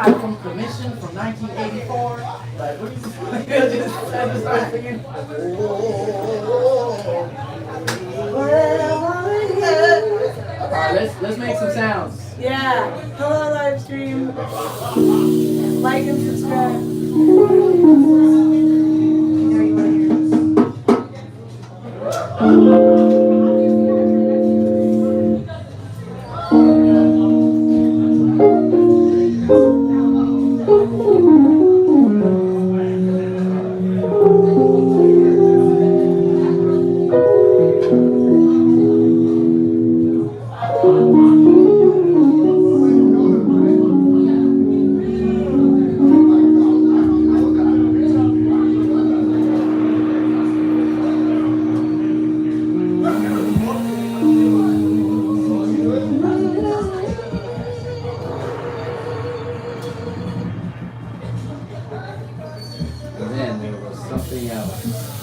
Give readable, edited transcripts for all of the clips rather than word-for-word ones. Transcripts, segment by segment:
live from commission from 1984. Like, what do you just start singing? Alright, let's make some sounds. Yeah. Hello, live stream. Like and subscribe. And then there was something else.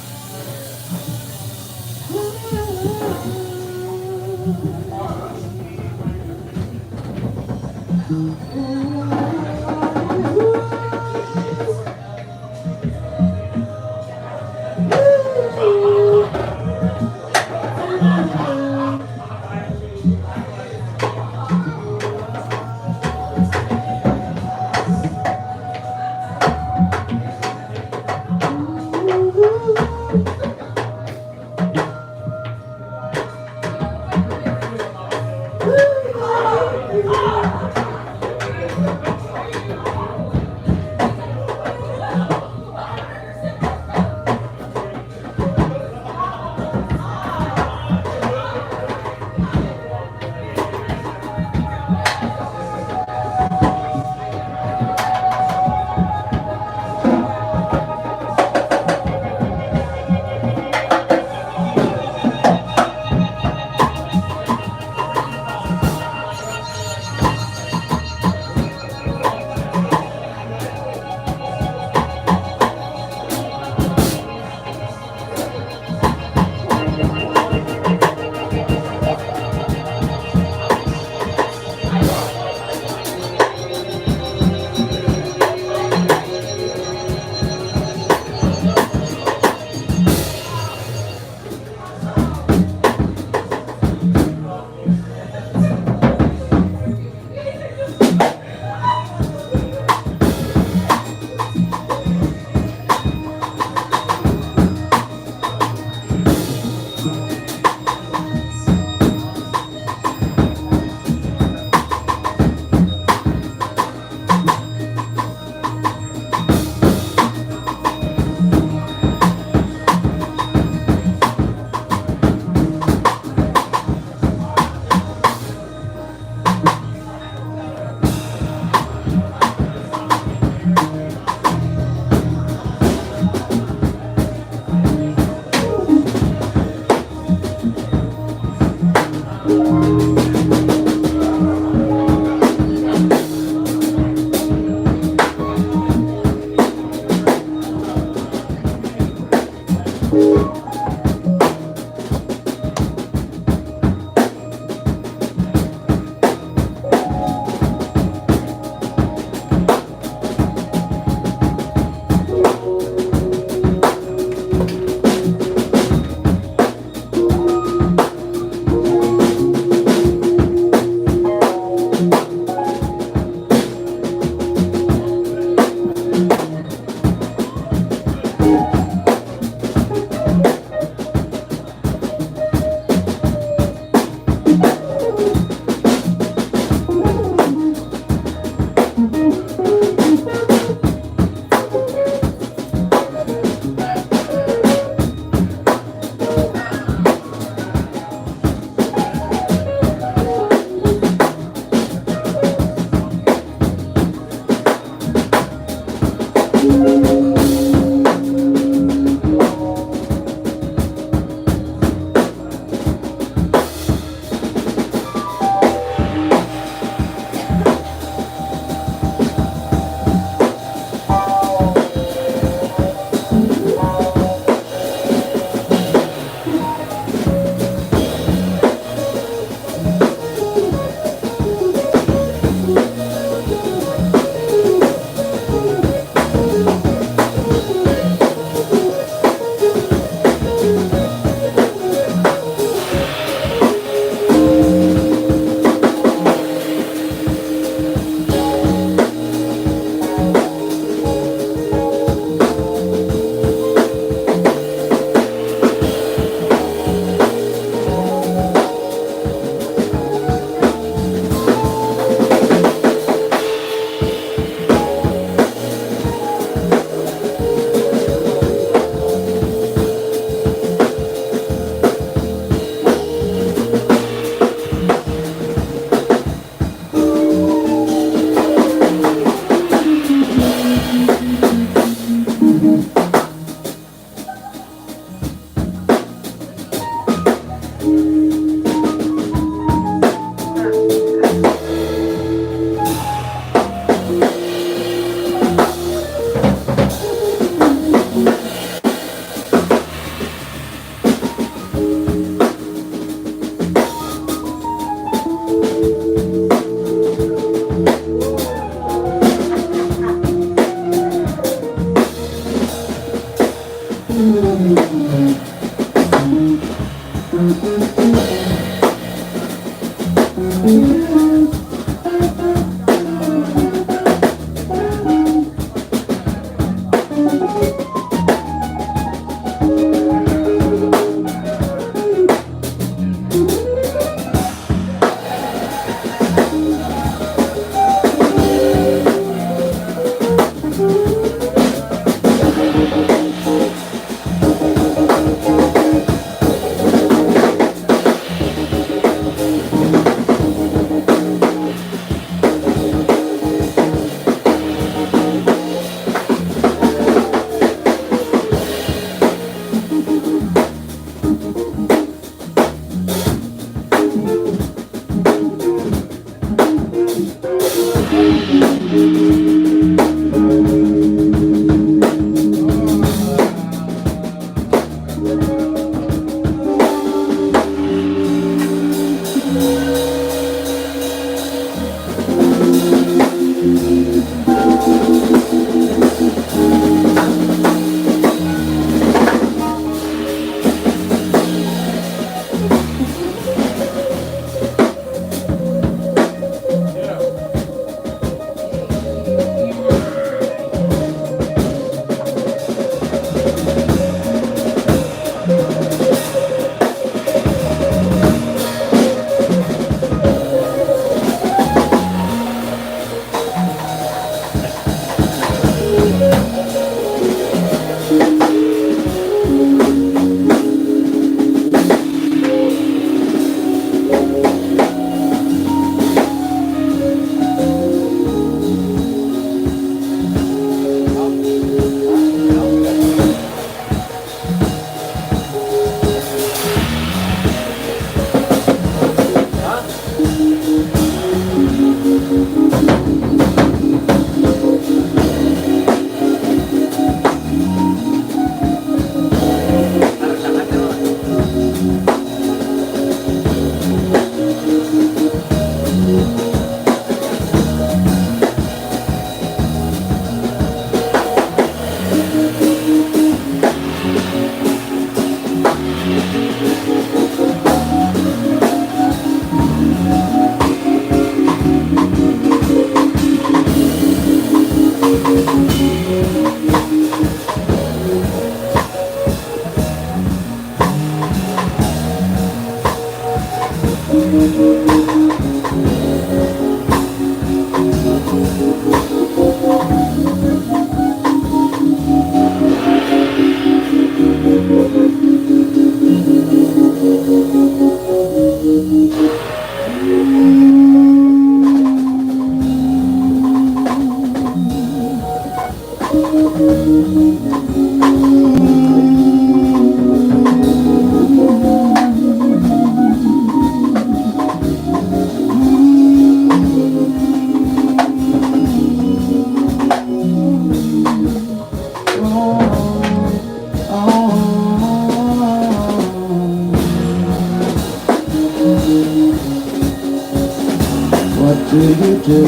What do you do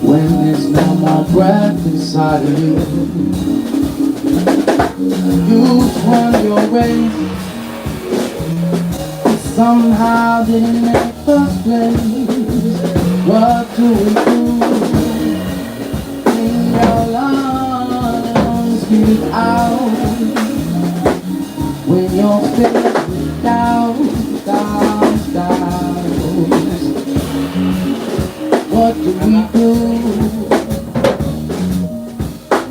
when there's no more breath inside of you? You've won your race, somehow didn't make first place. What do we do when your lungs give out? When you're feeling down? What do we do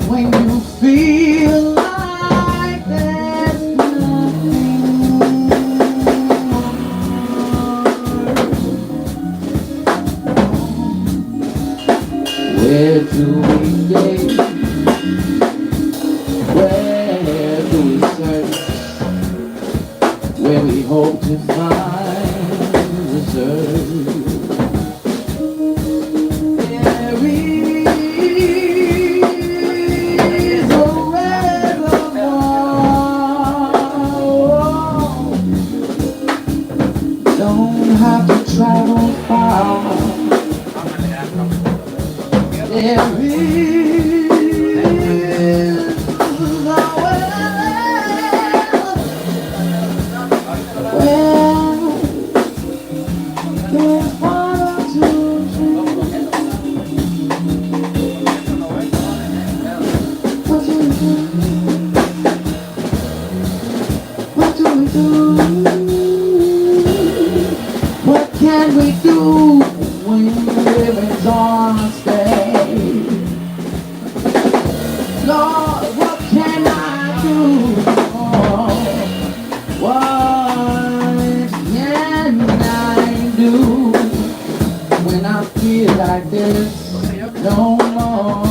when you feel like there's nothing more? Where do we go? Where do we search? Where we hope to find reserve. There is a reservoir. Don't have to travel far. There what can we do when living's on a stage? Lord, what can I do? What can I do when I feel like this no more?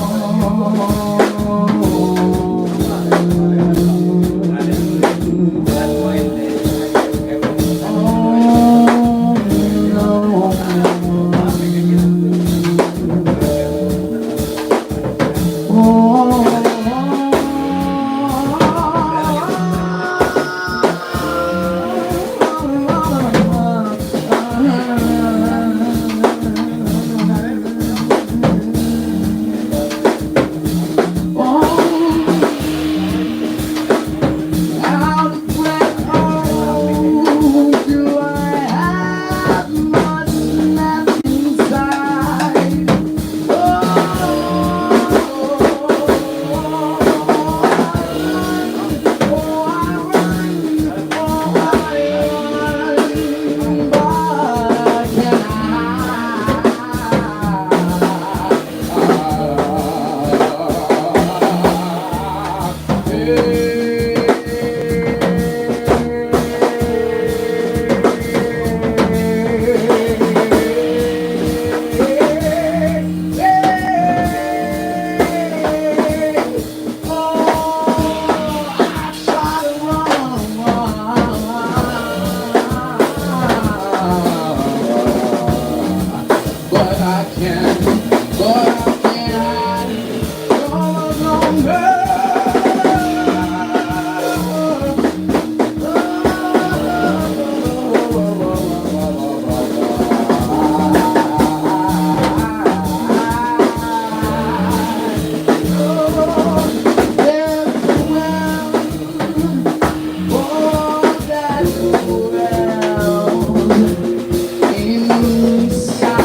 Inside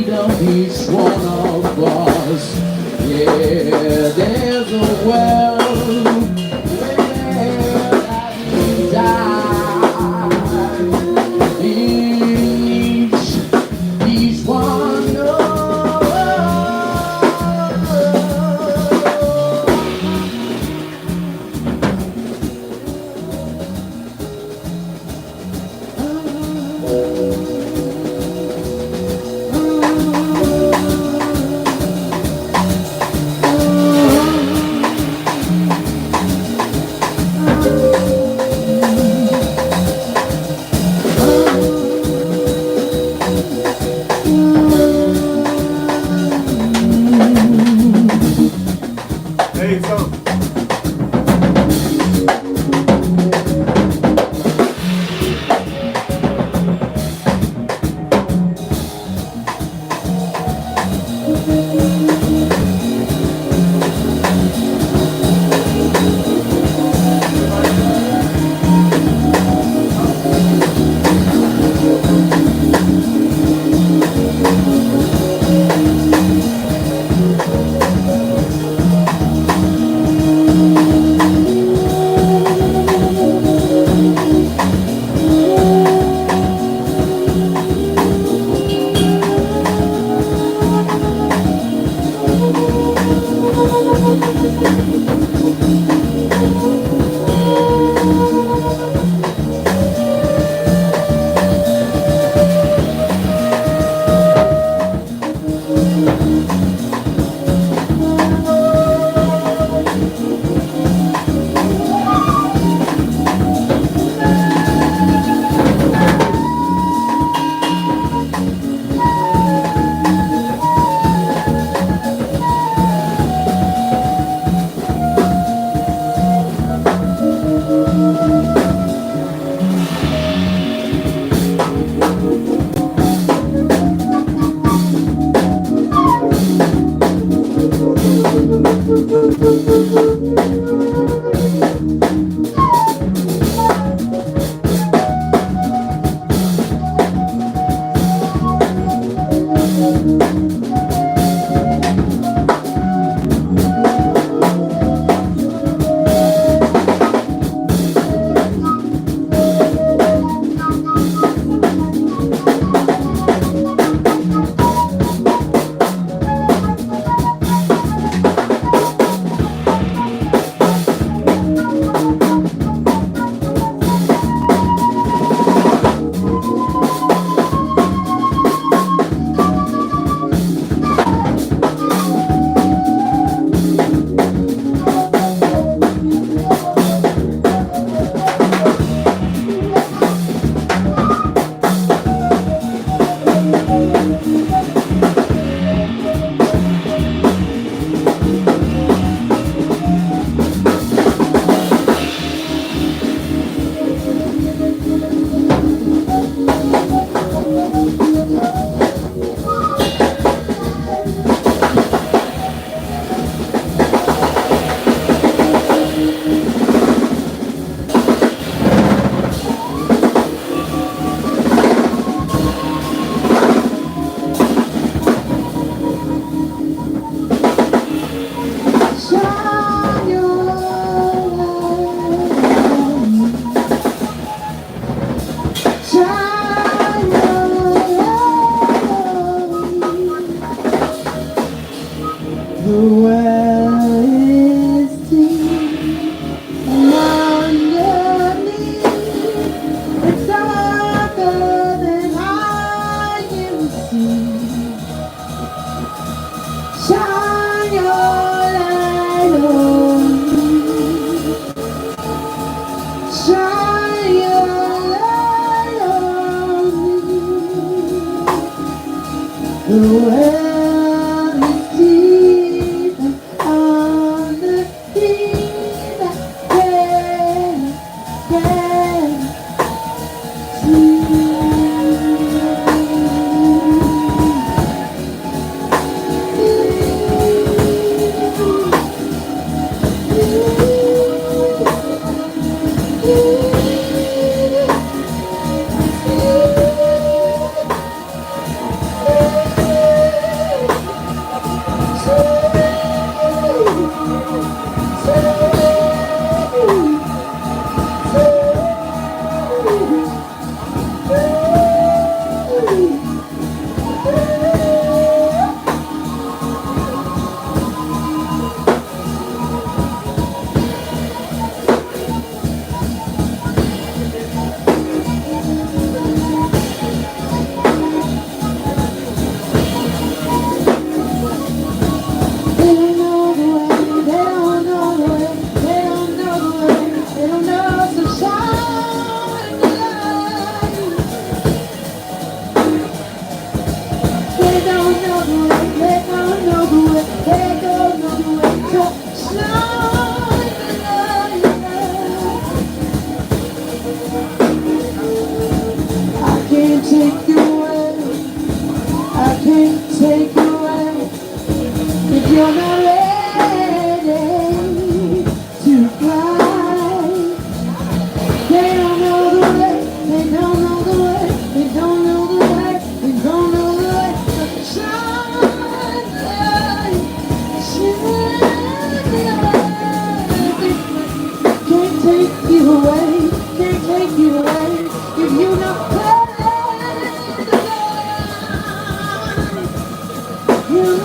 of well is deep and underneath it's darker than I can see. Shine your light on me. Shine your light on me. The well is deep and underneath I can see. Take you away, I can't take you away if you're not ready to fly. They don't know the way, they don't know the way, they don't know the way, they don't know the way. Shine the light, shine the light. Can't take you away, can't take you away if you're not ready. You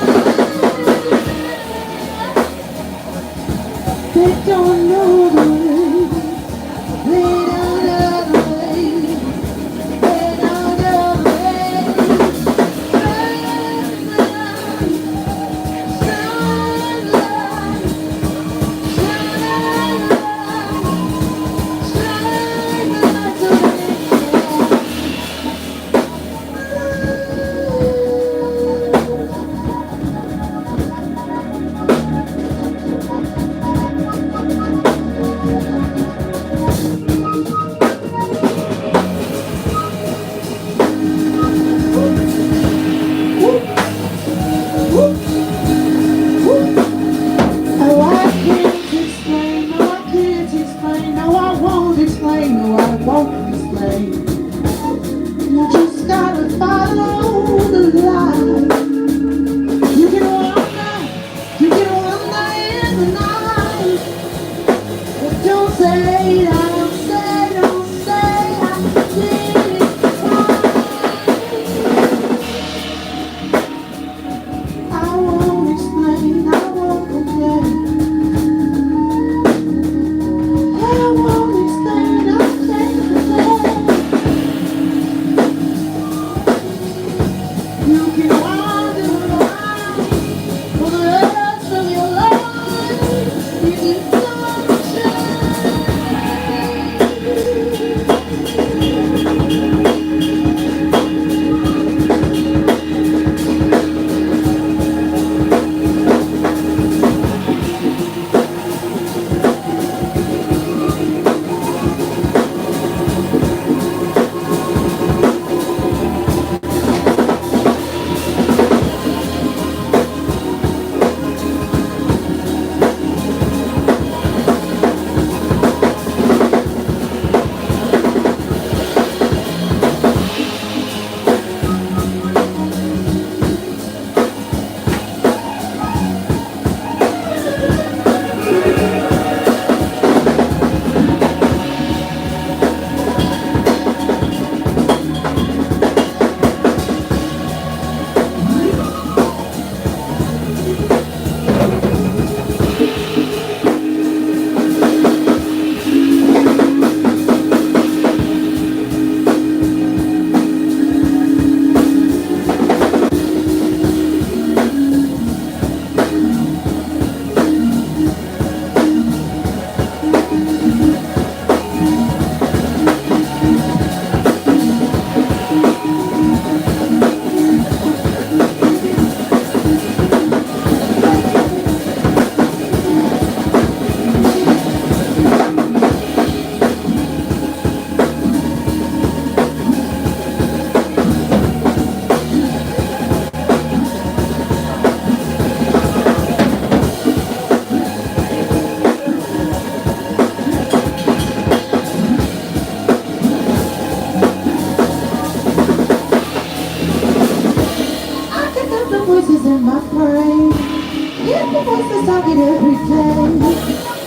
hear the voices in my brain. Hear the voices talking every day.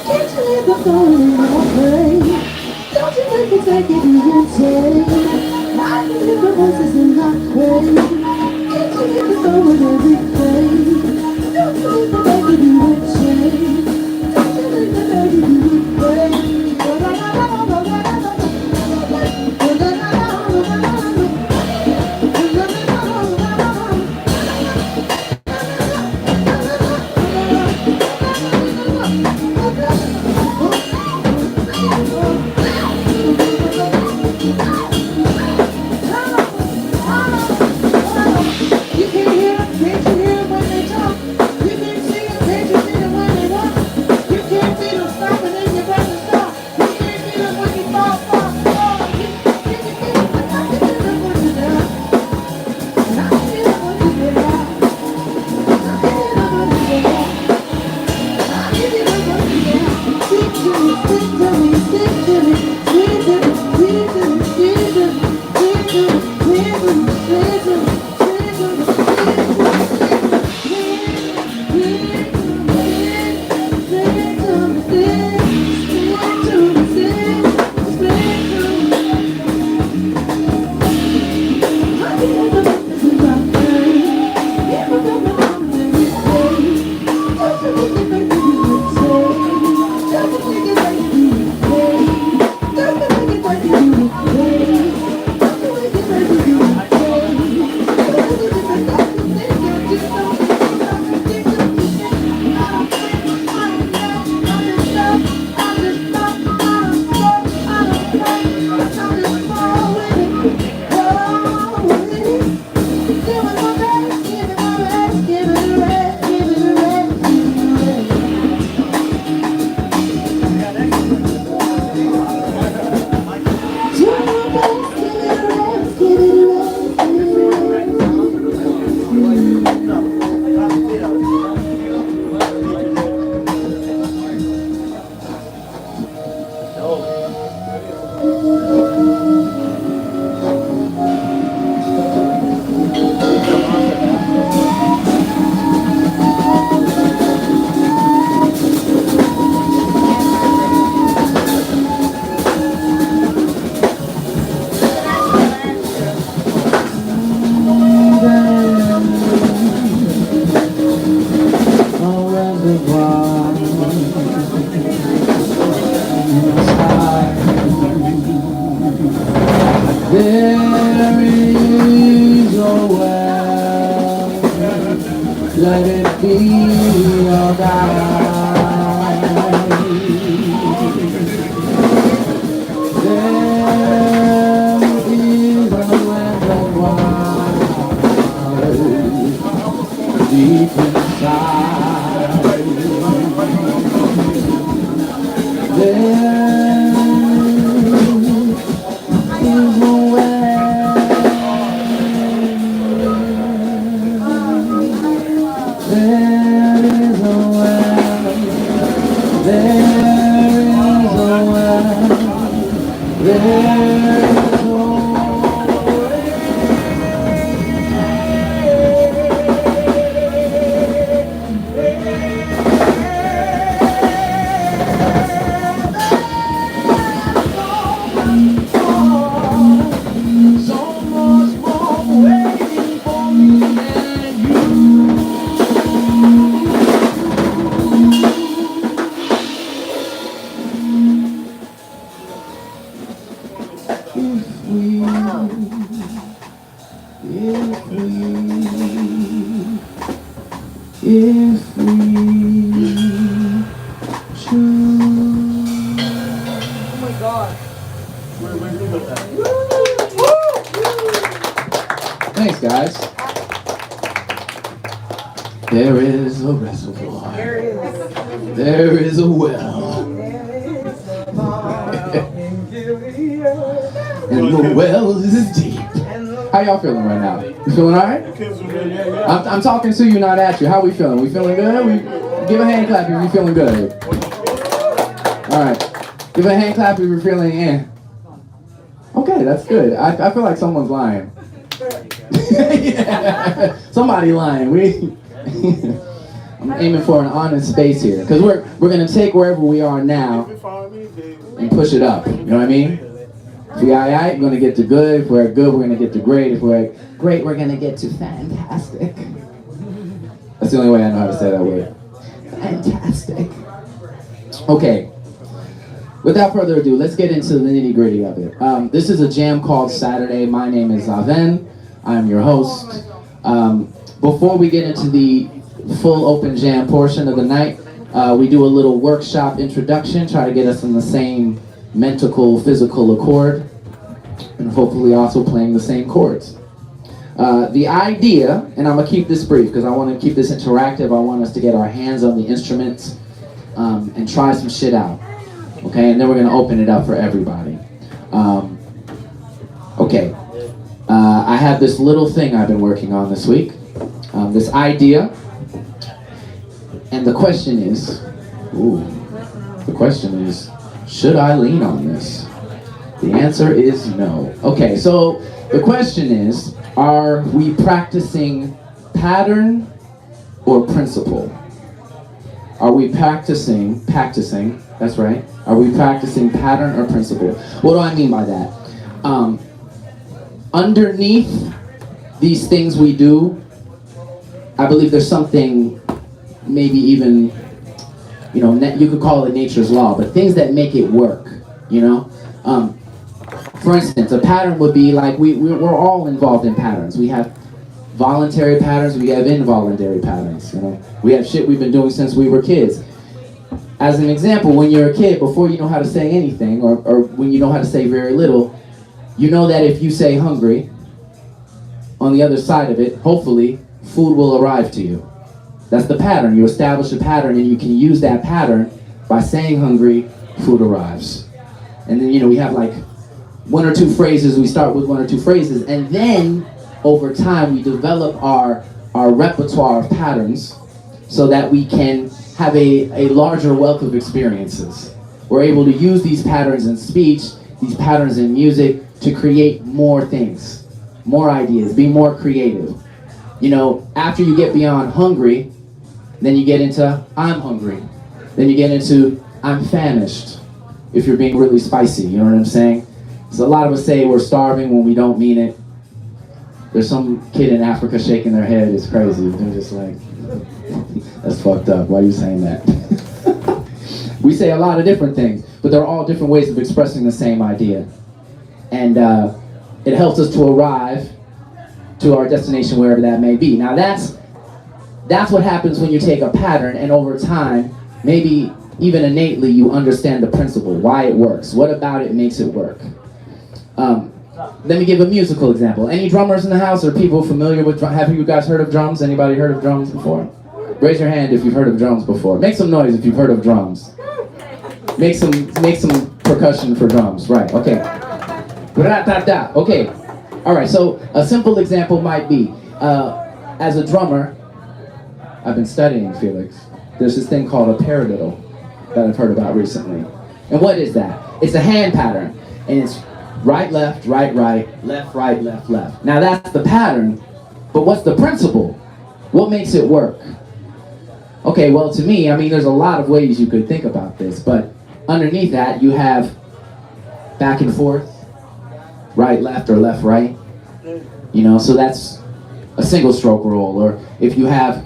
Can't you hear the phone in your brain? Don't you make me take it insane? I can hear the voices in my brain. Can't you hear the phone every day? Don't you make me take it insane? Don't you make me take it insane? There is a well, let it be your guide. There is a well of water deep inside. There if we choose. Oh my God. Thanks, guys. There is a reservoir. There is. There is a well. There is a bar in Gilead. And the well is deep. How y'all feeling right now? You feeling alright? I'm talking to you, not at you. How we feeling? We feeling good? Give a hand clap if you're feeling good. Alright. Give a hand clap if you're feeling Okay, that's good. I feel like someone's lying. Yeah. Somebody lying. I'm aiming for an honest space here, because we're gonna take wherever we are now and push it up. You know what I mean? If we alright, we're gonna get to good. If we're good, we're gonna get to great. If we're great, we're gonna get to fantastic. That's the only way I know how to say that word. Fantastic. Okay. Without further ado, let's get into the nitty-gritty of it. This is a jam called Saturday. My name is Aven. I'm your host. Before we get into the full open jam portion of the night, we do a little workshop introduction, try to get us in the same mental, physical accord, and hopefully also playing the same chords. The idea, and I'm going to keep this brief because I want to keep this interactive. I want us to get our hands on the instruments and try some shit out. Okay, and then we're going to open it up for everybody. Okay, I have this little thing I've been working on this week, this idea, and the question is, should I lean on this? The answer is no. Okay, so the question is, are we practicing pattern or principle? Are we practicing, that's right. Are we practicing pattern or principle? What do I mean by that? Underneath these things we do, I believe there's something, maybe even, you could call it nature's law, but things that make it work, For instance, a pattern would be like, we're all involved in patterns. We have voluntary patterns, we have involuntary patterns, We have shit we've been doing since we were kids. As an example, when you're a kid, before you know how to say anything, or when you know how to say very little, you know that if you say hungry, on the other side of it, hopefully, food will arrive to you. That's the pattern. You establish a pattern, and you can use that pattern by saying hungry, food arrives. And then, we have like one or two phrases. We start with one or two phrases, and then over time we develop our repertoire of patterns so that we can have a larger wealth of experiences. We're able to use these patterns in speech, these patterns in music, to create more things, more ideas, be more creative. After you get beyond hungry, then you get into I'm hungry. Then you get into I'm famished, if you're being really spicy, you know what I'm saying? So a lot of us say we're starving when we don't mean it. There's some kid in Africa shaking their head, it's crazy. They're just like, that's fucked up, why are you saying that? We say a lot of different things, but they're all different ways of expressing the same idea. And it helps us to arrive to our destination, wherever that may be. Now that's what happens when you take a pattern, and over time, maybe even innately, you understand the principle, why it works, what about it makes it work. Let me give a musical example. Any drummers in the house, or people familiar with drums? Have you guys heard of drums? Anybody heard of drums before? Raise your hand if you've heard of drums before. Make some noise if you've heard of drums. Make some percussion for drums. Right, okay. Ra-da-da. Okay. All right, so a simple example might be, as a drummer, I've been studying, Felix. There's this thing called a paradiddle that I've heard about recently. And what is that? It's a hand pattern, and it's right, left, right, left, left. Now that's the pattern, but what's the principle? What makes it work? Okay, well, to me, there's a lot of ways you could think about this, but underneath that, you have back and forth, right, left, or left, right. So that's a single stroke roll. Or if you have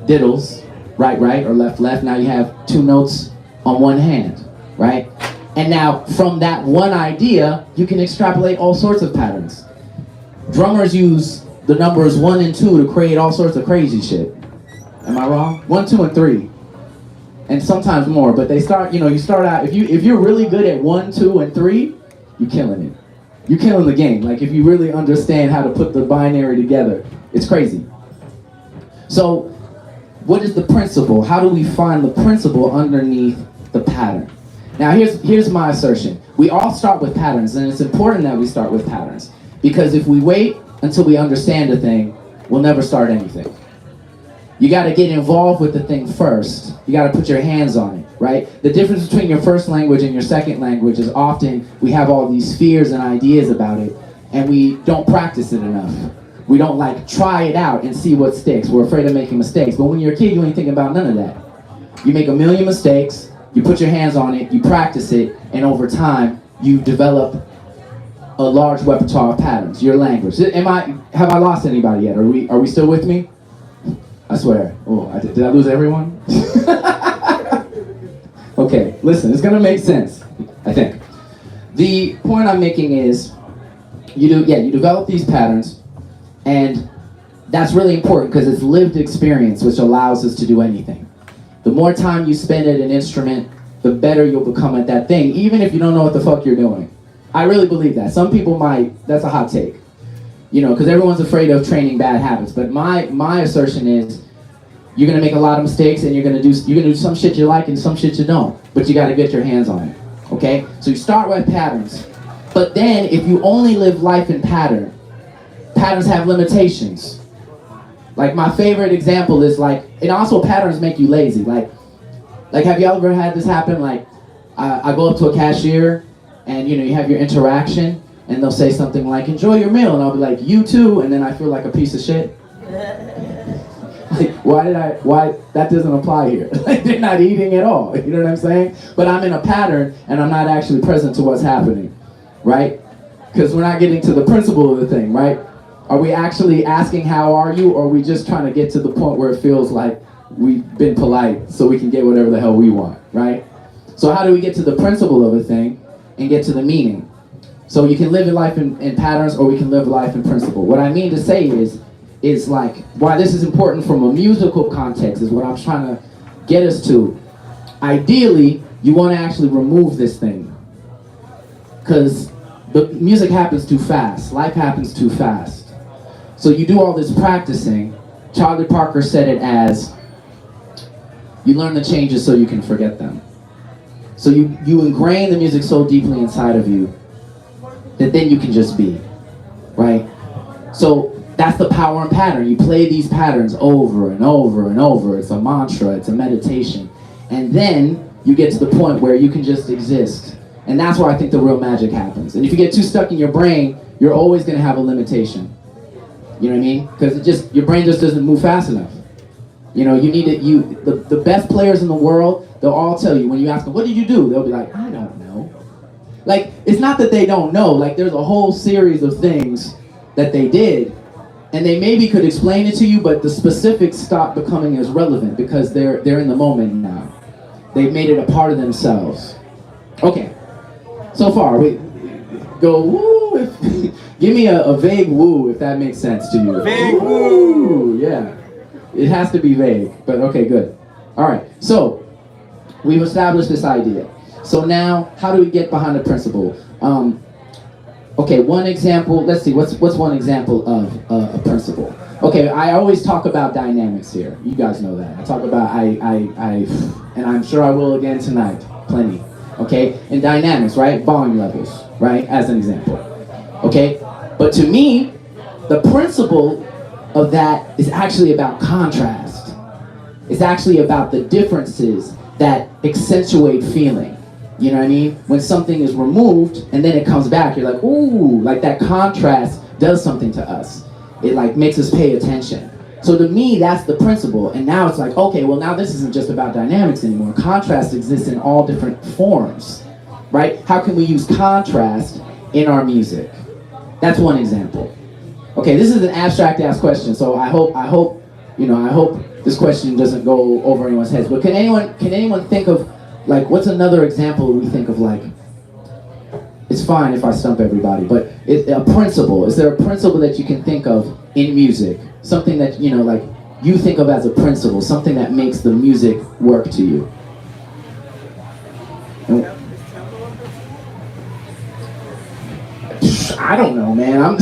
diddles, right, or left, now you have two notes on one hand, right? And now, from that one idea, you can extrapolate all sorts of patterns. Drummers use the numbers 1 and 2 to create all sorts of crazy shit. Am I wrong? 1, 2, and 3. And sometimes more, but they start, you start out, if you're really good at 1, 2, and 3, you're killing it. You're killing the game. Like, if you really understand how to put the binary together, it's crazy. So, what is the principle? How do we find the principle underneath the pattern? Now, here's my assertion. We all start with patterns, and it's important that we start with patterns. Because if we wait until we understand a thing, we'll never start anything. You got to get involved with the thing first. You got to put your hands on it, right? The difference between your first language and your second language is often we have all these fears and ideas about it, and we don't practice it enough. We don't like try it out and see what sticks. We're afraid of making mistakes. But when you're a kid, you ain't thinking about none of that. You make a million mistakes, you put your hands on it, you practice it, and over time, you develop a large repertoire of patterns, your language. Have I lost anybody yet? Are we still with me? I swear. Oh, did I lose everyone? Okay, listen, it's gonna make sense, I think. The point I'm making is, you develop these patterns, and that's really important because it's lived experience which allows us to do anything. The more time you spend at an instrument, the better you'll become at that thing, even if you don't know what the fuck you're doing. I really believe that. Some people might, that's a hot take. You know, because everyone's afraid of training bad habits. But my assertion is, you're gonna make a lot of mistakes and you're gonna do some shit you like and some shit you don't. But you gotta get your hands on it. Okay? So you start with patterns. But then if you only live life in patterns have limitations. Like my favorite example is like, and also patterns make you lazy. Like have you ever had this happen? Like I go up to a cashier and you have your interaction and they'll say something like, enjoy your meal, and I'll be like, you too, and then I feel like a piece of shit. Like, why that doesn't apply here. Like, they're not eating at all, you know what I'm saying? But I'm in a pattern and I'm not actually present to what's happening, right? Because we're not getting to the principle of the thing, right? Are we actually asking how are you, or are we just trying to get to the point where it feels like we've been polite so we can get whatever the hell we want, right? So how do we get to the principle of a thing and get to the meaning? So you can live your life in patterns, or we can live life in principle. What I mean to say is like, why this is important from a musical context is what I'm trying to get us to. Ideally, you want to actually remove this thing. Because the music happens too fast. Life happens too fast. So you do all this practicing. Charlie Parker said it as, you learn the changes so you can forget them. So you ingrain the music so deeply inside of you that then you can just be, right? So that's the power in pattern. You play these patterns over and over and over. It's a mantra, it's a meditation. And then you get to the point where you can just exist. And that's where I think the real magic happens. And if you get too stuck in your brain, you're always gonna have a limitation. You know what I mean? Because your brain just doesn't move fast enough. You know, the best players in the world, they'll all tell you, when you ask them, what did you do? They'll be like, I don't know. Like, it's not that they don't know, like there's a whole series of things that they did, and they maybe could explain it to you, but the specifics stop becoming as relevant because they're in the moment now. They've made it a part of themselves. Okay, so far, we go woo, give me a vague woo if that makes sense to you. Vague woo! Yeah, it has to be vague, but okay, good. All right, so we've established this idea. So now, how do we get behind the principle? Okay, one example, let's see, what's one example of a principle? Okay, I always talk about dynamics here. You guys know that. I talk about, and I'm sure I will again tonight, plenty. Okay, and dynamics, right? Volume levels, right? As an example. Okay, but to me, the principle of that is actually about contrast. It's actually about the differences that accentuate feeling. You know what I mean? When something is removed and then it comes back, you're like, ooh, like that contrast does something to us. It like makes us pay attention. So to me, that's the principle. And now it's like, okay, well now this isn't just about dynamics anymore. Contrast exists in all different forms, right? How can we use contrast in our music? That's one example. Okay, this is an abstract ass question, so I hope this question doesn't go over anyone's heads. But can anyone think of, like, what's another example we think of, like, it's fine if I stump everybody, but a principle. Is there a principle that you can think of in music? Something that, like, you think of as a principle, something that makes the music work to you? I don't know, man.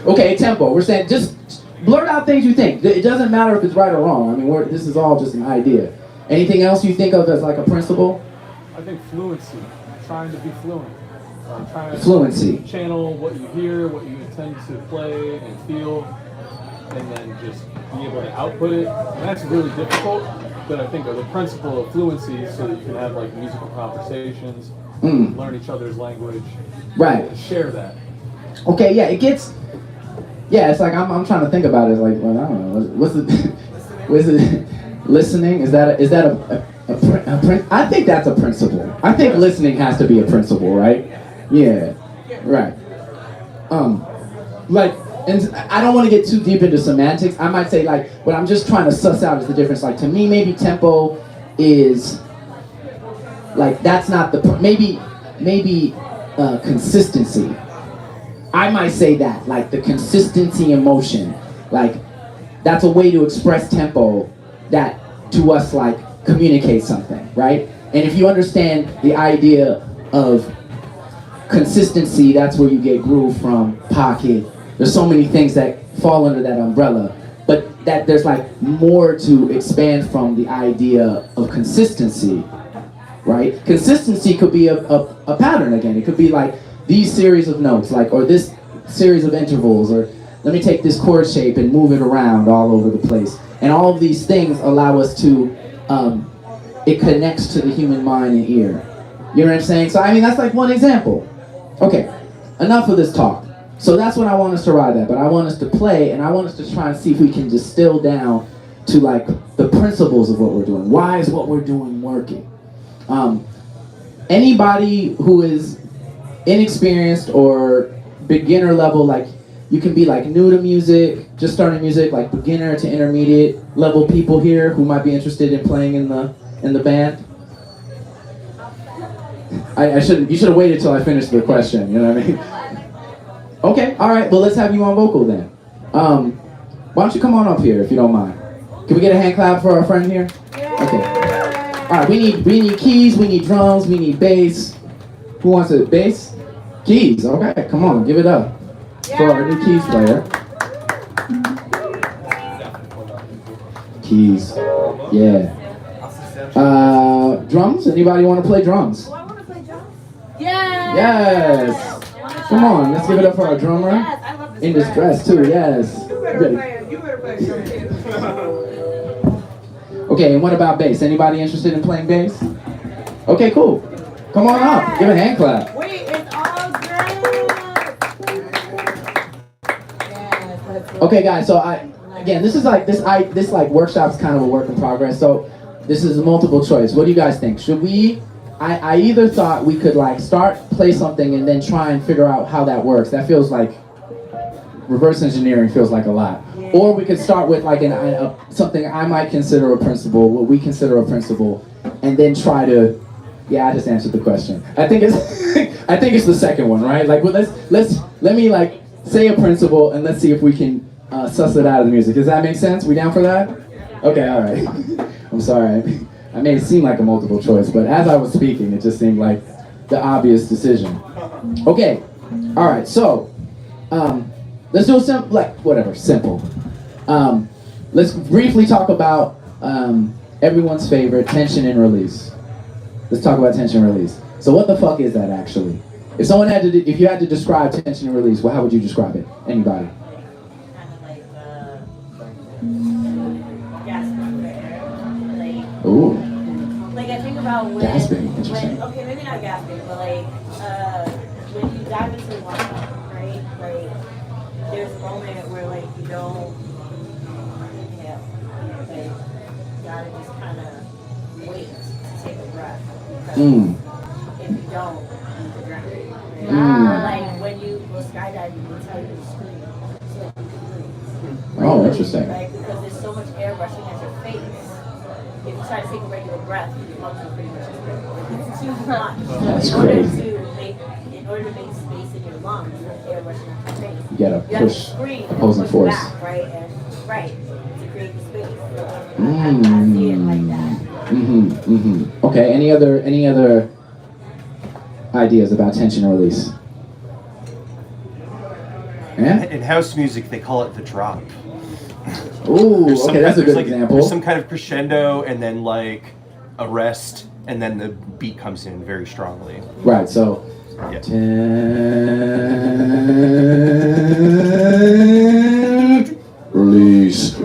Okay, tempo. We're saying just blurt out things you think. It doesn't matter if it's right or wrong. I mean, this is all just an idea. Anything else you think of as like a principle? I think fluency. Trying to be fluent. Trying to Fluency. channel what you hear, what you intend to play and feel, and then just be able to output it. And that's really difficult, but I think of the principle of fluency so that you can have like musical conversations, learn each other's language, Right. and share that. Okay, yeah, it gets Yeah, it's like I'm trying to think about it. Like, well, I don't know. What's it? What's it? Listening? Is that a I think that's a principle. I think listening has to be a principle, right? Yeah, right. Like, and I don't want to get too deep into semantics. I might say like, what I'm just trying to suss out is the difference. Like, to me, maybe tempo is like that's not the maybe consistency. I might say that, like the consistency in motion, like that's a way to express tempo that to us like communicates something, right? And if you understand the idea of consistency, that's where you get groove from, pocket. There's so many things that fall under that umbrella, but that there's like more to expand from the idea of consistency, right? Consistency could be a pattern again. It could be like these series of notes, like, or this series of intervals, or let me take this chord shape and move it around all over the place. And all of these things allow us to, it connects to the human mind and ear. You know what I'm saying? So I mean, that's like one example. Okay, enough of this talk. So that's what I want us to ride at, but I want us to play, and I want us to try and see if we can distill down to like the principles of what we're doing. Why is what we're doing working? Anybody who is inexperienced or beginner level, like you can be like new to music, just starting music, like beginner to intermediate level people here who might be interested in playing in the band. You should have waited till I finished the question, you know what I mean? Okay, all right, well let's have you on vocal then. Why don't you come on up here if you don't mind? Can we get a hand clap for our friend here? Okay. All right, we need keys, we need drums, we need bass. Who wants it? Bass? Keys, okay, come on, give it up for our new keys player. Keys, yeah. Drums? Anybody want to play drums? Oh, I want to play drums. Yeah. Yes. Come on, let's give it up for our drummer. Yes, I love this In distress too, yes. You better play drums too. Okay, and what about bass? Anybody interested in playing bass? Okay, cool. Come on up, give a hand clap. Wait, it's all good. Yes, that's it. Okay, guys. So this workshop's kind of a work in progress. So this is a multiple choice. What do you guys think? Should we? I either thought we could like play something and then try and figure out how that works. That feels like reverse engineering feels like a lot. Or we could start with like something I might consider a principle, what we consider a principle, and then try to. Yeah, I just answered the question. I think it's the second one, right? Like, well, let me like say a principle and let's see if we can suss it out of the music. Does that make sense? We down for that? Okay, all right. I'm sorry. I made it seem like a multiple choice, but as I was speaking, it just seemed like the obvious decision. Okay, all right. So let's do a simple. Let's briefly talk about everyone's favorite, tension and release. Let's talk about tension and release. So what the fuck is that actually? If you had to describe tension and release, well, how would you describe it? Anybody? Kind of like gasping for air. Like, Ooh, like I think about when, gasping. Interesting. okay, maybe not gasping, but like when you dive into water, right? Like there's a moment where like you don't inhale, like you gotta just kind of wait to take a breath. Because if you don't, you drown. Right? Or like when you go skydiving, they tell you to scream so that you can breathe. Oh, interesting. Right? Because there's so much air rushing at your face. If you try to take a regular breath, your lungs will pretty much explode. It's too much. That's in order crazy. in order to make space in your lungs for air rushing at your face, You gotta you have to push scream and opposing push force. back, right? To create the space. So I see it like that. Okay. Any other ideas about tension and release? Yeah. In house music, they call it the drop. Ooh, okay, that's a good There's example. some kind of crescendo, and then like a rest, and then the beat comes in very strongly. Right. So. Yeah. Release.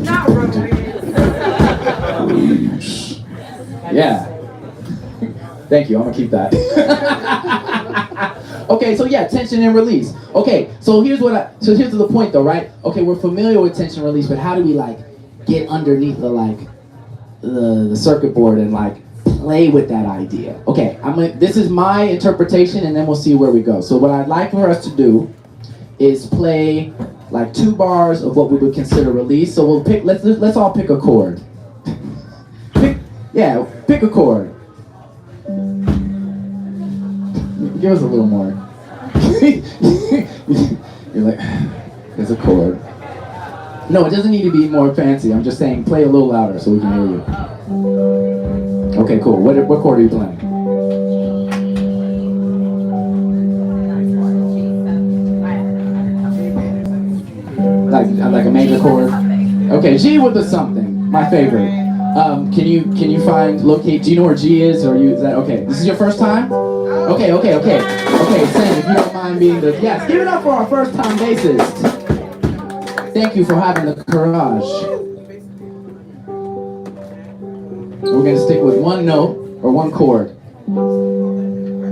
Not Release. Yeah. Thank you. I'm gonna keep that. Okay, so yeah, tension and release. Okay, so here's the point though, right? Okay, we're familiar with tension and release, but how do we like get underneath the circuit board and like play with that idea? Okay, this is my interpretation, and then we'll see where we go. So what I'd like for us to do is play like 2 bars of what we would consider release. So we'll pick. Let's all pick a chord. Pick a chord. Give us a little more. You're like, there's a chord. No, it doesn't need to be more fancy. I'm just saying, play a little louder so we can hear you. Okay, cool. What chord are you playing? Like a major chord. Okay, G with the something. My favorite. Can you locate? Do you know where G is? Is that okay? This is your first time? Okay. Okay, Sam, if you don't mind being yes, give it up for our first time bassist. Thank you for having the courage. We're gonna stick with one note or one chord.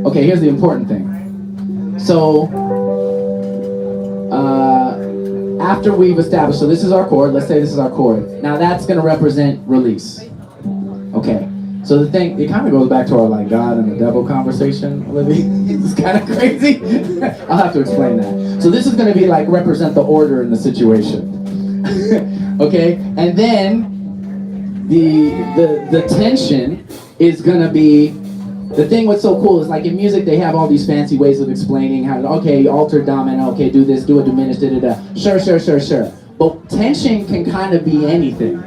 Okay, here's the important thing. So, after we've established, so this is our chord, let's say this is our chord. Now that's gonna represent release. Okay, so the thing, it kind of goes back to our like God and the devil conversation, Olivia. It's kind of crazy. I'll have to explain that. So this is gonna be like represent the order in the situation. Okay, and then the tension is gonna be, the thing what's so cool is like in music they have all these fancy ways of explaining how, okay, altered dominant, okay, do this, do a diminished, da-da-da. Sure. But tension can kind of be anything,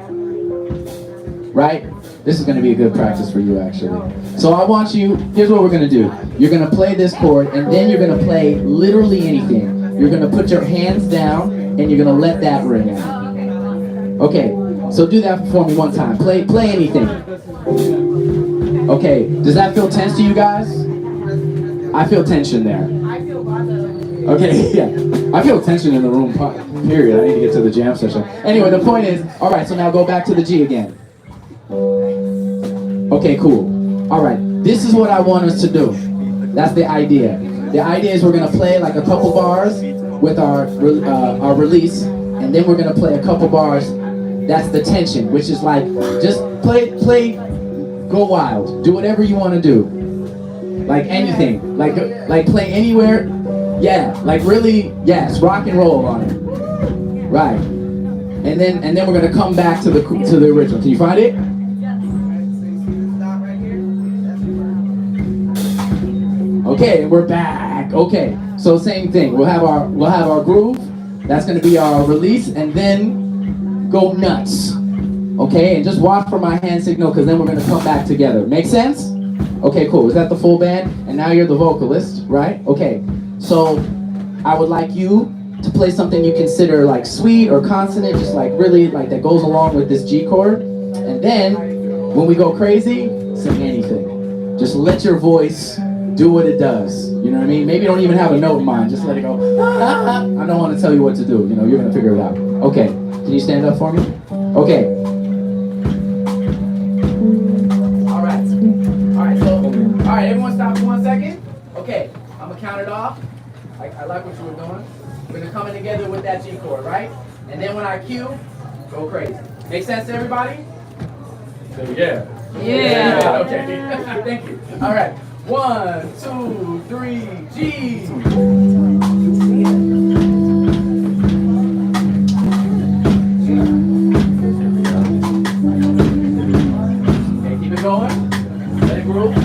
right? This is gonna be a good practice for you actually. So I want you, here's what we're gonna do. You're gonna play this chord and then you're gonna play literally anything. You're gonna put your hands down and you're gonna let that ring out. Okay, so do that for me one time. Play anything. Okay, does that feel tense to you guys? I feel tension there. Okay, yeah. I feel tension in the room, period. I need to get to the jam session. Anyway, the point is, all right, so now go back to the G again. Okay, cool. All right, this is what I want us to do. That's the idea. The idea is we're gonna play like a couple bars with our release, and then we're gonna play a couple bars. That's the tension, which is like, just play, go wild. Do whatever you want to do. Like anything. Like play anywhere. Yeah, like really, yes, rock and roll on it. Right. And then we're gonna come back to the original. Can you find it? Okay, we're back. Okay, so same thing. We'll have our groove. That's gonna be our release, and then go nuts. Okay, and just watch for my hand signal, because then we're gonna come back together. Make sense? Okay, cool. Is that the full band? And now you're the vocalist, right? Okay. So I would like you to play something you consider like sweet or consonant, just like really like that goes along with this G chord. And then when we go crazy, sing anything. Just let your voice do what it does. You know what I mean? Maybe you don't even have a note in mind. Just let it go. I don't want to tell you what to do. You know, you're gonna figure it out. Okay. Can you stand up for me? Okay. All right. All right, everyone stop for 1 second. Okay, I'm gonna count it off. I like what you were doing. We're gonna come in together with that G chord, right? And then when I cue, go crazy. Make sense to everybody? Yeah. Yeah. Okay, thank you. All right, 1, 2, 3, G. Okay, keep it going. Let it groove.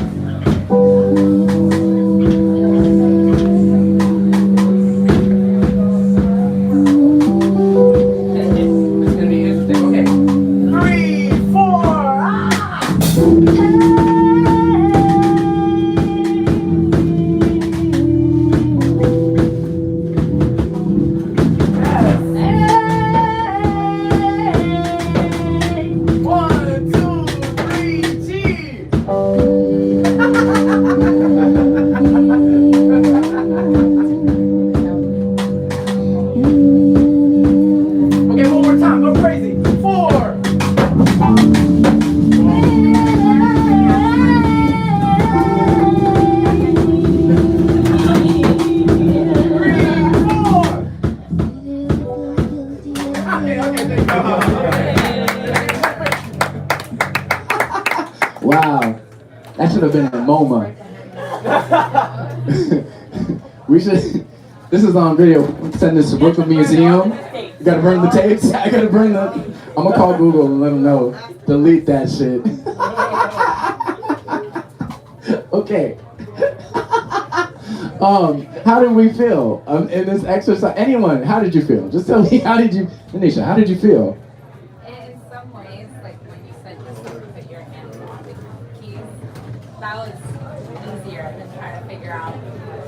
Wow. That should have been at MoMA. We should. This is on video. Send this to Brooklyn Museum. You gotta burn the tapes. I gotta burn the. I'm gonna call Google and let them know. Delete that shit. Okay. How did we feel in this exercise? Anyone? How did you feel? Just tell me. How did you, Anisha? How did you feel? In some ways, like when you said just to put your hands on the keys, that was easier than trying to figure out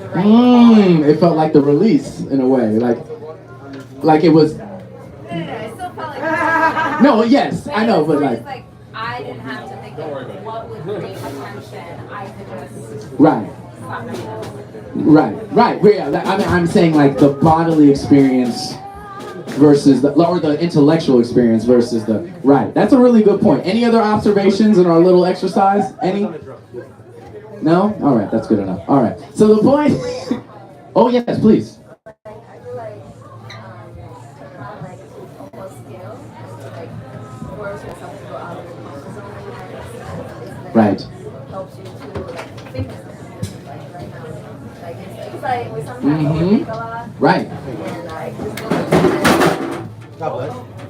the right chord. It felt like the release in a way, like it was. No, it still felt like No, yes, I know, but it's like like I didn't have to think of what would create attention. I could just right, stop myself. right. Yeah, I mean, I'm saying like the bodily experience versus or the intellectual experience versus the right. That's a really good point. Any other observations in our little exercise? Any? No? All right, that's good enough. All right. So the point. Oh yes, please. I feel like not like almost skill, like words or something go out of your comfort zone. It's Right. helps you to like think like right now. Like it's like we sometimes overthink a lot Right. and like just go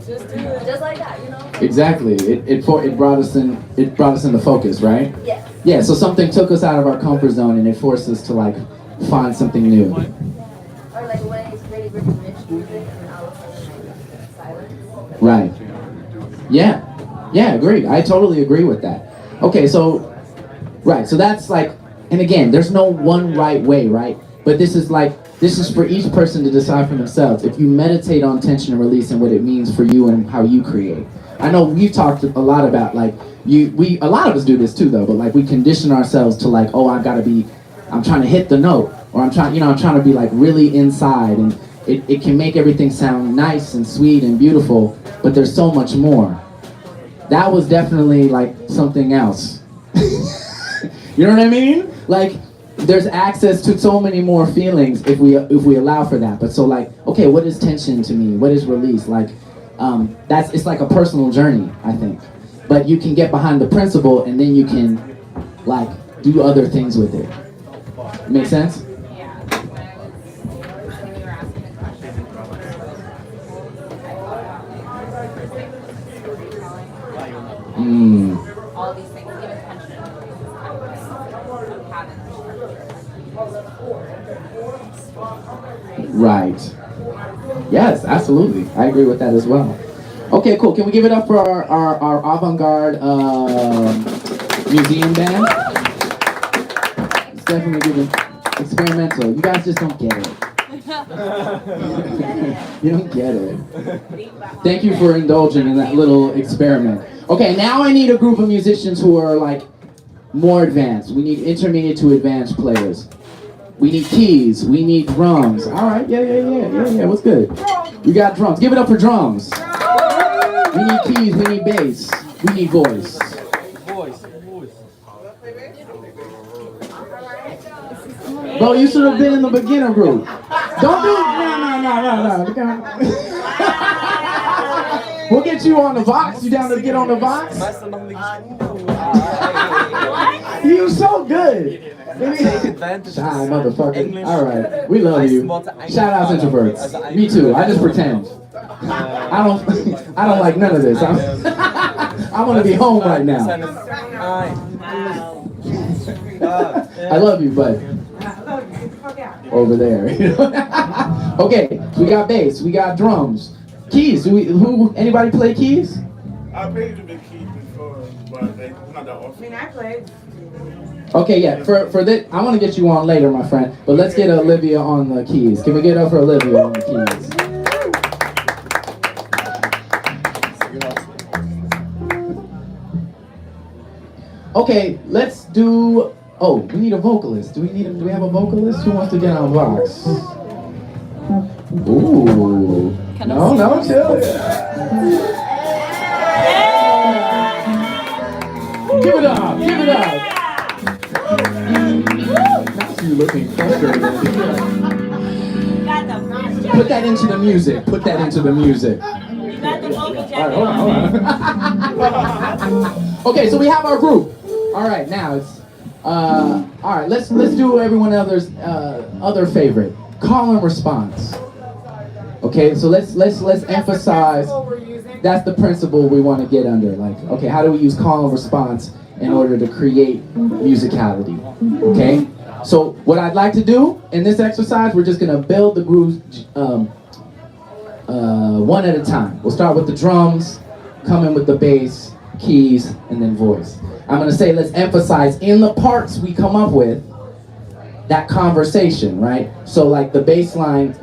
just do it. Just like that, you know? Exactly. It brought us in. It brought us into focus, right? Yes. Yeah. So something took us out of our comfort zone and it forced us to like find something new. Or like when it's really, really rich music and all of a sudden like silence. Right. Yeah. Yeah, agreed. I totally agree with that. Okay, so, right, so that's like, and again, there's no one right way, right? But this is for each person to decide for themselves. If you meditate on tension and release and what it means for you and how you create. I know we've talked a lot about like, a lot of us do this too though, but like we condition ourselves to like, oh, I'm trying to hit the note. Or I'm trying to be like really inside, and it can make everything sound nice and sweet and beautiful, but there's so much more. That was definitely like something else. You know what I mean? Like there's access to so many more feelings if we allow for that. But so like, okay, what is tension to me? What is release? Like it's like a personal journey, I think. But you can get behind the principle and then you can like do other things with it. Make sense? Yeah, when you were asking the question, I thought about storytelling. All these things give attention. This is kind of like a pattern structure. Right. Yes, absolutely. I agree with that as well. Okay, cool. Can we give it up for our avant-garde museum band? It's definitely giving experimental. You guys just don't get it. You don't get it. Thank you for indulging in that little experiment. Okay, now I need a group of musicians who are like more advanced. We need intermediate to advanced players. We need keys. We need drums. All right, yeah. What's good? We got drums. Give it up for drums. We need keys. We need bass. We need voice. Bro, you should have been in the beginner group. Don't do no. We'll get you on the Vox. You down to get on the Vox? You so good. Shy motherfucker. All right, we love you. Shout out introverts. Me too. I just pretend. I don't like none of this. I want to be home right now. I love you, bud. Over there. Okay, we got bass, we got drums, keys. Anybody play keys? I played a bit keys before, but like not that often. I played. Okay, yeah. For this, I want to get you on later, my friend. But let's get Olivia on the keys. Can we get up for Olivia on the keys? Okay, let's do. Oh, we need a vocalist. Do we have a vocalist? Who wants to get on Vox? Ooh. No, chill. Give it up. Now you're looking frustrated. Put that into the music. You got the vocal All right, jacket hold on. Okay, so we have our group. All right, now it's all right. Let's do everyone else's other favorite, call and response. Okay, so let's emphasize. That's the principle we want to get under. Like, okay, how do we use call and response in order to create musicality? Okay, so what I'd like to do in this exercise, we're just gonna build the grooves one at a time. We'll start with the drums, come in with the bass, keys, and then voice. I'm gonna say let's emphasize in the parts we come up with that conversation, right? So like the bass line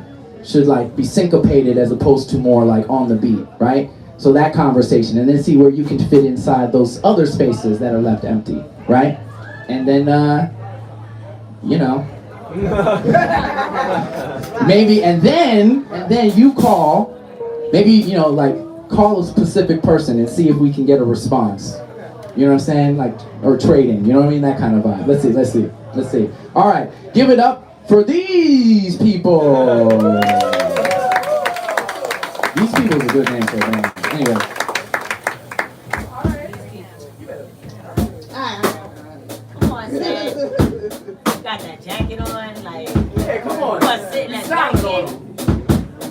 should like be syncopated as opposed to more like on the beat, right? So that conversation, and then see where you can fit inside those other spaces that are left empty, right? And then, you know, maybe, and then you call, maybe, you know, like call a specific person and see if we can get a response. You know what I'm saying? Like, or trading, you know what I mean? That kind of vibe. Let's see. All right, give it up for these people. These people is a good name for a band. Anyway. Come on, Sam. Got that jacket on, like. Hey, come on. You want to sit in that jacket?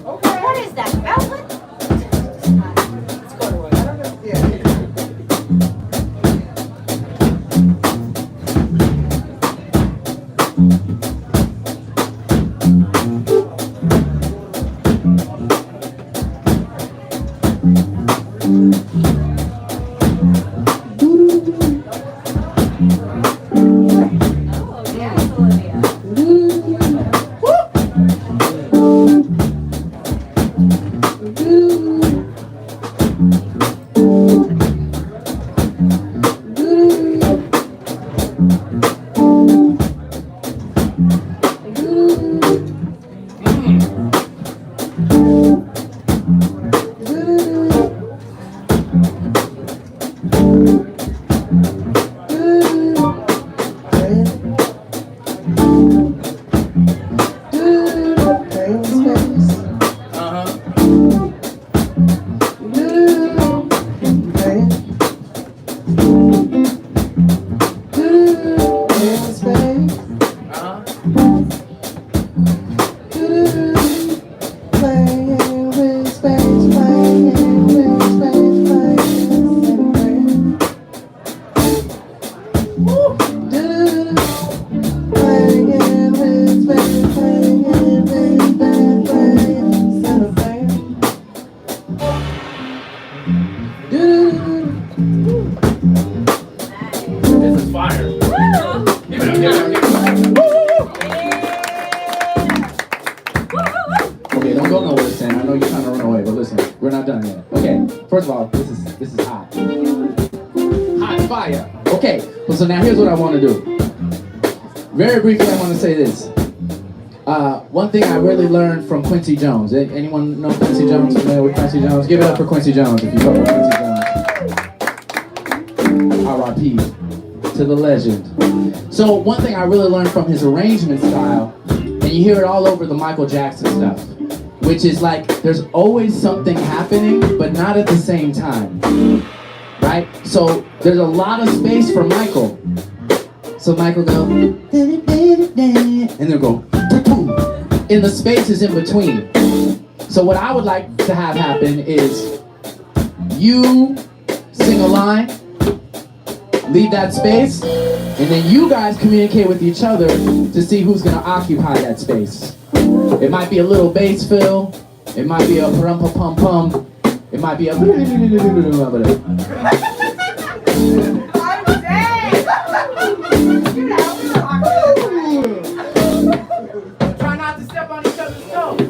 Okay. What is that, velvet? It's corduroy. Oh, yeah, Olivia. This is fire. Give it up. Okay, don't go nowhere, Sam. I know you're trying to run away, but listen, we're not done yet. Okay, first of all, this is hot. Hot fire. Okay, well, so now here's what I want to do. Very briefly, I want to say this. One thing I really learned from Quincy Jones. Anyone know Quincy Jones? Familiar with Quincy Jones? Give it up for Quincy Jones if you fuck with Quincy Jones. R.I.P. to the legend. So one thing I really learned from his arrangement style, and you hear it all over the Michael Jackson stuff, which is like there's always something happening, but not at the same time, right? So there's a lot of space for Michael. So Michael go, and they'll go, in the spaces in between. So what I would like to have happen is you sing a line, leave that space, and then you guys communicate with each other to see who's gonna occupy that space. It might be a little bass fill, it might be a pum-pum-pum-pum, it might be a try not to step on each other's toes.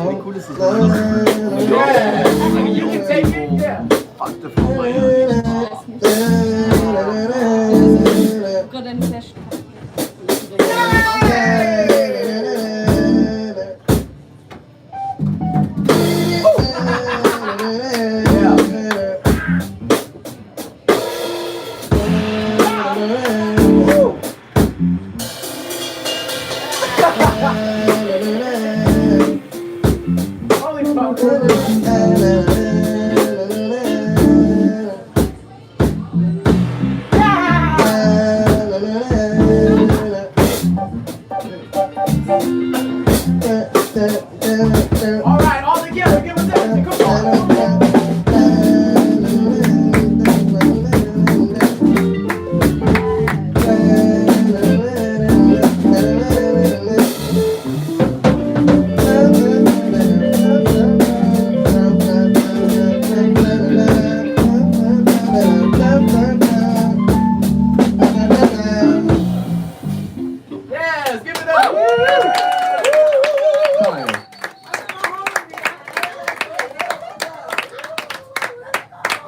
You can take it, yeah. Good and fish. All right, all together, give us that. Come on. Yes, give it up. Fire.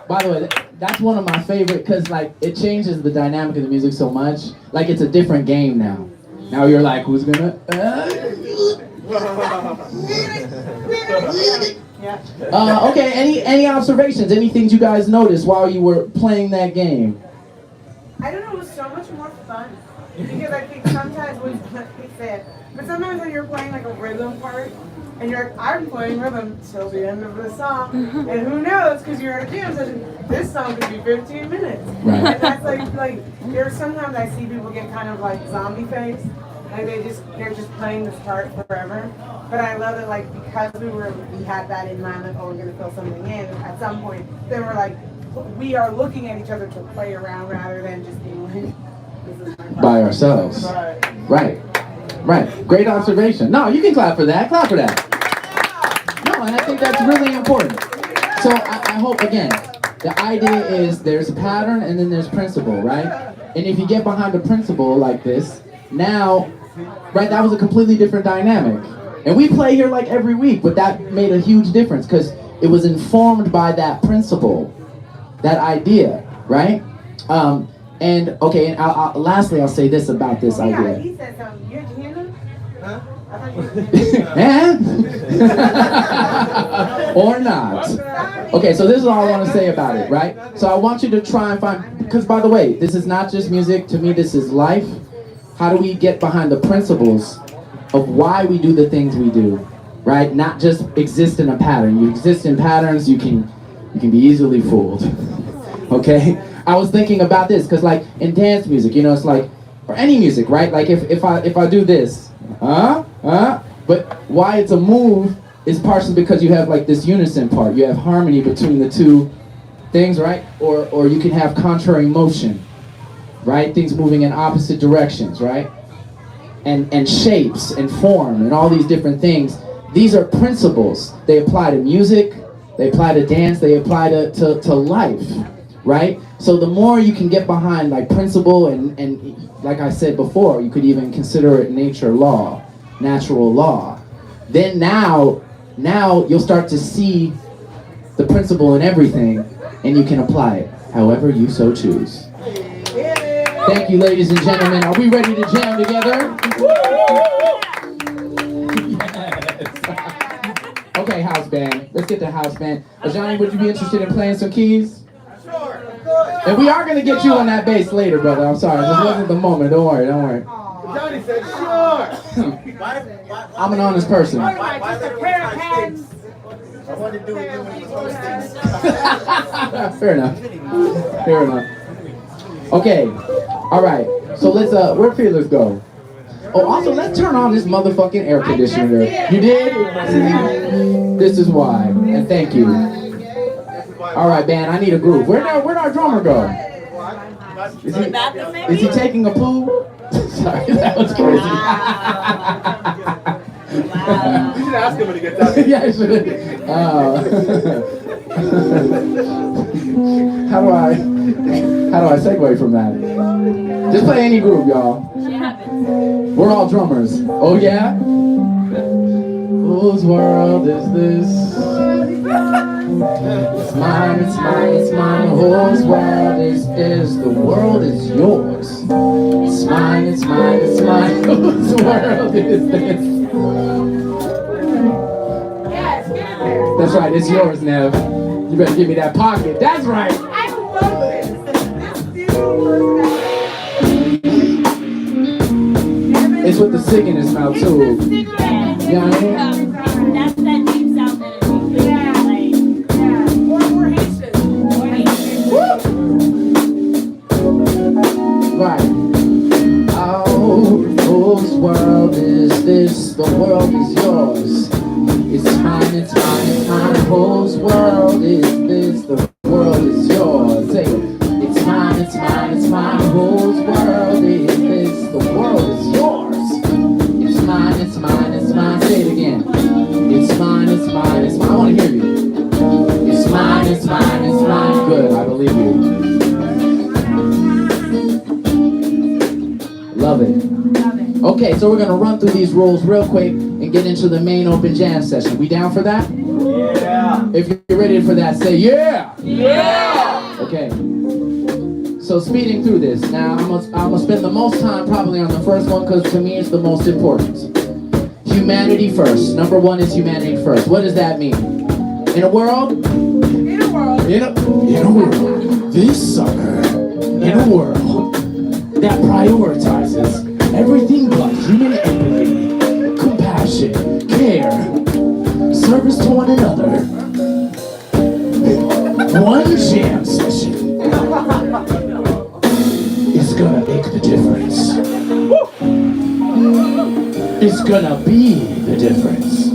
By the way, that's one of my favorite because like it changes the dynamic of the music so much. Like it's a different game now. Now you're like, who's gonna? Okay. Any observations? Any things you guys noticed while you were playing that game? I don't know, it was so much more fun. Because I think sometimes when he said, but sometimes when you're playing like a rhythm part, and you're like, I'm playing rhythm till the end of the song, and who knows, because you're at a jam session, this song could be 15 minutes. Right. And that's like, there's sometimes I see people get kind of like zombie face, like they're just playing this part forever. But I love it, like, because we had that in mind, like, oh, we're gonna fill something in, at some point, then we're like, we are looking at each other to play around rather than just being like, this is my part. By ourselves. Right. Right. Great observation. No, you can clap for that. Clap for that. No, and I think that's really important. So I hope, again, the idea is there's a pattern and then there's principle, right? And if you get behind a principle like this, now, right, that was a completely different dynamic. And we play here like every week, but that made a huge difference because it was informed by that principle, that idea, right? And okay, and lastly, I'll say this about this Yeah, idea. he said something. You're Hannah? Huh? I thought you Or not. Okay, so this is all I want to say about it, right? So I want you to try and find, because by the way, this is not just music. To me, this is life. How do we get behind the principles of why we do the things we do, right? Not just exist in a pattern. You exist in patterns, you can be easily fooled. Okay? I was thinking about this because, like, in dance music, you know, it's like, or any music, right? Like if I do this, but why it's a move is partially because you have like this unison part. You have harmony between the two things, right? Or you can have contrary motion, right? Things moving in opposite directions, right? And shapes and form and all these different things. These are principles. They apply to music, they apply to dance, they apply to life, right? So the more you can get behind like principle and like I said before, you could even consider it nature law, natural law. Then now you'll start to see the principle in everything and you can apply it however you so choose. Thank you, ladies and gentlemen. Are we ready to jam together? Yes. Okay, house band. Let's get the house band. Ajani, would you be interested in playing some keys? Sure. And we are going to get you on that bass later, brother. I'm sorry. This wasn't the moment. Don't worry. Johnny said sure. I'm an honest person. Why just a pair of hands? I wanted to do it when you was things. Fair enough. Okay. All right. So let's, where'd Fearless go? Oh, also, let's turn on this motherfucking air conditioner. You did? This is why. And thank you. All right, band, I need a groove. Where'd our drummer go? Is he taking a poo? Sorry, that was crazy. You should ask him when he gets out. Yeah, I should. How do I segue from that? Just play any groove, y'all. We're all drummers. Oh yeah? Whose world is this? It's mine, it's mine, it's mine. Whose world is this? The world is yours. It's mine, it's mine, it's mine. Whose world is this? Yes, get in there. That's right, it's yours, Nev. You better give me that pocket. That's right. I love this. This beautiful. It's with the sick in his mouth, too. Yeah. You know what I mean? That's that deep south energy. Yeah. Like, We're Haitian. Right. Oh, whose world is this? The world is yours. It's mine, it's mine, it's mine. Whose world is this? The world is yours. Say it. It's mine, it's mine, it's mine. Whose world is this? The world is yours. It's mine, it's mine, it's mine. Say it again. It's mine, it's mine, it's mine. I want to hear you. It's mine, it's mine, it's mine. Good, I believe you. Love it. Okay, so we're gonna run through these rules real quick and get into the main open jam session. We down for that? Yeah. If you're ready for that, say yeah! Yeah. Okay. So speeding through this, now I'm gonna spend the most time probably on the first one because to me it's the most important. Humanity first. Number one is humanity first. What does that mean? In a world? In a world. In a world. This summer. In a world that prioritizes everything but human empathy, compassion, care, service to one another. One jam session is gonna make the difference. It's gonna be the difference.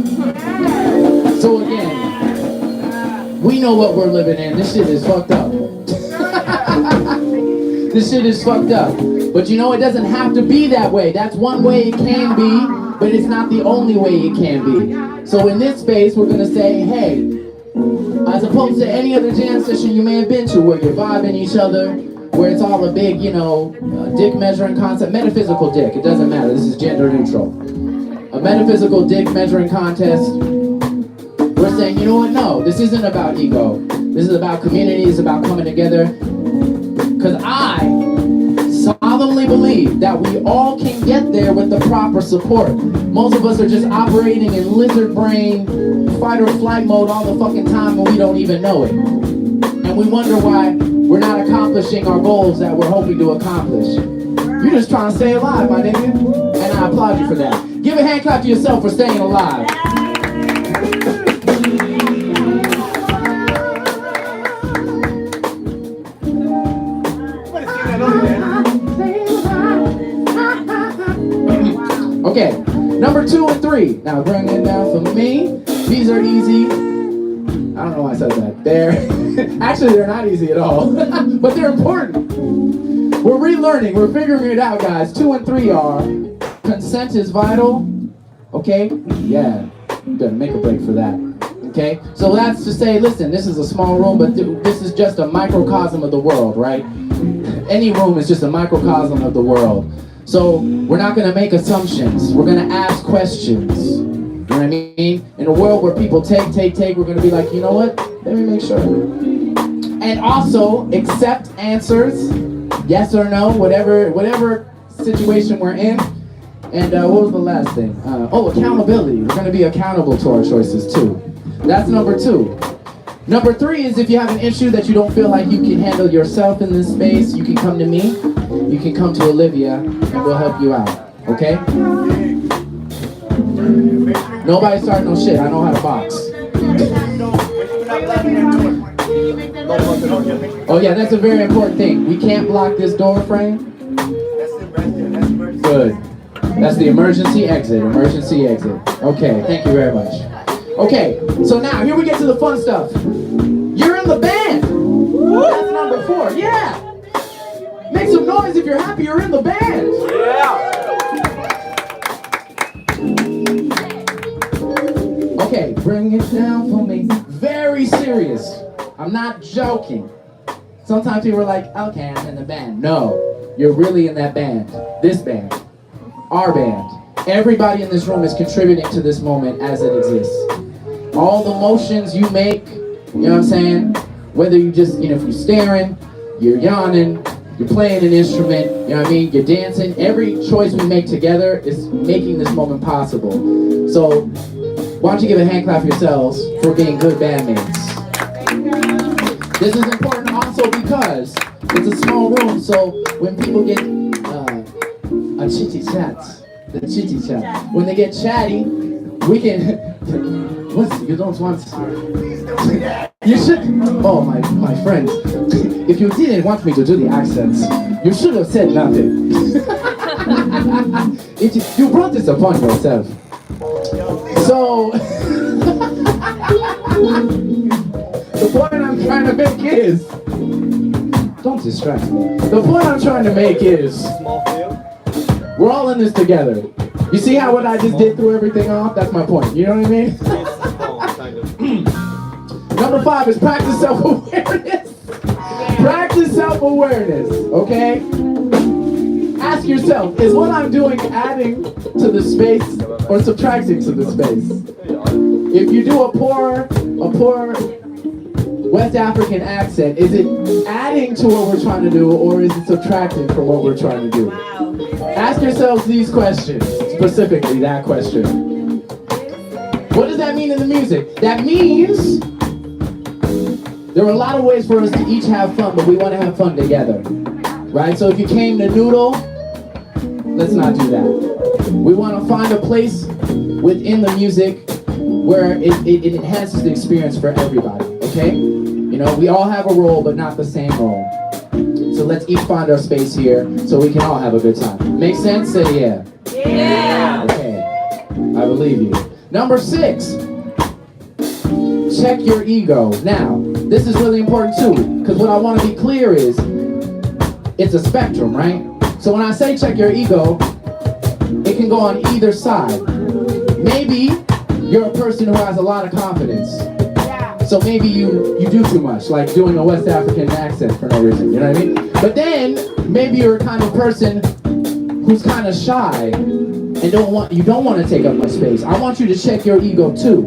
So again, we know what we're living in. This shit is fucked up. This shit is fucked up. But you know, it doesn't have to be that way. That's one way it can be, but it's not the only way it can be. So in this space, we're gonna say, hey, as opposed to any other jam session you may have been to where you're vibing each other, where it's all a big, dick measuring concept, metaphysical dick, it doesn't matter, this is gender neutral. A metaphysical dick measuring contest, we're saying, you know what, no, this isn't about ego. This is about community, it's about coming together. Because I solemnly believe that we all can get there with the proper support. Most of us are just operating in lizard brain, fight or flight mode all the fucking time and we don't even know it. And we wonder why we're not accomplishing our goals that we're hoping to accomplish. You're just trying to stay alive, my nigga. And I applaud you for that. Give a hand clap to yourself for staying alive. Okay, number 2 and 3. Now bring it down for me. These are easy. I don't know why I said that. Actually, they're not easy at all, but they're important. We're relearning. We're figuring it out, guys. 2 and 3 are consent is vital. Okay? Yeah. You better make a break for that. Okay? So that's to say, listen, this is a small room, but this is just a microcosm of the world, right? Any room is just a microcosm of the world. So we're not going to make assumptions. We're going to ask questions. You know what I mean? In a world where people take, we're going to be like, you know what? Let me make sure. And also accept answers, yes or no, whatever situation we're in. And what was the last thing? Accountability. We're going to be accountable to our choices too. That's number 2. Number 3 is if you have an issue that you don't feel like you can handle yourself in this space, you can come to me, you can come to Olivia, and we'll help you out, okay? Nobody start no shit, I know how to box. Oh yeah, that's a very important thing. We can't block this door frame. Good. That's the emergency exit, Okay, thank you very much. Okay, so now here we get to the fun stuff. You're in the band. That's number 4. Yeah. Make some noise if you're happy you're in the band. Yeah. Okay, bring it down for me. Very serious. I'm not joking. Sometimes people are like, okay, I'm in the band. No, you're really in that band. This band. Our band. Everybody in this room is contributing to this moment as it exists. All the motions you make, you know what I'm saying? Whether you just, if you're staring, you're yawning, you're playing an instrument, you know what I mean? You're dancing. Every choice we make together is making this moment possible. So, why don't you give a hand clap yourselves for being good bandmates? This is important also because it's a small room, so when people get a chitty chat, when they get chatty, we can. You don't want to. You should. Oh my friend, if you didn't want me to do the accents, you should have said nothing. You brought this upon yourself. So the point I'm trying to make is, don't distract me. The point I'm trying to make is, we're all in this together. You see how what I just did threw everything off? That's my point. You know what I mean? Number 5 is practice self-awareness. Practice self-awareness, okay? Ask yourself, is what I'm doing adding to the space or subtracting to the space? If you do a poor West African accent, is it adding to what we're trying to do, or is it subtracting from what we're trying to do? Ask yourselves these questions, specifically that question. What does that mean in the music? That means there are a lot of ways for us to each have fun, but we want to have fun together, right? So if you came to noodle, let's not do that. We want to find a place within the music where it enhances the experience for everybody, okay? We all have a role, but not the same role. So let's each find our space here so we can all have a good time. Make sense? Say yeah. Yeah. Okay, I believe you. Number 6, check your ego. Now, this is really important too, because what I want to be clear is, it's a spectrum, right? So when I say check your ego, it can go on either side. Maybe you're a person who has a lot of confidence. So maybe you do too much, like doing a West African accent for no reason, you know what I mean? But then, maybe you're a kind of person who's kind of shy and you don't want to take up much space. I want you to check your ego too.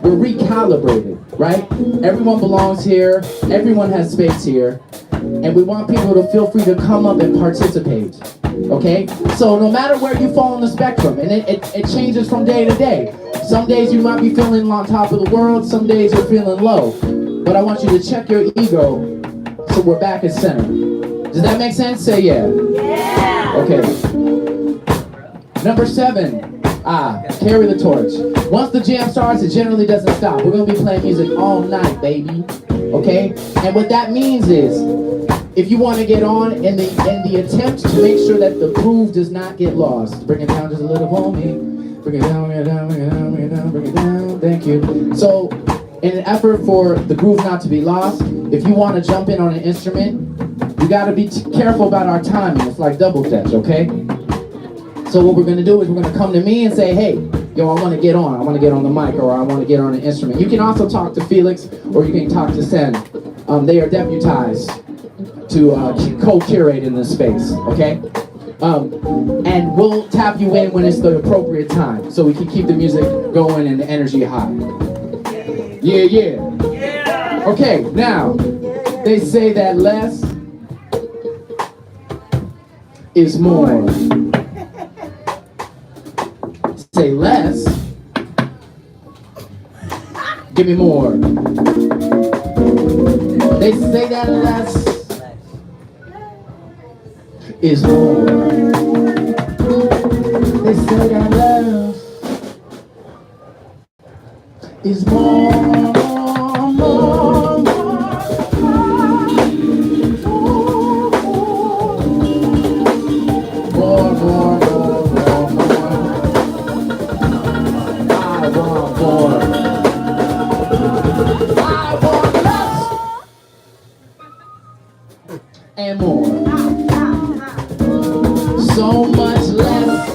We're recalibrated, right? Everyone belongs here, everyone has space here, and we want people to feel free to come up and participate, okay? So no matter where you fall on the spectrum, and it changes from day to day. Some days you might be feeling on top of the world, some days you're feeling low. But I want you to check your ego so we're back at center. Does that make sense? Say yeah. Yeah. Okay. Number 7, carry the torch. Once the jam starts, it generally doesn't stop. We're gonna be playing music all night, baby. Okay? And what that means is, if you want to get on in the attempt to make sure that the groove does not get lost, bring it down just a little for me. Bring it down, bring it down, bring it down, bring it down, bring it down. Thank you. So, in an effort for the groove not to be lost, if you want to jump in on an instrument, you got to be careful about our timing. It's like double dutch, okay? So what we're going to do is we're going to come to me and say, hey, yo, I want to get on. I want to get on the mic, or I want to get on an instrument. You can also talk to Felix, or you can talk to Sen. They are deputized to co-curate in this space, okay? And we'll tap you in when it's the appropriate time, so we can keep the music going and the energy high. Yeah. Okay, now, they say that less is more. Say less. Give me more. They say that less is more. They say that love is more, more. And more. So much less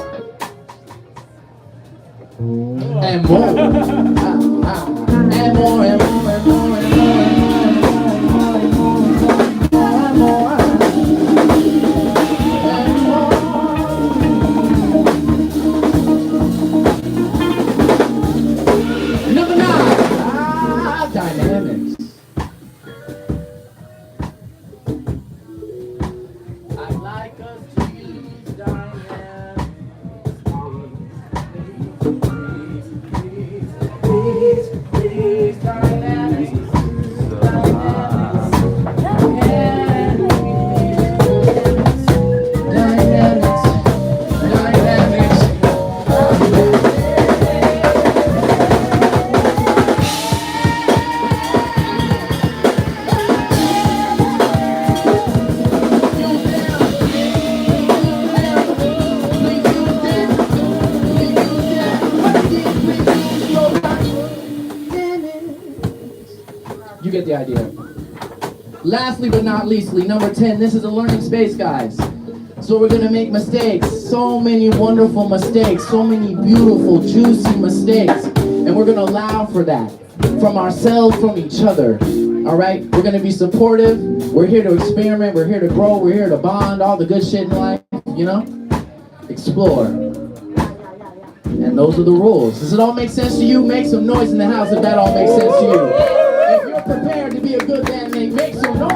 and more. And more, and more, and more, and more, and more, and more. You get the idea. Lastly but not leastly, number 10, this is a learning space, guys. So we're gonna make mistakes, so many wonderful mistakes, so many beautiful, juicy mistakes. And we're gonna allow for that, from ourselves, from each other. All right, we're gonna be supportive. We're here to experiment, we're here to grow, we're here to bond, all the good shit in life, you know? Explore. And those are the rules. Does it all make sense to you? Make some noise in the house if that all makes sense to you. If you're prepared to be a good bandmate, make some noise.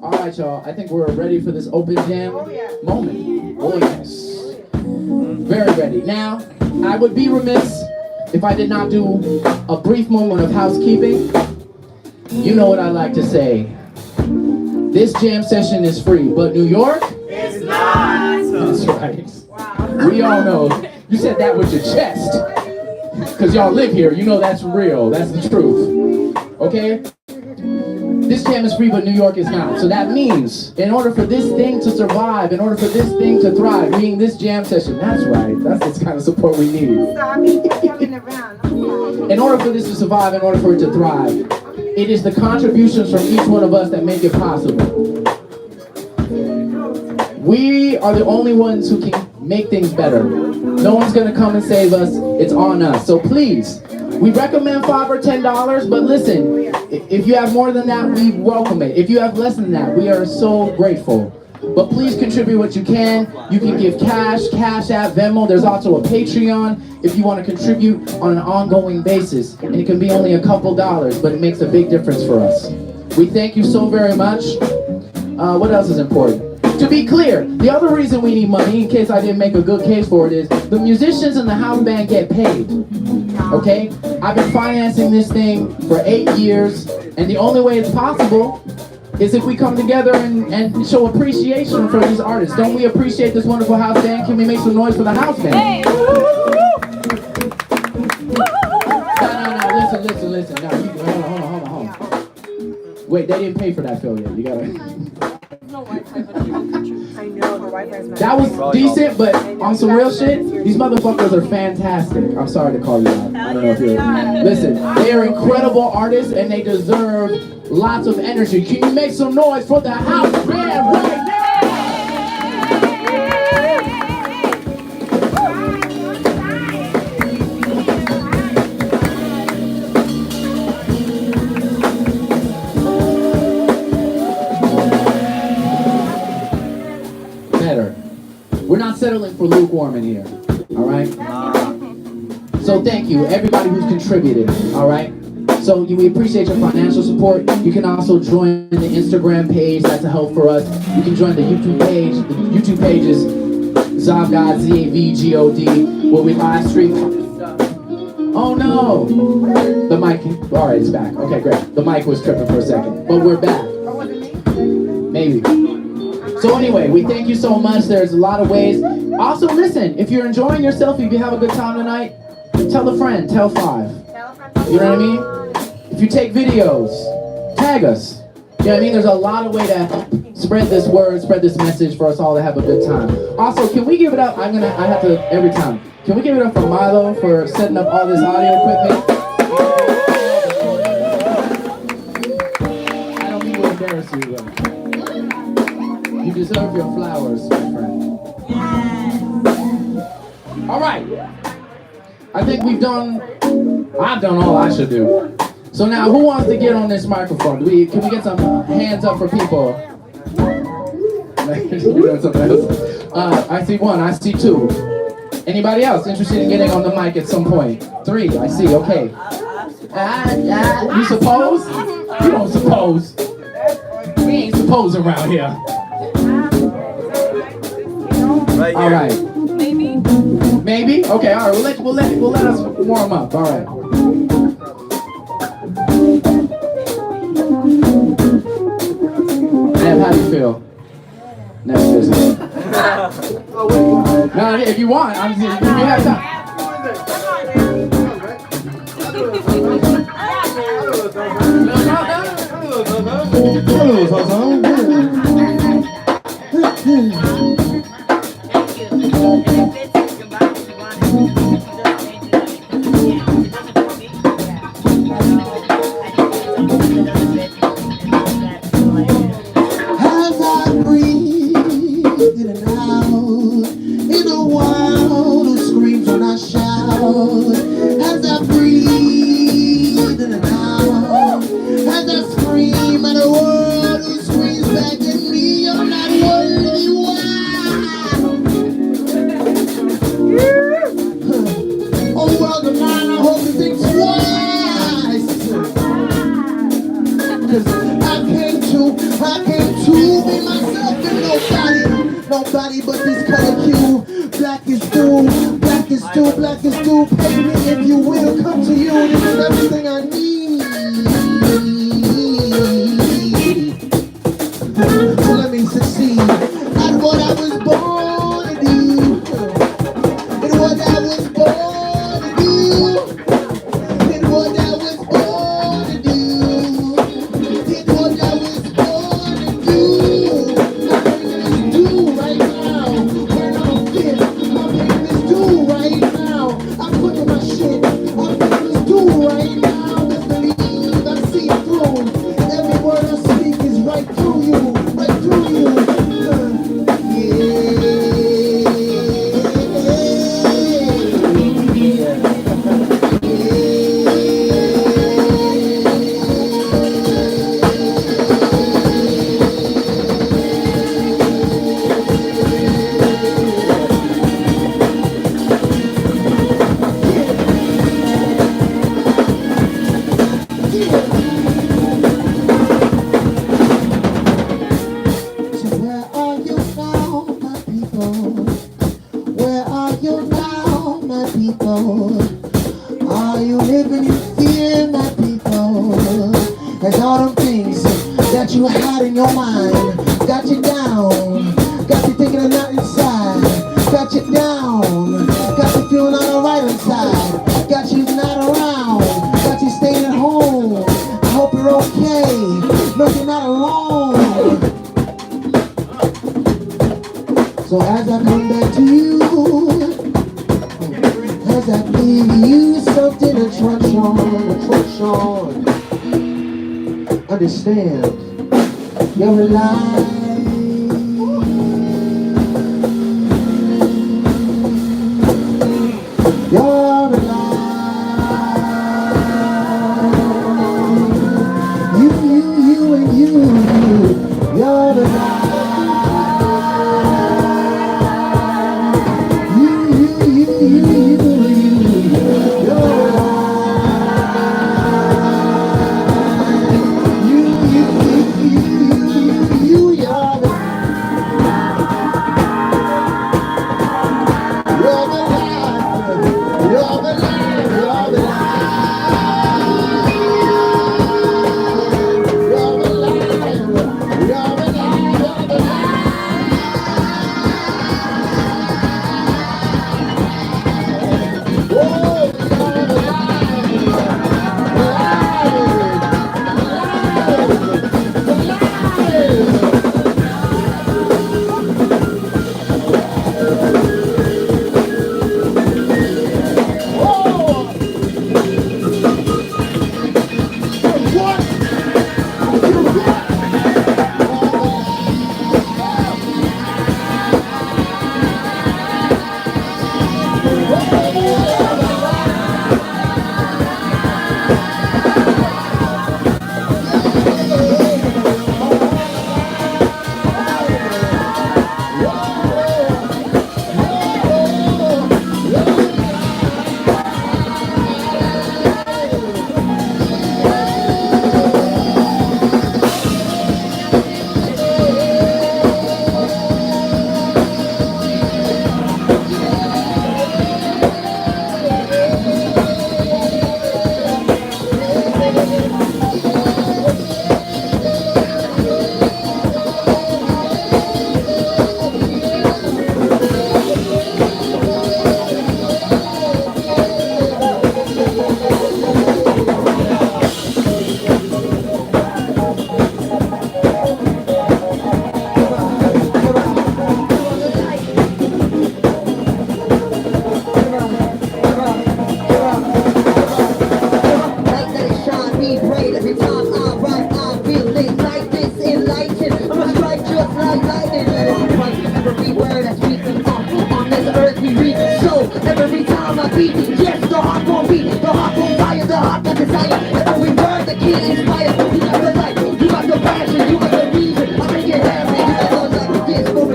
All right, y'all. I think we're ready for this open jam moment. Oh, yes. Very ready. Now, I would be remiss if I did not do a brief moment of housekeeping. You know what I like to say. This jam session is free, but New York? It's not! That's right. Wow. We all know. You said that with your chest. Because y'all live here. You know that's real. That's the truth. Okay? This jam is free, but New York is not. So that means, in order for this thing to survive, in order for this thing to thrive, meaning this jam session, that's right. That's the kind of support we need. In order for this to survive, in order for it to thrive, it is the contributions from each one of us that make it possible. We are the only ones who can make things better. No one's gonna come and save us. It's on us. So please, we recommend $5 or $10, but listen, if you have more than that, we welcome it. If you have less than that, we are so grateful. But please contribute what you can. You can give cash, Cash App, Venmo. There's also a Patreon if you want to contribute on an ongoing basis. And it can be only a couple dollars, but it makes a big difference for us. We thank you so very much. What else is important? To be clear, the other reason we need money, in case I didn't make a good case for it, is the musicians in the house band get paid. Okay? I've been financing this thing for 8 years, and the only way it's possible is if we come together and show appreciation for these artists. Don't we appreciate this wonderful house band? Can we make some noise for the house band? Hey. No, listen. No, hold on. Wait, they didn't pay for that, Phil, yet. You gotta... I know, the Wi-Fi's not. That was decent, but on some real shit, these motherfuckers are fantastic. I'm sorry to call you out. I don't know if you're... Listen, they are incredible artists, and they deserve lots of energy. Can you make some noise for the house band right now? Better. We're not settling for lukewarm in here, all right? So thank you, everybody who's contributed, all right? So we appreciate your financial support. You can also join the Instagram page. That's a help for us. You can join the YouTube page. The YouTube page is Zavgod, Z-A-V-G-O-D, where we live stream. Oh no! The mic, all right, it's back. Okay, great. The mic was tripping for a second, but we're back. Maybe. So anyway, we thank you so much. There's a lot of ways. Also, listen, if you're enjoying yourself, if you have a good time tonight, tell a friend, tell 5. You know what I mean? If you take videos, tag us. You know what I mean? There's a lot of way to spread this word, spread this message for us all to have a good time. Also, can we give it up? I have to every time. Can we give it up for Milo for setting up all this audio equipment? I don't mean to embarrass you, though. You deserve your flowers, my friend. All right. I think I've done all I should do. So now, who wants to get on this microphone? Can we get some hands up for people? I see 1, I see 2. Anybody else interested in getting on the mic at some point? 3, I see, okay. You suppose? You don't suppose. We ain't suppose around here. Right here. All right. Maybe? Okay, all right. We'll let us warm up. All right. Nev, how do you feel? Next business. No, if you want, if you have time. As I breathe in and out, in a world who screams when I shout. As I breathe in and out, as I scream at a world who screams back at me, you're not worthy. Why? Oh, world of mine, I hope you think twice. 'Cause I came to be myself and nobody but this color cue. Black is due, black is due, black is due. Pay me if you will, come to you. This is everything I need. So let me succeed at what I was born to do. And what I was born to do. And what I was born to do. Did what I was born to do. My pain is due right now. When I'm fit, my pain is due right now. I'm putting my shit. My pain is due right now. Just believe I see it through. Every word I speak is right through you. Right through you. So where are you now, my people? Where are you now, my people? Are you living in fear, my people? As all them things that you had in your mind got you down, got you thinking of not inside, got you down, got you feeling alright inside, got you not around, got you staying at home. I hope you're okay, no, you're not alone. So as I come back to you, as I give you something to trust on, understand, you're alive. You're alive. You and you, you're alive. You,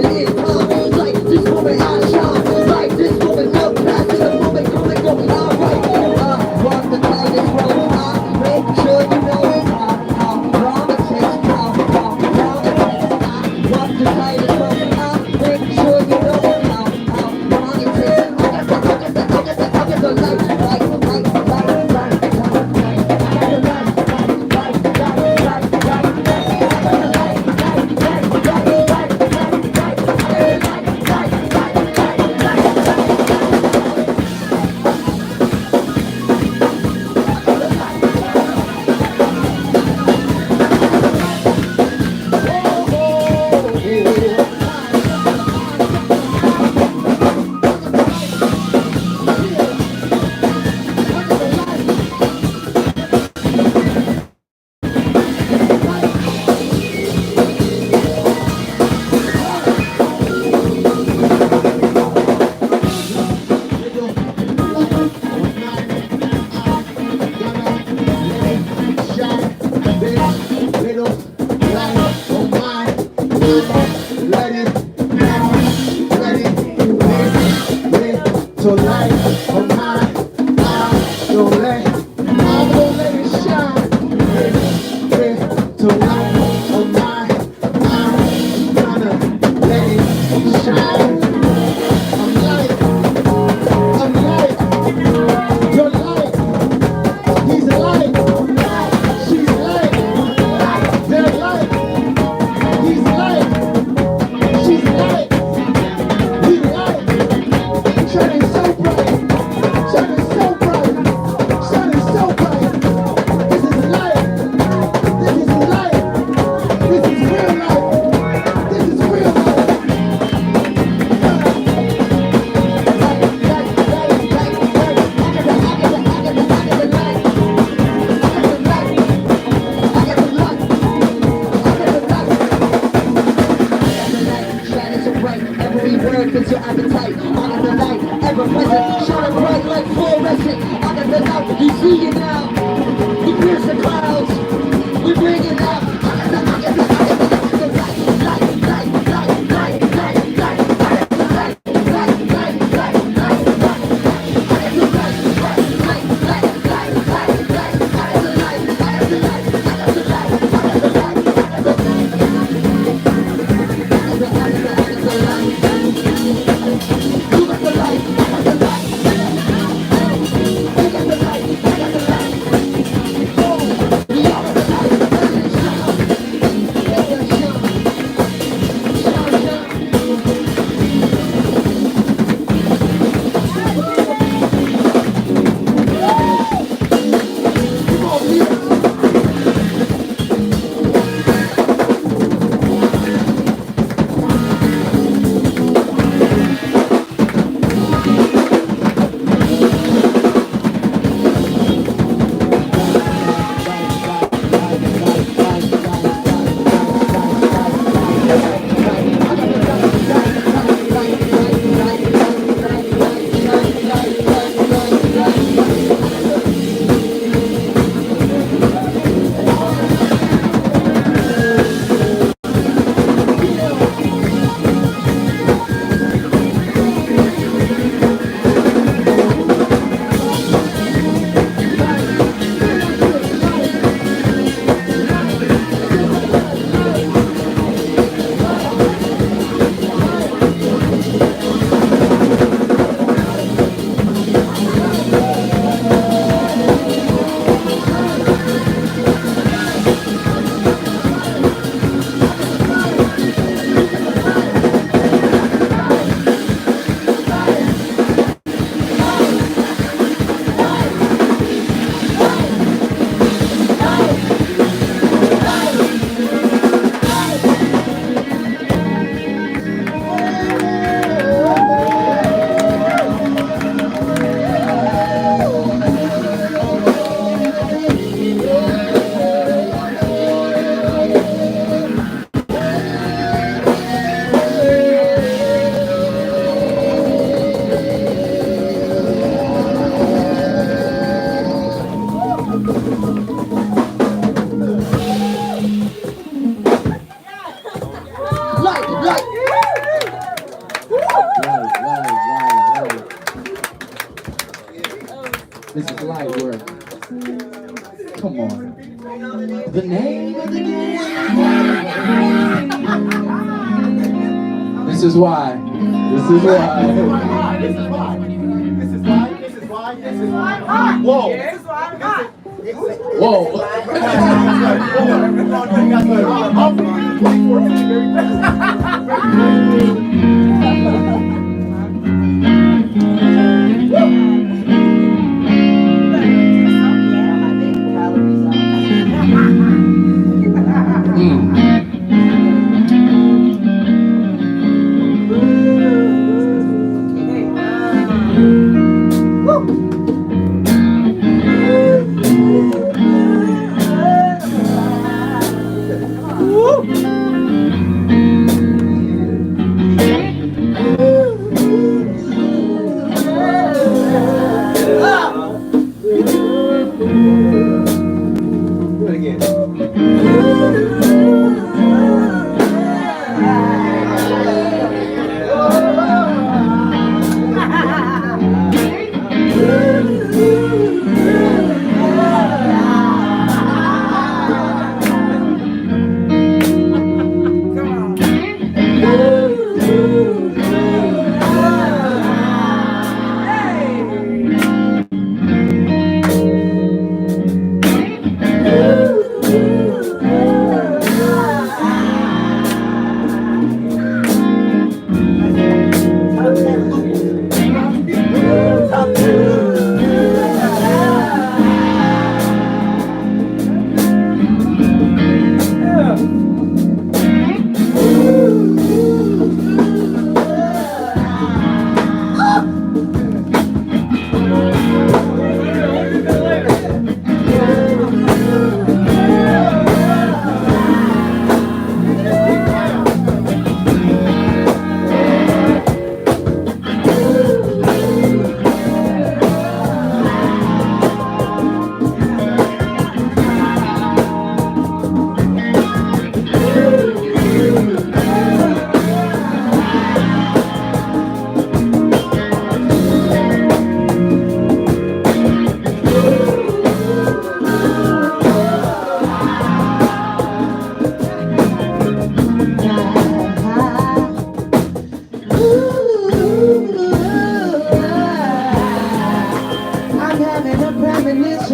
moment in time. Like this moment I shine. Like this moment up past the moment going alright. I rock the tightest rope. I make sure you know how long it takes. How long it takes. I rock the tightest rope. I make sure you know how long it takes. I got the light. So light on my don't let I'm gonna let it shine. So light on my I'm gonna let it shine. I'm light, you're light, he's light, she's light, they're light, he's light, she's light, he's light. Shining so bright, shining so bright, shining so bright. This is light, this is light, this is real life, this is real life. Shining so bright, every word fits your appetite. Under the light, ever present, shining bright like fluorescent. Under the light, you see it now. We pierce the clouds, we bring it out. Under the light, light, light, light, light, light, light, light, light, light, light. This is light work. Come on. The name of the game. This is why. This is why. This is why. This is why. This is why. This is why. Whoa. This is why I'm hot. Whoa.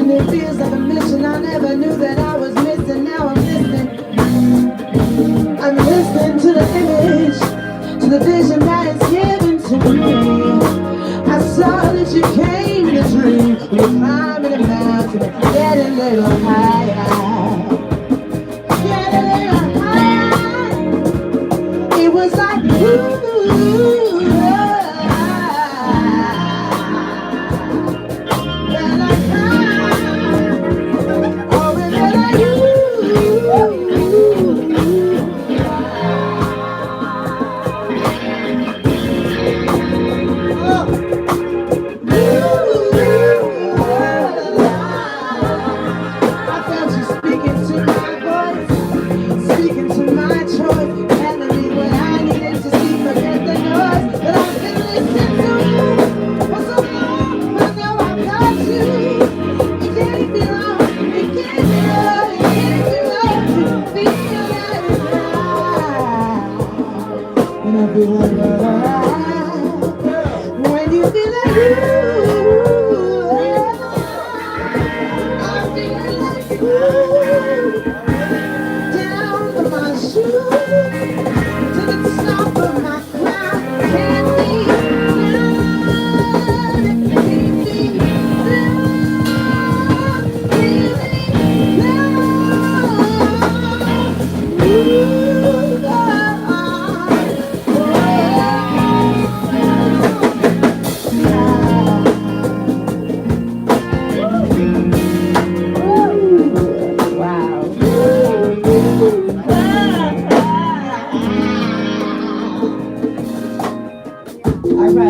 It feels like a mission. I never knew that I was missing. Now I'm listening. I'm listening to the image, to the vision that is given to me. I saw that you came in a dream. You're climbing a mountain, get a little higher. Get a little higher. It was like, ooh. When you feel like I feel like down to my shoes, to the top of my crown, can't be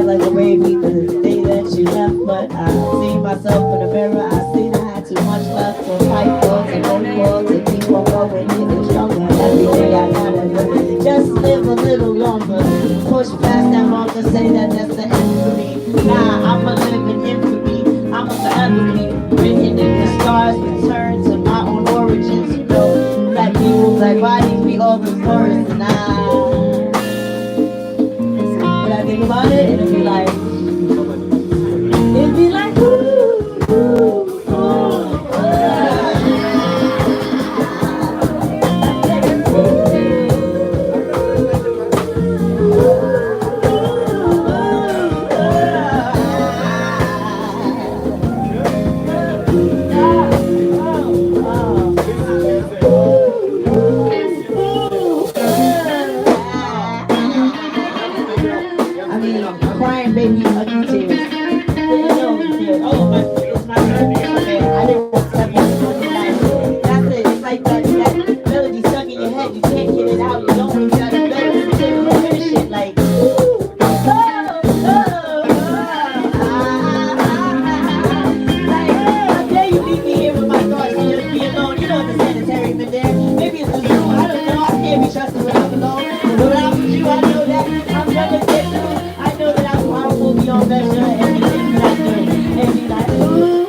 like a baby the day that you left, but I see myself in the mirror. I see I had too much left for fight for and hope for to keep on going even stronger. Every day I gotta do it. just live a little longer. Push past that marker, say that that's the end for me. Nah, I'm a living infamy. I'm a forever be written in the stars. Return to my own origins. You know, black people, black bodies, we all the first. And when I think about it, it'll be like, ooh, ooh, ooh, I mean, crying baby ugly tears. Oh, but it's my turn. Okay, I didn't want to step on the line. That's it. It's like that melody stuck in your head. You can't get it out. You don't even got it better. You can't finish it. Like, ooh, oh, oh, like, how dare you leave me here with my thoughts and just be alone? You know the sanitary been there. Maybe it's the zoo. I don't know. I can't be trusted when I'm alone. But when I'm with you, I know that I'm never get through. I know that I'm powerful beyond measure. Everything that I do. And be like, ooh,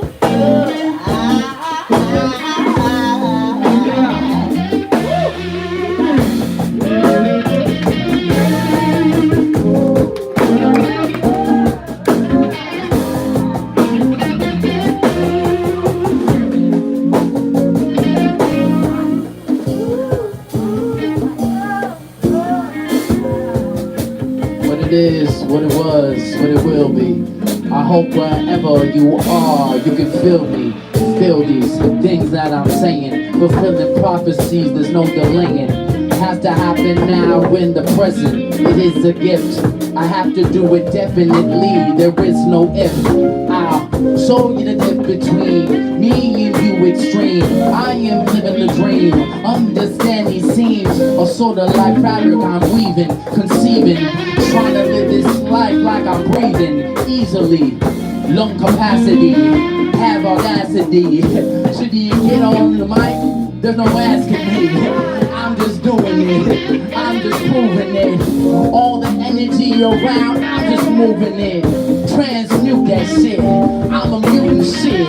What it is, what it was, what it will be. I hope wherever you are, you can feel me. Feel these things that I'm saying. Fulfilling prophecies, there's no delaying. Has to happen now in the present. It is a gift. I have to do it definitely. There is no if. I'll show you the difference between me and you extreme. I am living the dream. Understand these scenes are sort of like fabric I'm weaving, conceiving. Trying to live this life like I'm breathing easily. Lung capacity, have audacity. Should you get on the mic? There's no asking me. I'm just doing it. I'm just proving it. All the energy around, I'm just moving it. Transmute that shit. I'm a mutant shit.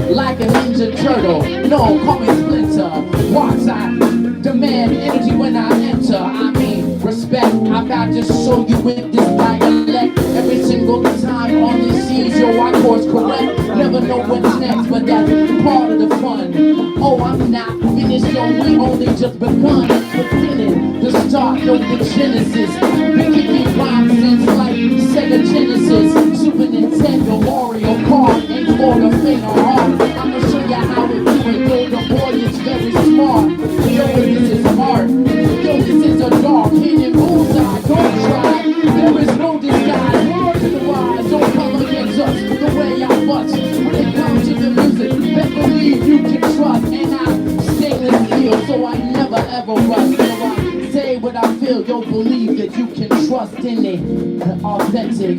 Like a ninja turtle. No, call me Splinter. Watch, I demand energy when I enter. I mean, respect. I'm about to show you with this dialect. Every single time on these seas, yo, I course correct. Never know what's next, but that's part of the fun. Oh, I'm not finished, yo, we only just begun. Beginning, the start, yo, the genesis. Been kicking rhymes since like Sega Genesis. Super Nintendo, Mario Kart, ain't for the faint of heart. I'ma show ya how it do it, yo, the boy is very smart. Yo, this is hard. Yo, this is a dark hidden bullseye. Don't try, there is no disguise. Word to the wise, don't come against us the way I bust. When it comes to the music, best believe you can trust. And I'm stainless steel, so I never ever rust. So I say what I feel, yo, believe that you can trust in it. Authentic,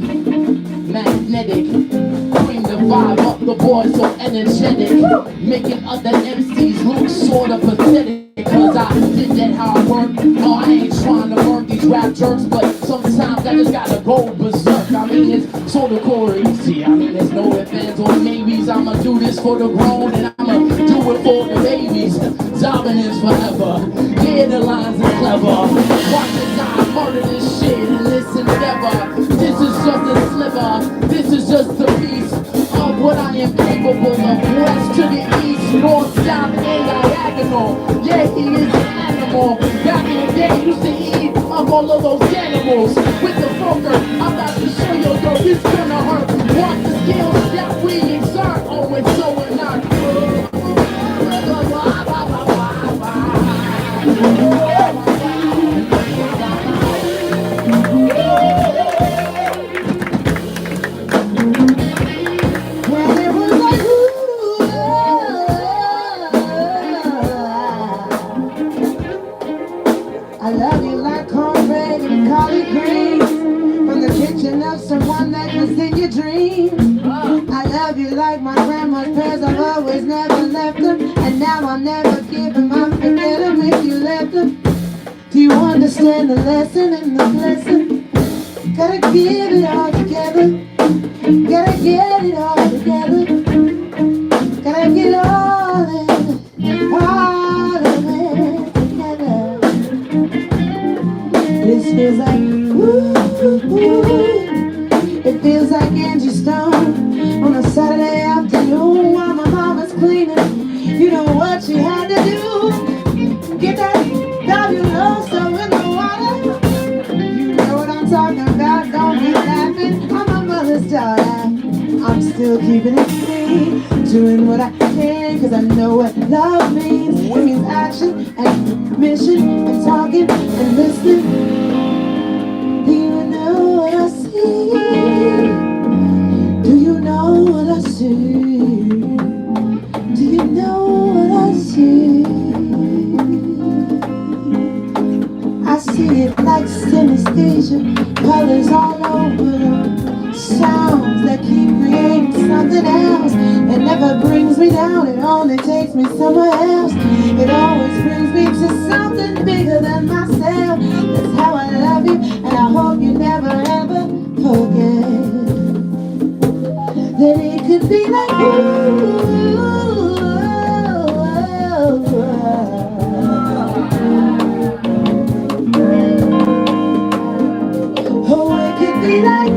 magnetic, bring the vibe up, the boy so energetic. Making other MCs look sort of pathetic. Cause I did that hard work. No, I ain't trying to work these rap jerks, but sometimes I just gotta go berserk. I mean, it's sort of crazy. I mean, there's no ifs, ands, or maybes. I'ma do this for the grown and I'ma do it for the babies. Dominance forever. Yeah, the lines are clever. Watch as I murder this shit and listen together. This is just a sliver. This is just a piece of what I am capable of. West to the east, north, south, and diagonal. Yeah, he is an animal. Back in the day, used to eat up all of those animals. With the poker, I'm about to show you, yo, this gonna hurt. Watch the skills that we exert. Oh, it's so not. well, it was like, ooh, I love you like cornbread and collard greens from the kitchen of someone that was in your dream. I love you like my grandma's prayers. I've always never left them, and now I'll never give them. I forget them if you left them. Do you understand? understand the lesson and the blessing. Gotta give it all together. Gotta get it all together. Gotta get all of it together. This feels like, it feels like Angie Stone on a Saturday afternoon while my mama's cleaning. You know what she had to do? Get that fabuloso in the water. You know what I'm talking about, don't be laughing. I'm my mother's daughter. I'm still keeping it clean, doing what I can, cause I know what love means. It means action and mission and talking and listening. Do you know what I see? Do you know what I see? Do you know what I see? I see it like synesthesia, colors all over them, sounds that keep creating something else. It never brings me down, it only takes me somewhere else. It always brings me to something bigger than myself. That's how I love you, and I hope you never ever forget that it could be like oh, it could be like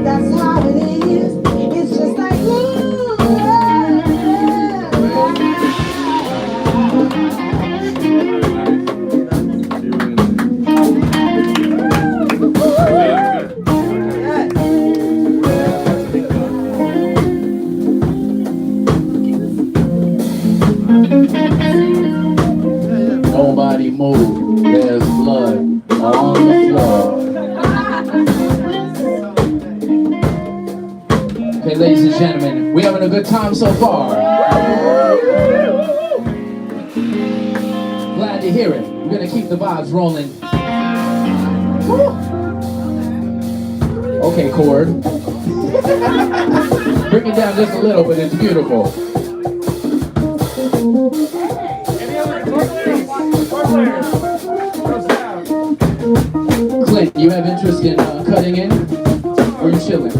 that's how it is. It's just like Nobody move. There's blood on the floor. Okay, ladies and gentlemen, we having a good time so far. Glad to hear it. We're gonna keep the vibes rolling. Woo. Okay, chord. Bring it down just a little bit. It's beautiful. Clint, you have interest in cutting in? Or are you chilling?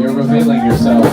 You're revealing yourself.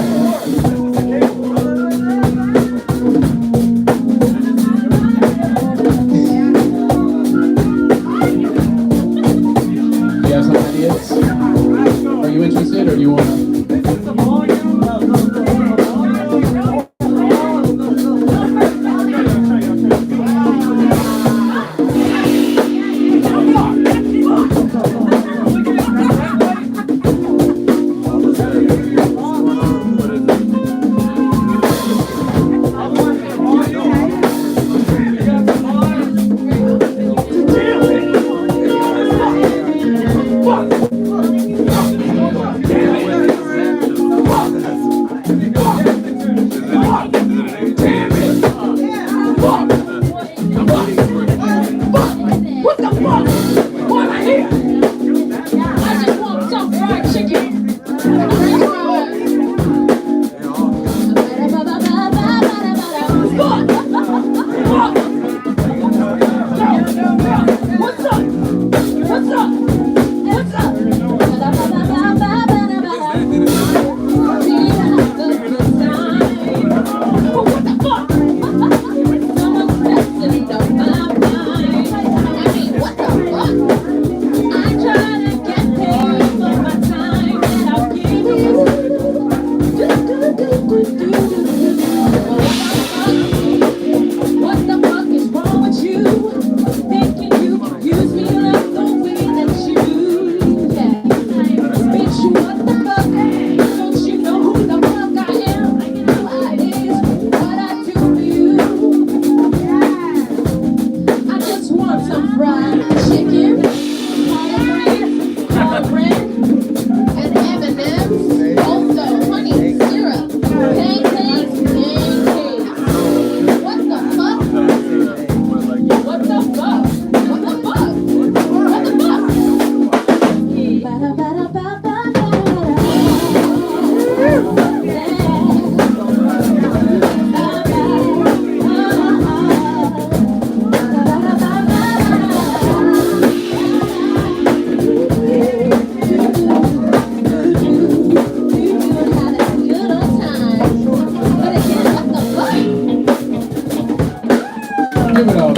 Give it up.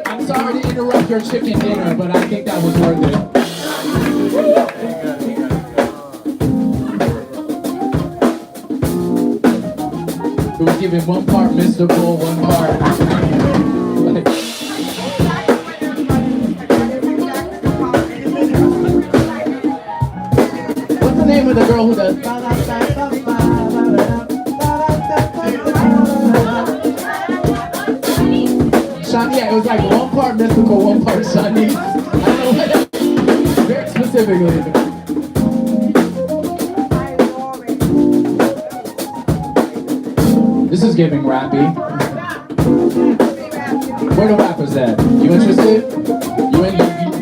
I'm sorry to interrupt your chicken dinner, but I think that was worth it. It was giving one part Mr. Bull, one part. What's the name of the girl who does? Shani, yeah, it was like one part mystical, one part Shani. I don't know what that, very specifically. This is giving rappy. Where the rappers at? You interested?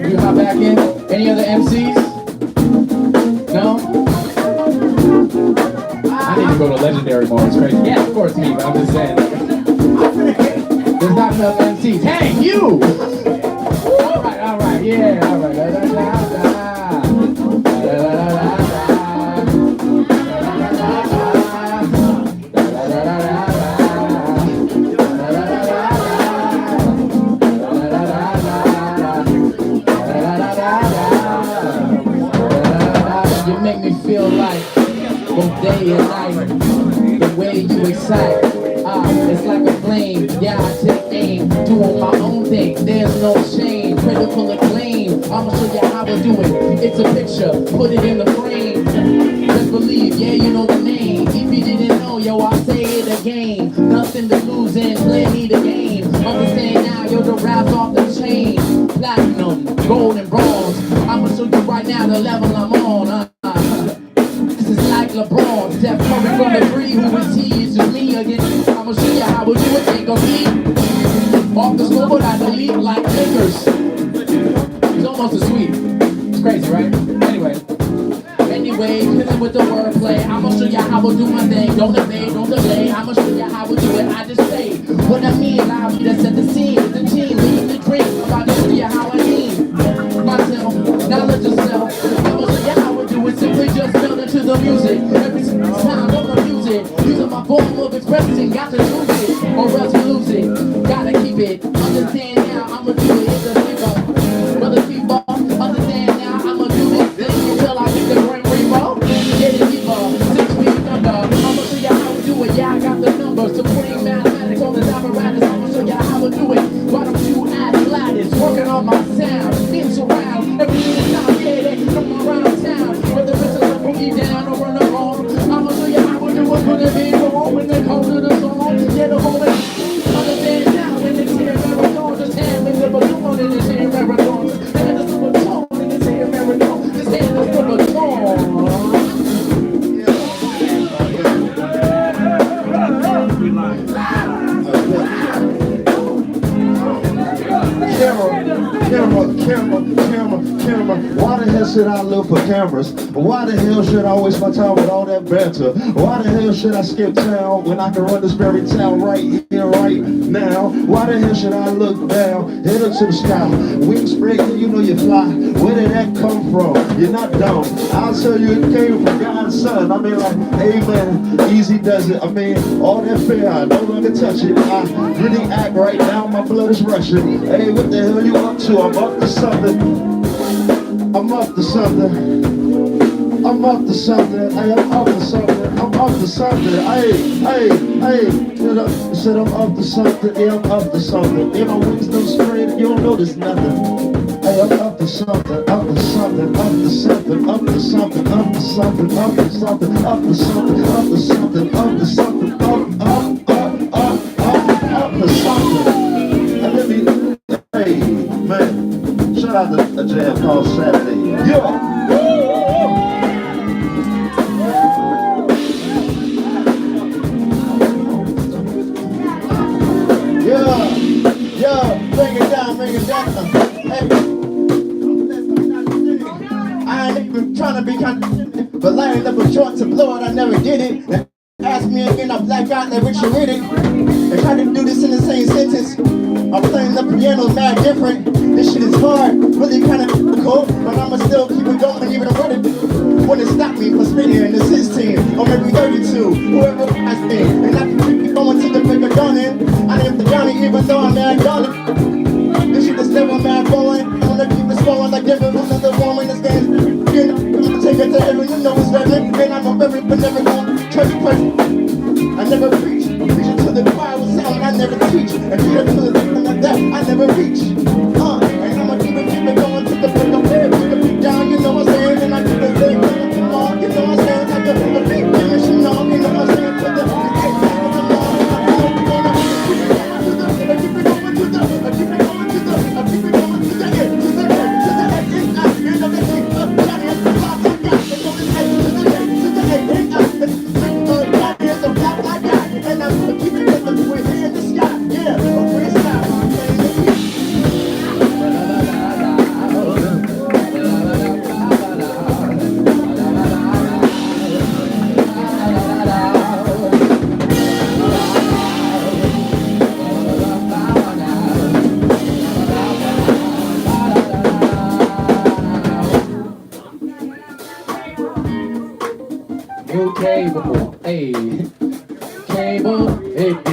You hop back in? Any other MCs? No? I need to go to Legendary more, it's crazy. Yeah, of course me, but I'm just saying. There's not enough MCs. Hey, you! Alright, yeah, alright. You make me feel like both day and night, the way you excite. It's like a flame, yeah, I take aim, doing my own thing, there's no shame, critical acclaim, I'ma show you how I do it, it's a picture, put it in the frame, just believe, yeah, you know the name, if you didn't know, yo, I'll say it again, nothing to lose and plenty to gain, understand now, yo, the rap's off the chain, platinum, gold and bronze, I'ma show you right now the level I'm on, this is like LeBron, Steph Curry from the three, who is he, it's just me again. I'ma show you how we do it, take a beat. Off the scoreboard, I delete like Lakers. He's almost a sweep. It's crazy, right? Anyway, killing with the wordplay. I'ma show you how I do my thing. Don't evade, don't delay. I'ma show you how I do it. I just say what I mean. Allow me to set the scene. The team, lead the dream. I'm about to show you how I mean myself. Knowledge yourself. I'ma show you how I do it. Simply just meld into the music. Every single time, don't abuse it. Using my form of expressing, got to lose it, or else you lose it. Gotta keep it. Understand now, I'ma do it. It's a nigga. Brother people, understand now, I'ma do it. Then until I get the Grim Reaper. Get it deeper. 6 feet under. I'ma show you how we do it. Yeah, I got the numbers. Supreme mathematics on the apparatus. I'ma show you how we do it. Why don't you add Gladys? Working on my sound. Being surround. Every single time, yeah, they come around town. Whether it's a boogie down or run along. I'ma show you how we do it. Put it in wrong when they come to the song. Get a hold of it. Understand now when it's here, marathon. Just hand me the balloon in this here marathon. Just hand us the baton in this here marathon. Just hand us the baton. Camera. Why the hell should I look for cameras? Why the hell should I waste my time with all that banter? Why the hell should I skip town when I can run this very town right here, right now? Why the hell should I look down, head up to the sky? Wings spread, you know you fly. Where did that come from? You're not dumb. I'll tell you it came from God's son. I mean like, hey man, easy does it. I mean, all that fear, I no longer touch it. I really act right now, my blood is rushing. Hey, what the hell you up to? I'm up to something. I'm up to something. I'm up to something. Hey, I'm up to something. I'm up to something. Hey. Said I'm up to something. Yeah, I'm up to something. Yeah, my wings don't spread. You don't notice nothing. Hey, I'm up to something. Up to something. Up to something. Up to something. Up to something. Up to something. Up to something. Up to something. Up to something. Up to something. And let me. Hey, man. Shout out to a jam called Saturday. Yeah, bring it down. Hey. I ain't even trying to be kind of, but lining up a short to blow it, I never did it. Ask me again, I black out like Richard Riddick. I try to do this in the same sentence. I'm playing the piano mad different. This shit is hard, really kind of difficult, but I'ma still keep it going even when it wouldn't stop me from spinning in the 16 or maybe 32, whoever has me. And I can keep it going to the bigger it gunning. I named the Johnny even though I'm mad gunning. This shit is never mad falling. I'm gonna keep it falling like every another woman is getting. You know, I'm gonna take it to heaven, you know it's reverend. And I'm a very but never going church person. I never preach. Preaching to the choir with sound, I never teach. And here to the victim of death, I never reach. And I'ma keep it going to the break of day. Keep the beat down, you know what I'm saying? And I keep it saying, come on, you know what I'm saying? Like the beat, mission on, you know what I'm saying? To the New cable, hey, cable, hey.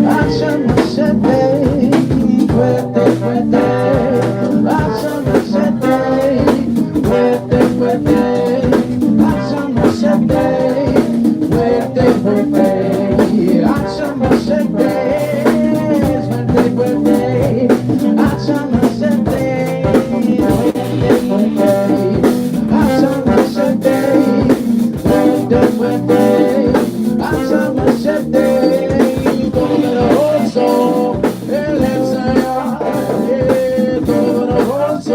Hacia Mercedes, fuerte, fuerte. Hacia Mercedes, fuerte, fuerte. Hacia Mercedes, fuerte, fuerte. Hacia Mercedes, fuerte, fuerte. Hacia Mercedes, fuerte, fuerte. Hacia Mercedes, fuerte, fuerte. Hacia Mercedes, poderoso, el Señor, poderoso.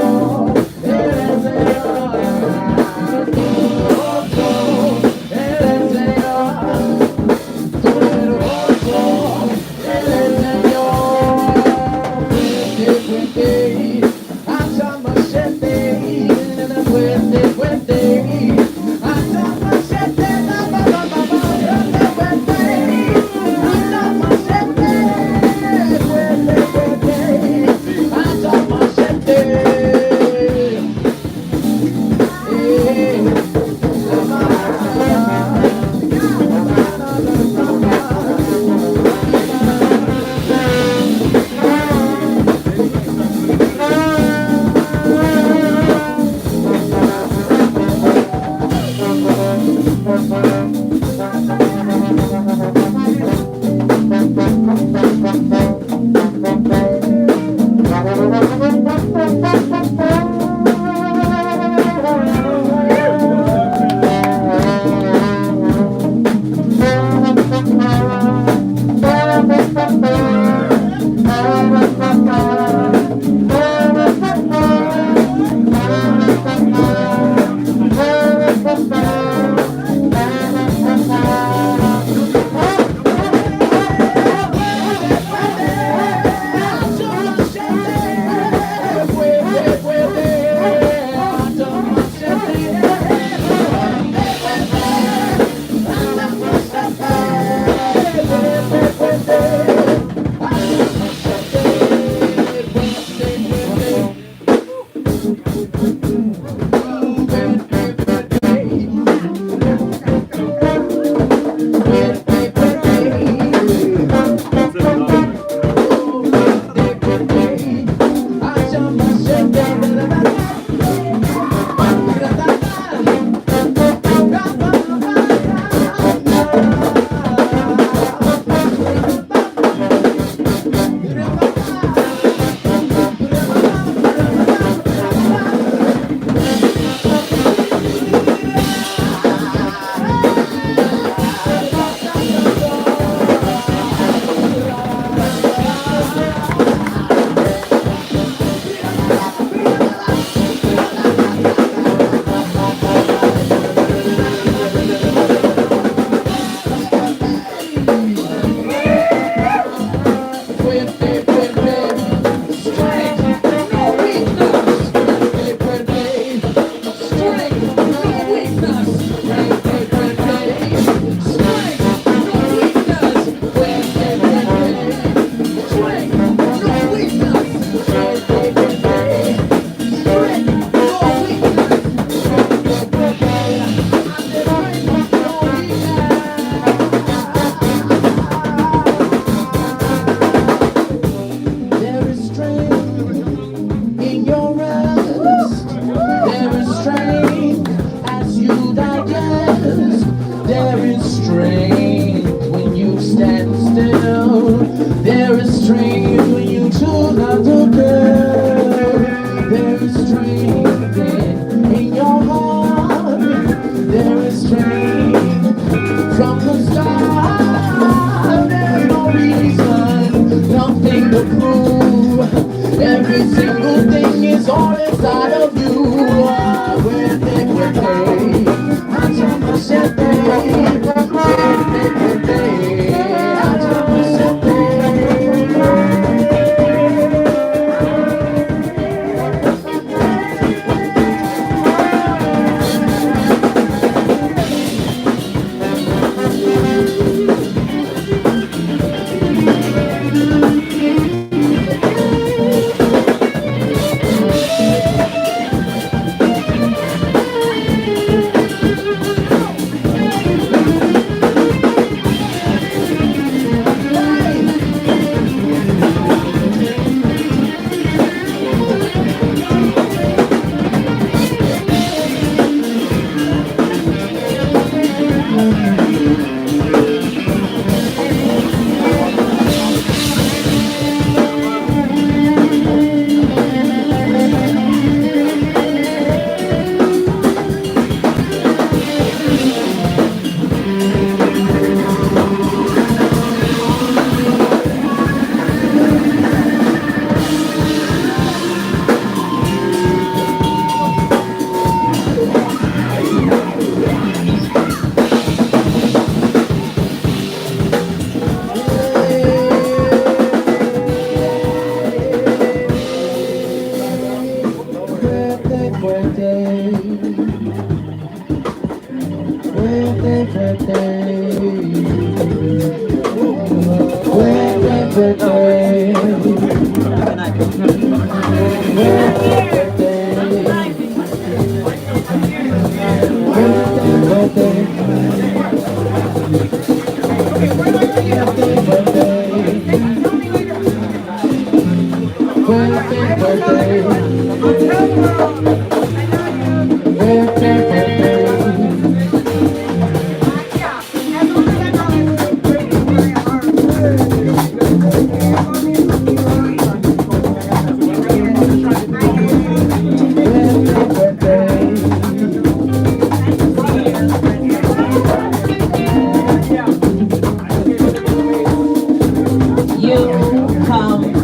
birthday.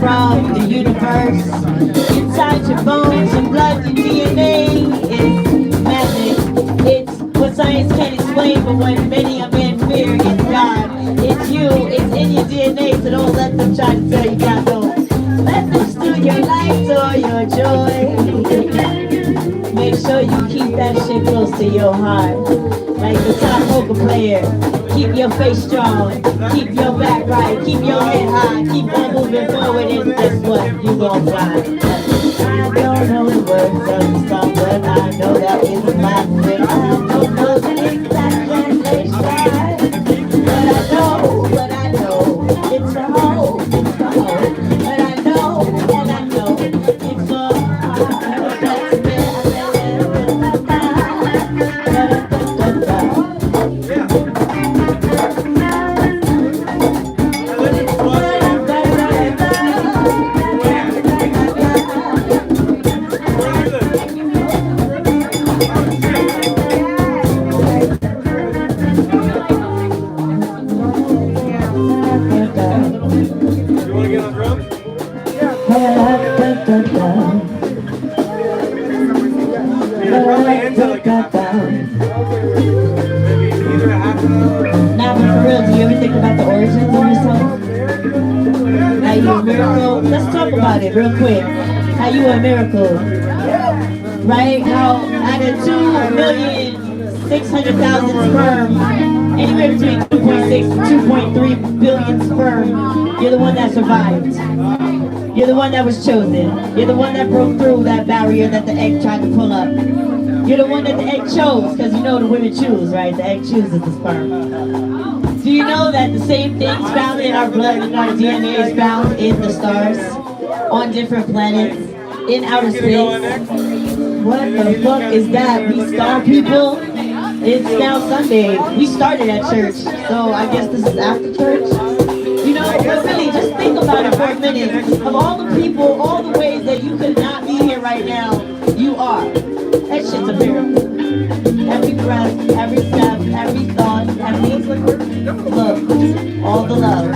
From the universe, inside your bones and blood and DNA. It's magic. It's what science can't explain, but what many a man fear is God. It's you. It's in your DNA, so don't let them try to tell you God don't. Let them steal your life or your joy. Make sure you keep that shit close to your heart. Like the top poker player. Keep your face strong, keep your back right, keep your head high, keep on moving forward, and guess what? You gon' fly. I don't know the words of the song, but I know that it's my thing. I don't know the exact translation, but I know, it's a hole, it's a hole. But I know, and I know, it's a Now, for real, do you ever think about the origins of your song? How you a miracle? Let's talk about it real quick. How you a miracle, right? How out of 2,600,000 sperm, anywhere between 2.6 and 2.3 billion sperm, you're the one that survived. You're the one that was chosen. You're the one that broke through that barrier that the egg tried to pull up. You're the one that the egg chose, because you know the women choose, right? The egg chooses the sperm. Do you know that the same things found in our blood and our DNA is found in the stars, on different planets, in outer space? What the fuck is that? We star people? It's now Sunday. We started at church, so I guess this is after church. You know, but really, just think about it for a minute. Of all the people, all the ways that you could not be here right now, you are. That shit's a miracle. Every breath, every step, every thought, every look, all the love.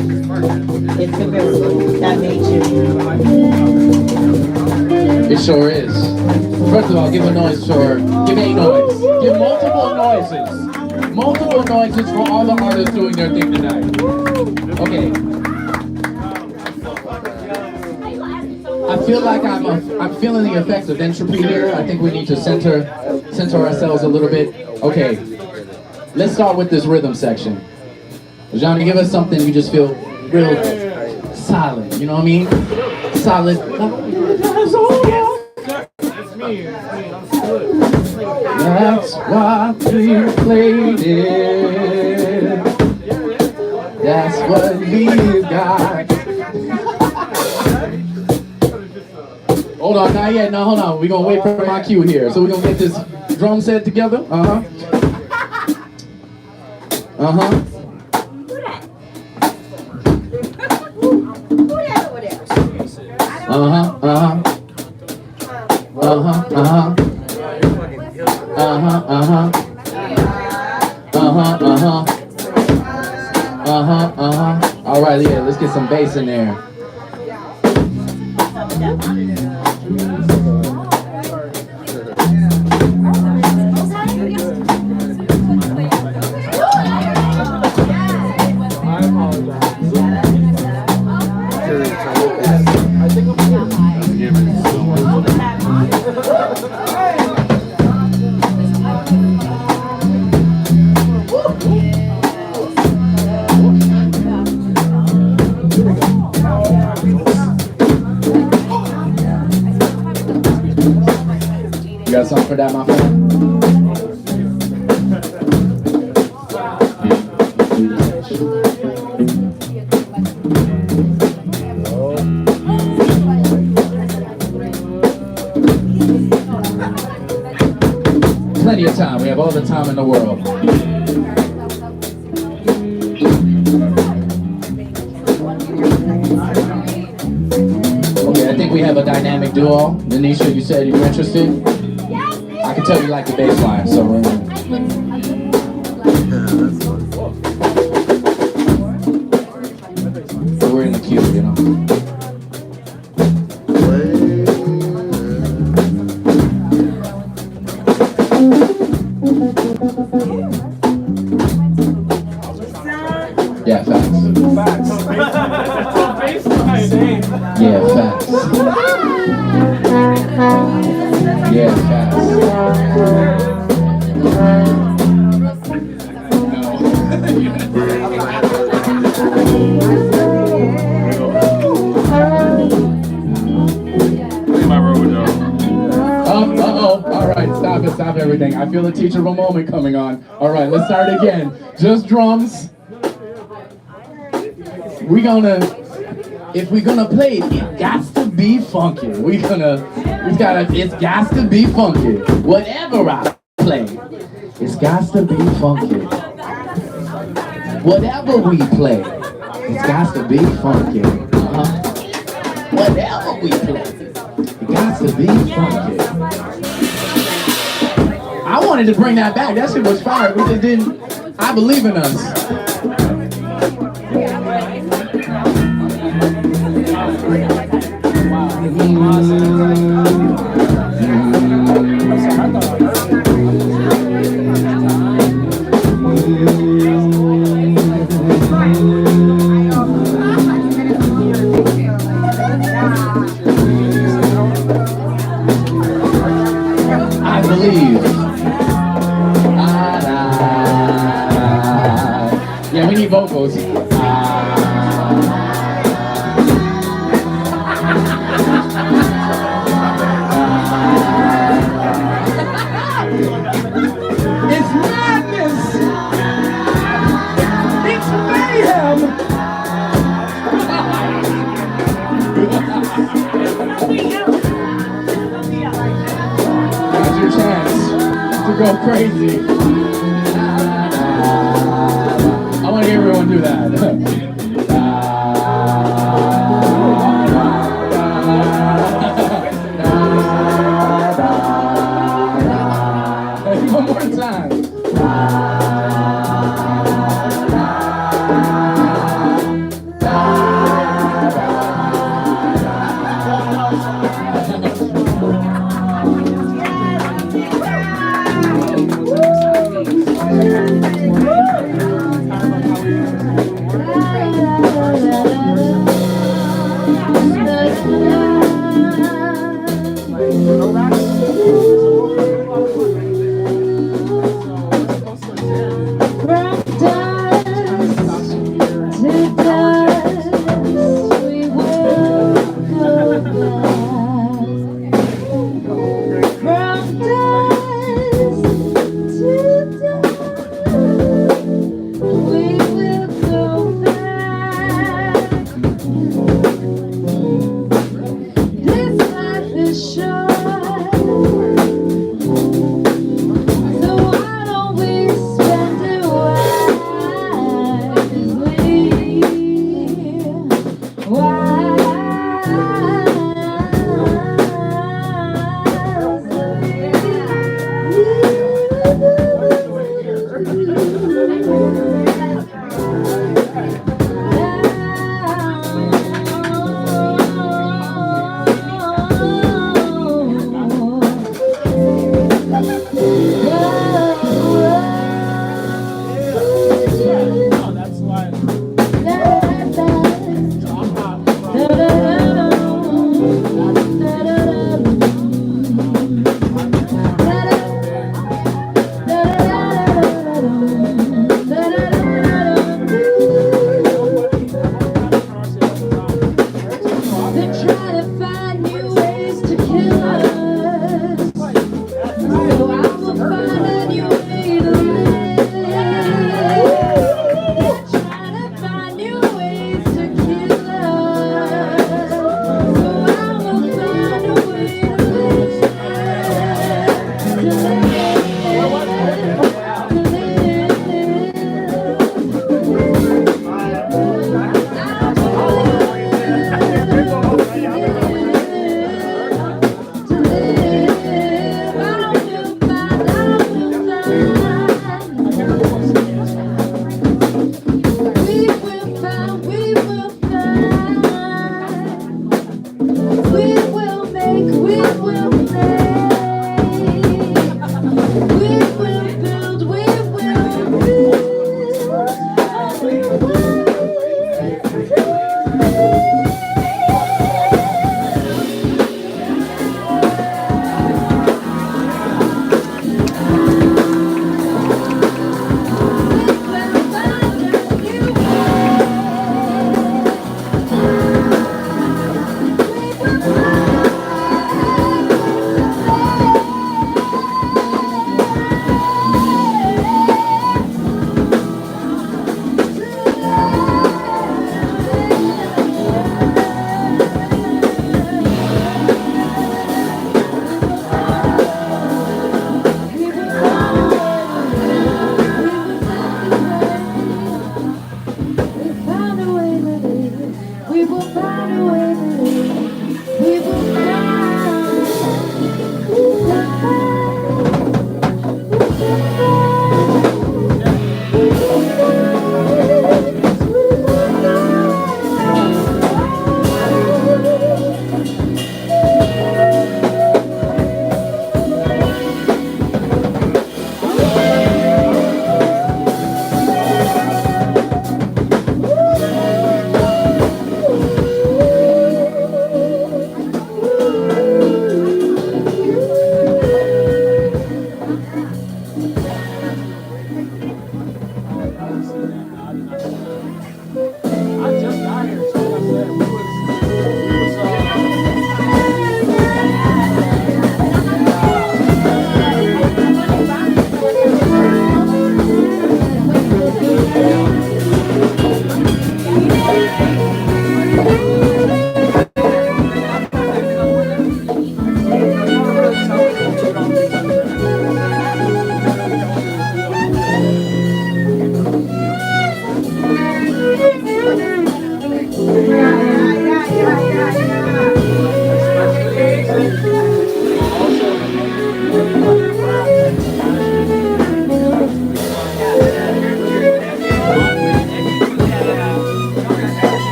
It's a miracle that made you. It sure is. First of all, give a noise for, give a noise. Give multiple noises. Multiple noises for all the artists doing their thing tonight. Okay. I feel like I'm feeling the effects of entropy here. I think we need to center ourselves a little bit. Okay. Let's start with this rhythm section. Johnny, give us something you just feel real solid. You know what I mean? Solid. That's why we played it. That's what we got. Hold on, not yet. No, hold on. We're gonna wait for my cue here. So we're gonna get this drum set together. Uh-huh. Uh-huh. Uh-huh. Uh-huh. Uh-huh. Uh-huh. Uh-huh. Uh-huh. Uh-huh. Uh-huh. Uh-huh. Uh-huh. All right, yeah, let's get some bass in there. got something for that, my friend? Plenty of time. We have all the time in the world. Okay, I think we have a dynamic duo. Denisha, you said you're interested? I can tell you like the bass line, so we're in the queue, you know. Yeah, facts. Yeah, facts. Yeah, facts. Uh-oh. All right, stop everything. I feel a teachable moment coming on. All right, let's start again. Just drums. If we're gonna play it, it got to be funky. It's got to be funky. Whatever I play, it's got to be funky. Whatever we play, it's got to be funky. Whatever we play, it got to be funky. I wanted to bring that back. That shit was fire. We just didn't. I believe in us. I believe. Yeah, we need vocals. It's madness. It's mayhem. Now's your chance to go crazy. I want to hear everyone do that. One more time.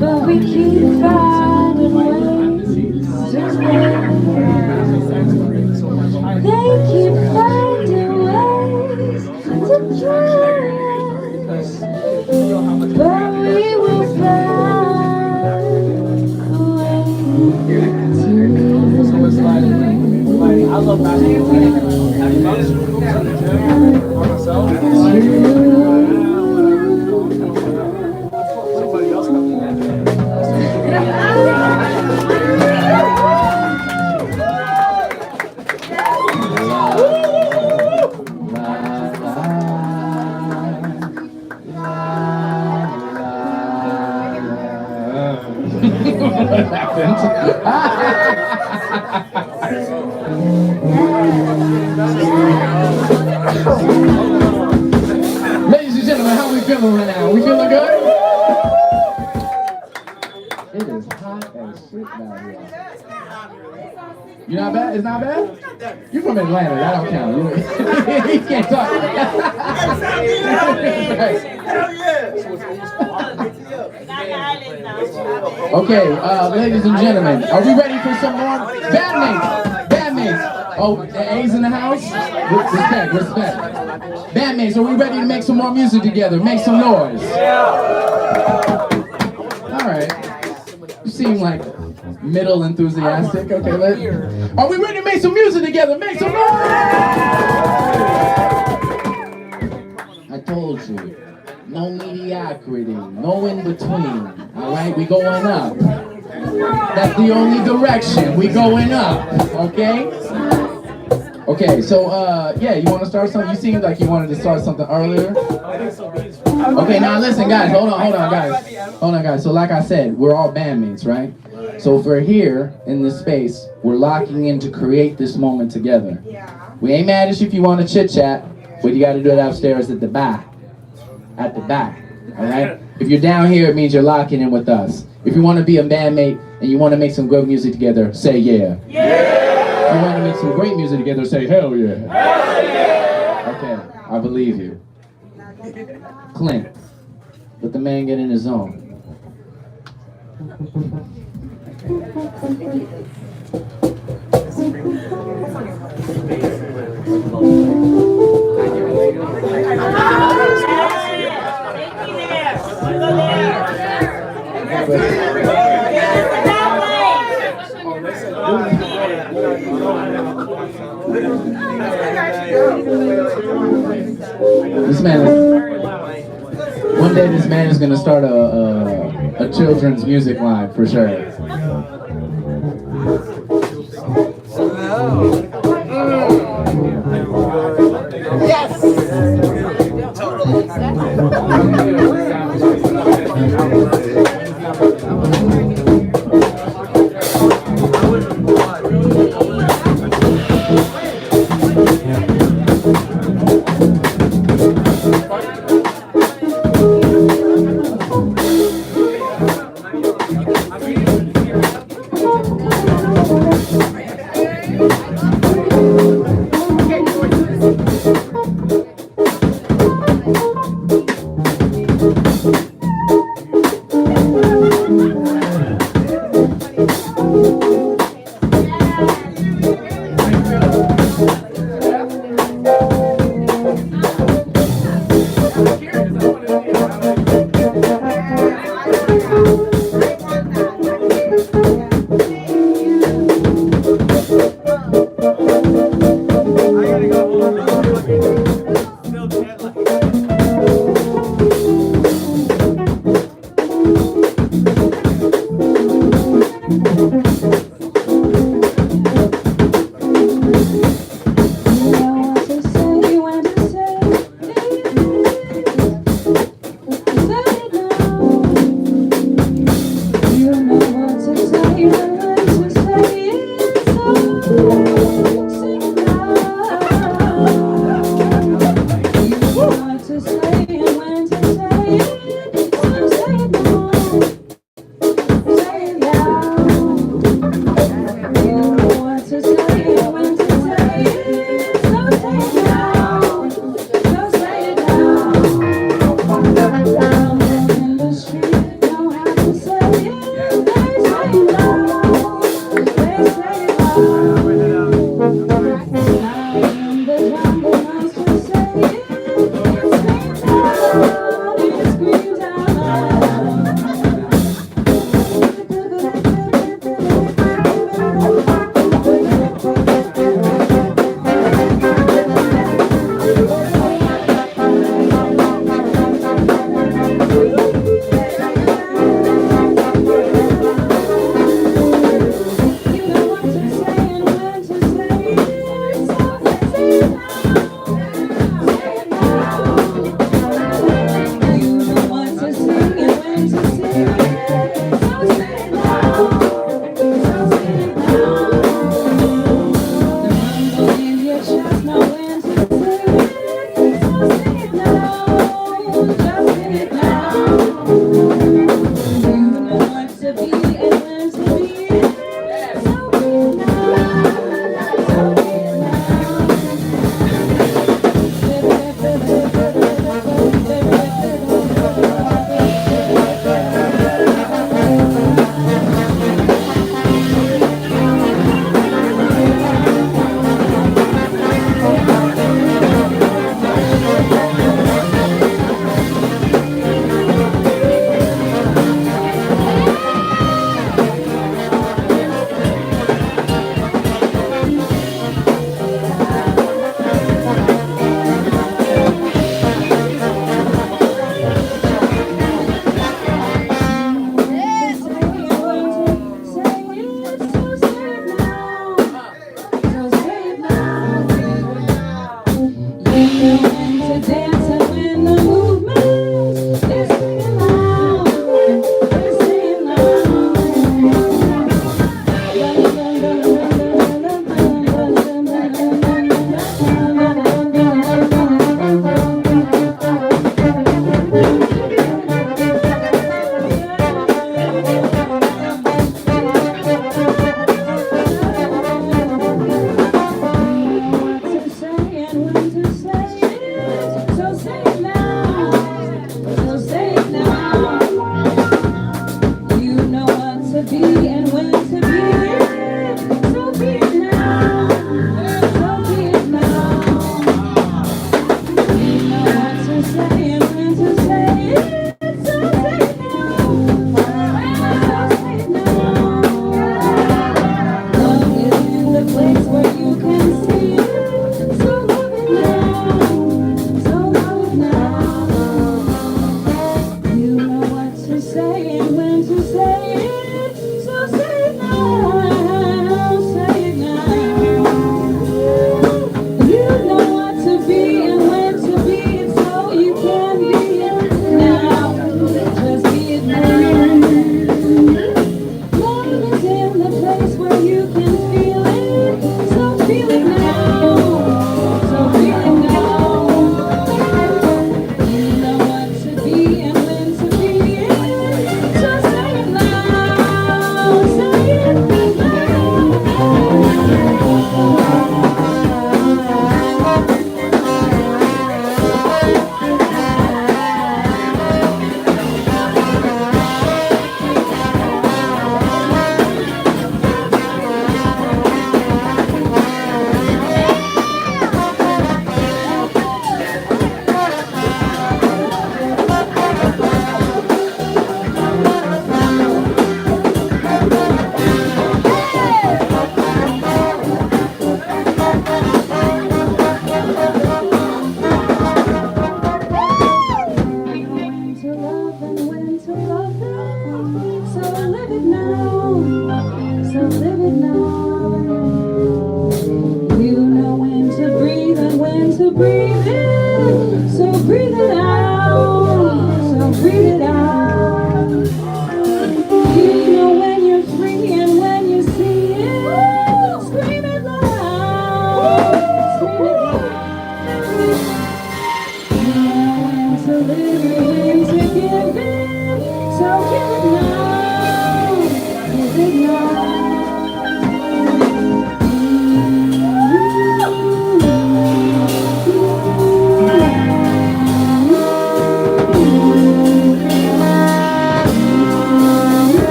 But we keep finding ways to stay. They keep finding ways to kill us. But we will find a way to I love basketball. Have you done schools in the gym by myself? Somebody else comes in. Ladies and gentlemen, how we feeling right now? We feeling good? It is hot as shit down here. You not bad? It's not bad? You from Atlanta, that don't count. He can't talk. Okay, ladies and gentlemen, are we ready for some more bandmates? Bandmates. Oh, the A's in the house? Respect, respect. Bandmates, are we ready to make some more music together? Make some noise. All right. You seem like middle enthusiastic. Okay, are we ready to make some music together? Make some noise! I told you, no mediocrity, no in between. All right, we going up. That's the only direction. We going up, okay? Okay, so yeah, you want to start something? You seemed like you wanted to start something earlier. Okay, now listen, guys. Hold on, guys. So like I said, we're all bandmates, right? So if we're here in this space, we're locking in to create this moment together. We ain't mad at you if you want to chit chat, but you got to do it upstairs at the back. At the back, all right? If you're down here, it means you're locking in with us. If you want to be a bandmate and you want to make some good music together, say yeah. Yeah. If you want to make some great music together, say hell yeah. Hell yeah. Okay, I believe you. Clint, let the man get in his zone. This man is, one day this man is gonna start a children's music line for sure. Yes!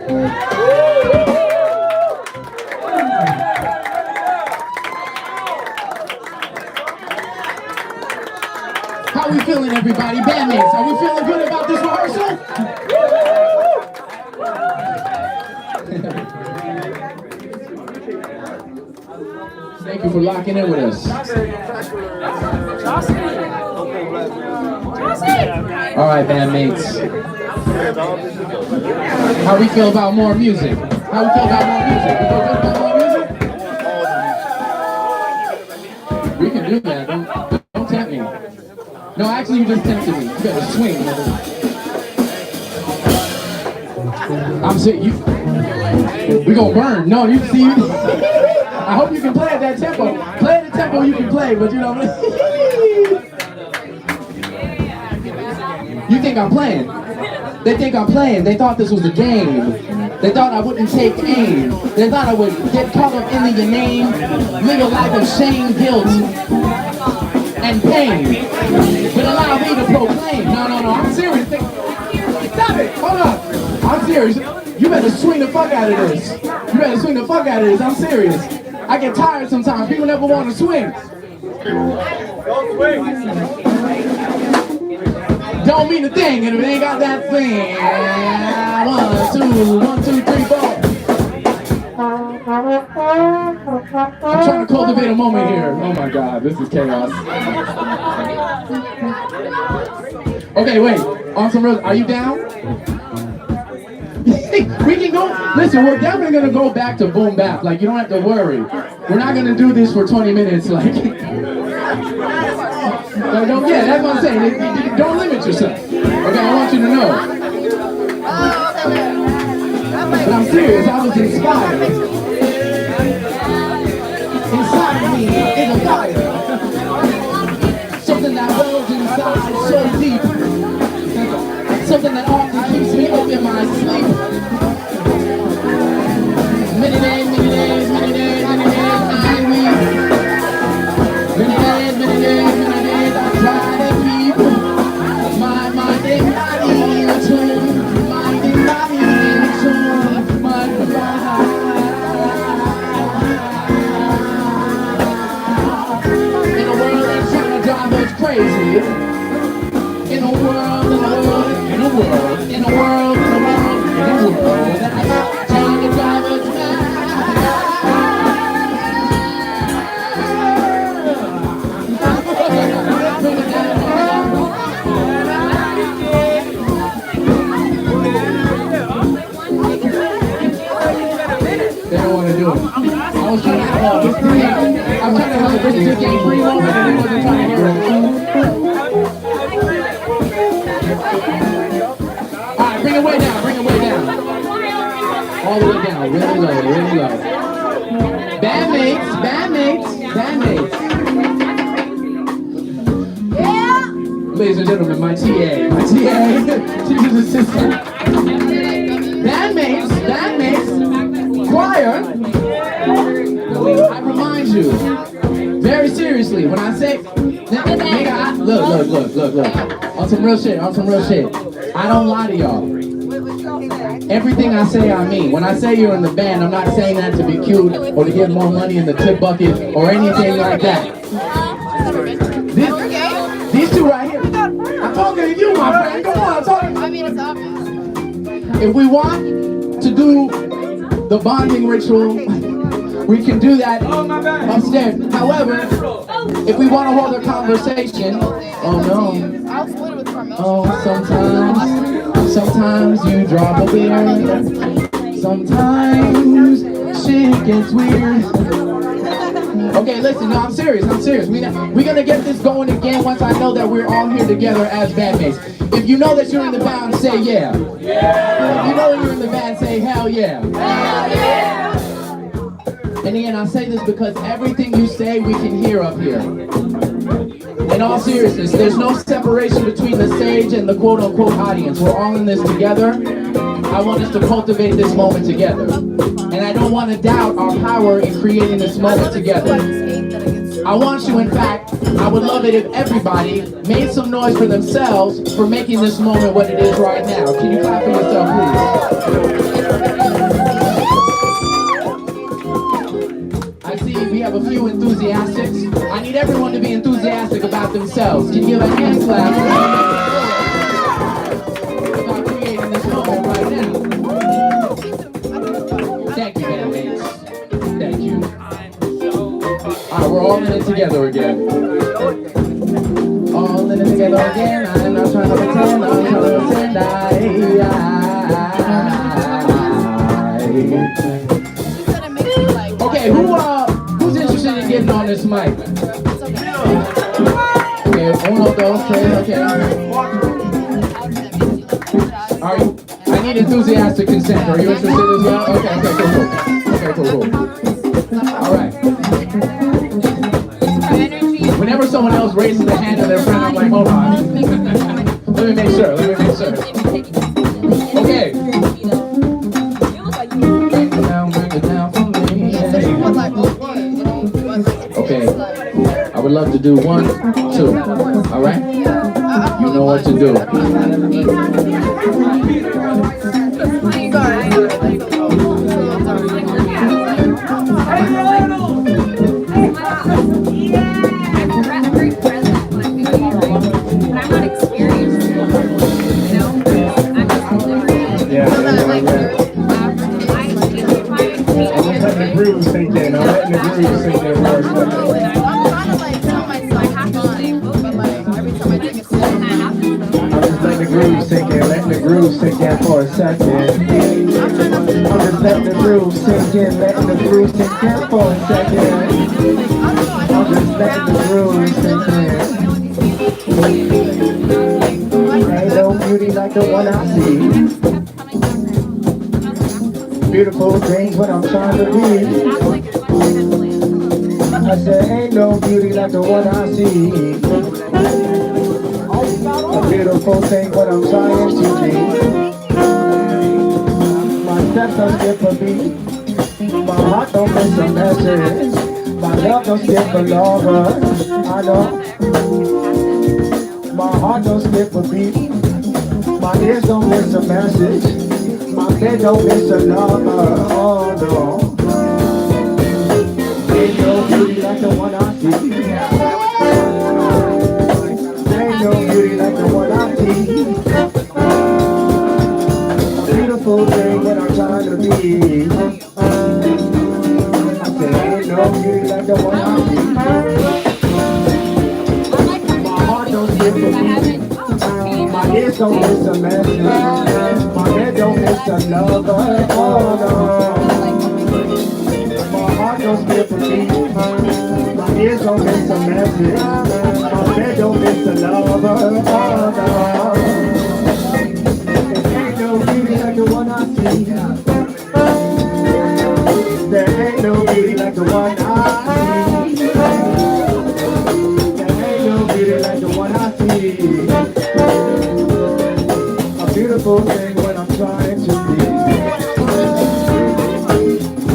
How we feeling, everybody? Bandmates, are we feeling good about this rehearsal? Thank you for locking in with us. All right, bandmates. How we feel about more music? How we feel about more music? We feel good about more music? We can do that. Don't tempt me. No, actually, you just tempted me. You better swing, mother. I'm saying you. We gonna burn. No, you see. I hope you can play at that tempo. Play at the tempo you can play, but you know. You think I'm playing? They think I'm playing. They thought this was a game. They thought I wouldn't take aim. They thought I would get caught up in your name, live a life of shame, guilt, and pain. But allow me to proclaim. No, I'm serious. Stop it. Hold on. I'm serious. You better swing the fuck out of this. You better swing the fuck out of this. I'm serious. I get tired sometimes. People never want to swing. Don't swing. Don't mean a thing, and if it ain't got that thing. 1, 2, 3, 4. I'm trying to cultivate a moment here. Oh my God, this is chaos. Okay, wait. On some real, are you down? We can go. Listen, we're definitely gonna go back to boom bap. Like, you don't have to worry. We're not gonna do this for 20 minutes. Like, yeah, that's what I'm saying. Don't limit yourself. Okay, I want you to know. But I'm serious. I was inspired. Inside of me is a fire. Something that wells inside so deep. Something that often keeps me up in my sleep. Many days, I weep. Many days, I try to keep my mind and body in tune. Mind and body in tune. Mind and body. In a world that's trying to drive us crazy. In a world that's trying to drive us mad. They don't want to do it. I was trying to have this thing. I'm trying to have this game free moment, and they wasn't trying to hear it. Alright, bring it way down. All the way down, really low. Bandmates. Yeah! Ladies and gentlemen, my TA, she's his assistant. Bandmates, choir. I remind you, very seriously, when I say, nigga, look. On some real shit. I don't lie to y'all. Everything I say, I mean. When I say you're in the band, I'm not saying that to be cute or to get more money in the tip bucket or anything like that. These two right here. I'm talking to you, my friend. Come on, I'm talking. I mean, it's obvious. If we want to do the bonding ritual, we can do that upstairs. However, if we want to hold a conversation, oh no. Oh, sometimes you drop a beer. Sometimes shit gets weird. Okay, listen, no, I'm serious. We're gonna get this going again once I know that we're all here together as bandmates. If you know that you're in the band, say yeah. If you know that you're in the band, say hell yeah. And again, I say this because everything you say, we can hear up here. In all seriousness, there's no separation between the stage and the quote-unquote audience. We're all in this together. I want us to cultivate this moment together. And I don't want to doubt our power in creating this moment together. I want you, in fact, I would love it if everybody made some noise for themselves for making this moment what it is right now. Can you clap for yourself, please? themselves. Can you give a hand clap? About creating this moment right now. Thank you, bandmates. Thank you. Alright, we're all in it together again. All in it together again. I'm not trying to pretend. I'm trying to pretend. Okay, who's interested in getting on this mic? Okay, uno, dos, tres, okay. Are you? I need enthusiastic consent. Are you interested as well? Okay, cool. All right. Whenever someone else raises their hand to their friend, I'm like, hold on. Let me make sure. Okay. Okay. I would love to do 1, 2. All right? You know what to do. Letting the groove sink in. I'm letting the groove sink in first. Letting the groove sink in, letting the groove sink in for a second. I'm just letting the groove sink in, letting the groove sink in for a second. I'm just letting the groove sink in. Ain't no beauty like the one I see. Beautiful things what I'm trying to be. I said ain't no beauty like the one I see. A beautiful thing what I'm trying to be. My steps don't skip a beat. My heart don't miss a message. My love don't skip a lover. I know. My heart don't skip a beat. My ears don't miss a message. My bed don't miss a lover. Oh no. Ain't no beauty like the one I see. Ain't no beauty like the one I see. A beautiful thing when I'm trying to be. I said ain't no beauty like the one I see. My heart don't skip a beat. My ears don't miss a message. My head don't miss a lover. Oh no. My heart don't skip a beat. My ears don't miss a message. My head don't miss a lover. Oh no. There ain't no beauty like the one I see. There ain't no beauty like the one I see. There ain't no beauty like the one I see. A beautiful thing when I'm trying to be.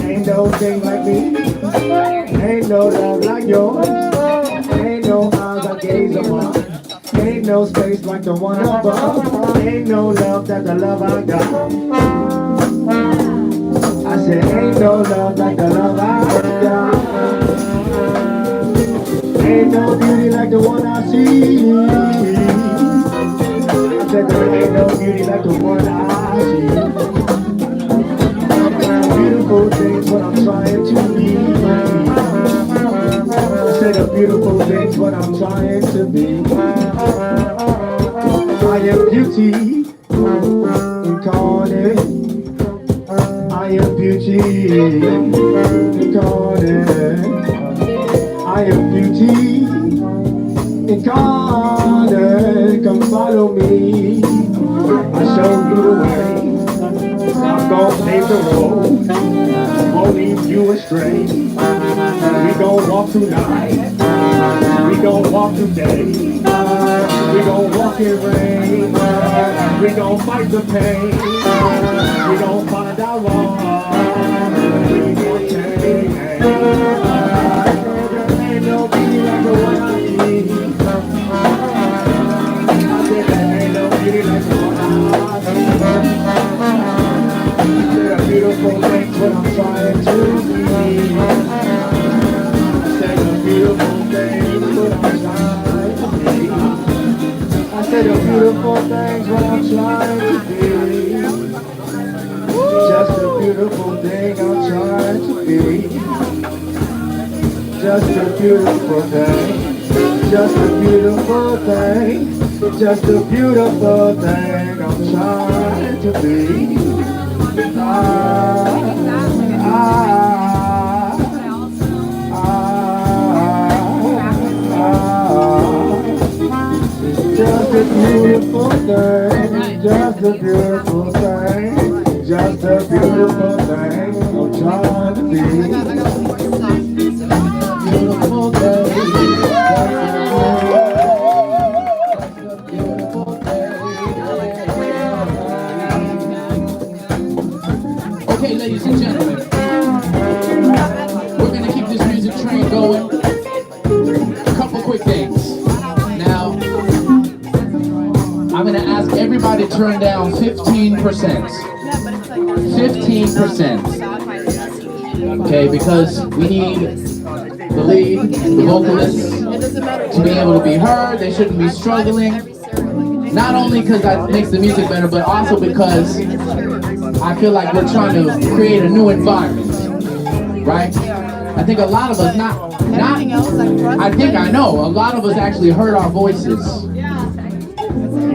Ain't no thing like me. Ain't no love like yours. Ain't no eyes I gaze upon. Ain't no space like the one above. Ain't no love that the love I got. I said ain't no love like the love I got. Ain't no beauty like the one I see. I said there ain't no beauty like the one I see. Beautiful things what I'm trying to be. I said the beautiful things what I'm trying to be. I am beauty incarnate. I am beauty incarnate. I am beauty incarnate. Come follow me. I show you the way. I'm gonna pave the road. Won't leave you astray. We gon' walk tonight. We gon' walk today. We gon' walk in rain. We gon' fight the pain. We gon' find our wrong. We gon' change. There ain't no beauty like the one I see. I said there ain't no beauty like the one I see. There are beautiful things what I'm trying to be. I said the beautiful things what I'm trying to be. the beautiful things what I'm trying to be. Just a beautiful thing I'm trying to be. Just a beautiful thing. Just a beautiful thing. Just a beautiful thing I'm trying to be. Just a beautiful thing, just a beautiful thing, just a beautiful thing I'm trying to be. Beautiful thing, beautiful thing. Okay, ladies and gentlemen, we're gonna keep this music train going. A couple quick things. Now, I'm gonna ask everybody to turn down 15%. 15%. Okay, because we need the lead, the vocalist, to be able to be heard. They shouldn't be struggling. Not only because that makes the music better, but also because I feel like we're trying to create a new environment, right? I think a lot of us, I think I know, a lot of us actually heard our voices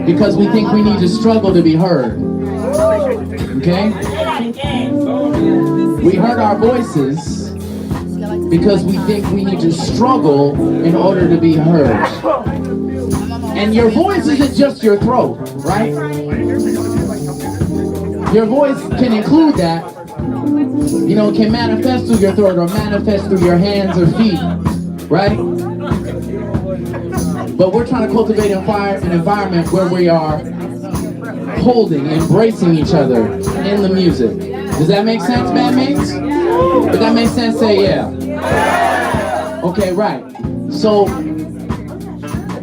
because we think we need to struggle to be heard, okay? We heard our voices because we think we need to struggle in order to be heard. And your voice isn't just your throat, right? Your voice can include that. You know, it can manifest through your throat or manifest through your hands or feet, right? But we're trying to cultivate an environment where we are holding, embracing each other in the music. Does that make sense, bandmates? If that makes sense, say yeah. Okay, right. So,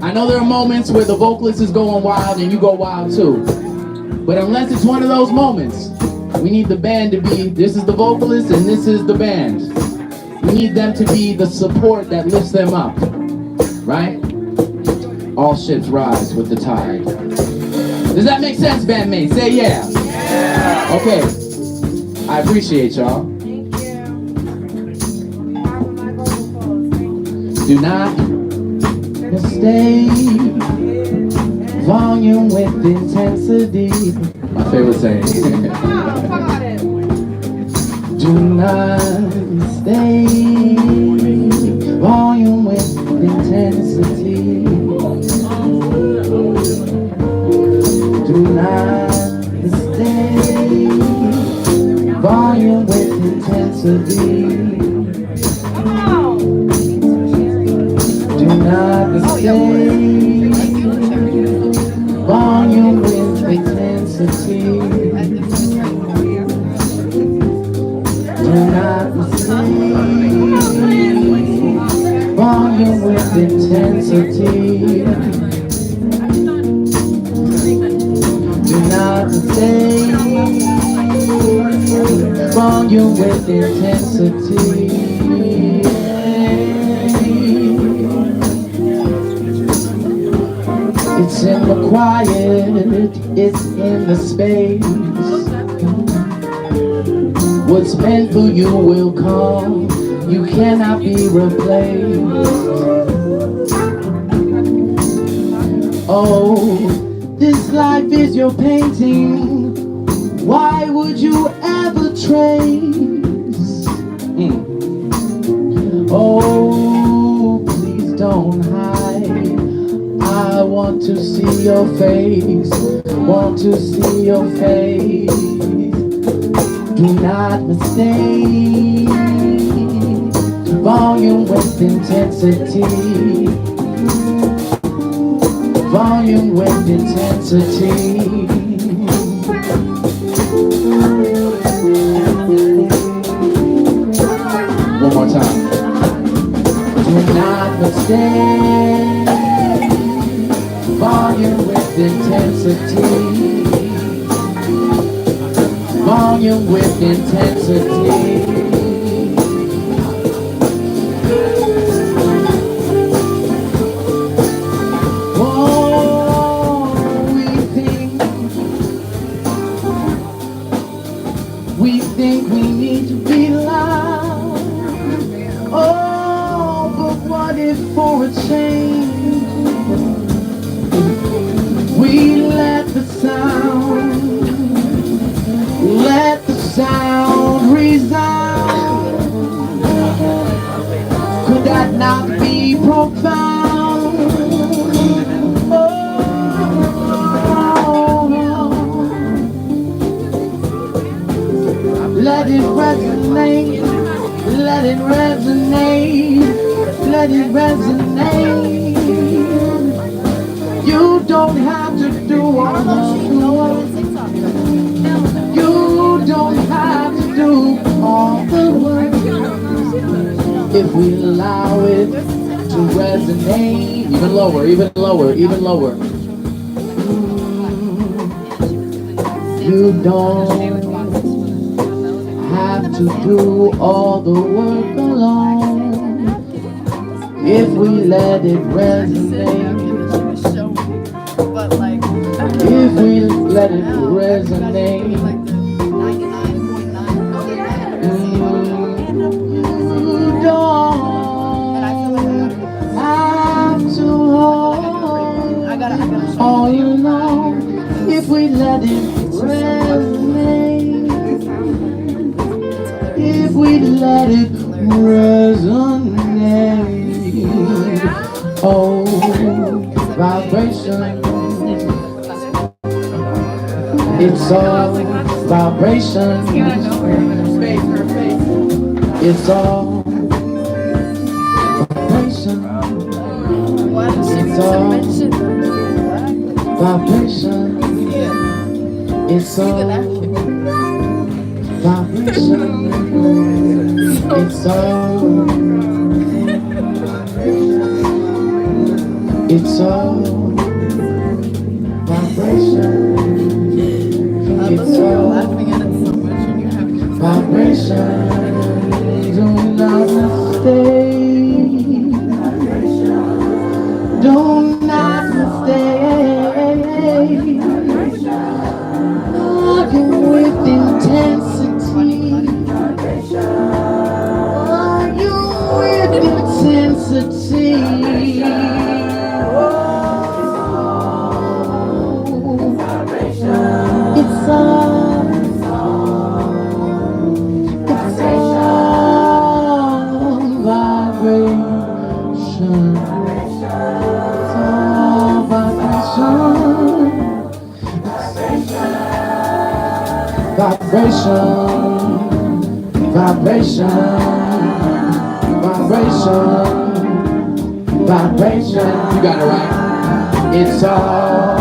I know there are moments where the vocalist is going wild and you go wild too. But unless it's one of those moments, we need the band to be, this is the vocalist and this is the band. We need them to be the support that lifts them up, right? All ships rise with the tide. Does that make sense, bandmates? Say yeah. Okay. I appreciate y'all. Do not mistake volume with intensity. My favorite saying. Do not mistake volume with intensity. Do not mistake volume with intensity. Do not mistake volume with intensity. Do not mistake volume with intensity. Do not mistake volume with intensity. It's in the quiet, it's in the space. What's meant for you will come, you cannot be replaced. Oh, this life is your painting, why would you ever trace? Oh, please don't hide, I want to see your face, want to see your face. Do not mistake volume with intensity. Volume with intensity. One more time. Do not mistake volume with intensity. Volume with intensity. Oh, think we need to be loud. Oh, but what if for a change we let the sound resound? Could that not be profound? Oh, let it resonate, let it resonate, let it resonate. You don't have to do all the work. You don't have to do all the work. If we allow it to resonate, even lower, even lower, even lower. You don't have to do all the work alone. If we let it resonate, if we let it resonate, you don't have to hold all alone. If we let it resonate, if we let it resonate, oh, vibration. It's all vibration. It's all vibration. It's all vibration. It's all vibration. It's all. It's all vibration. It's all vibration. Do not mistake. Do not mistake. Looking with intensity. Are you with intensity? It's all vibration. It's all vibration. Vibration. Vibration. Vibration. You got it right. It's all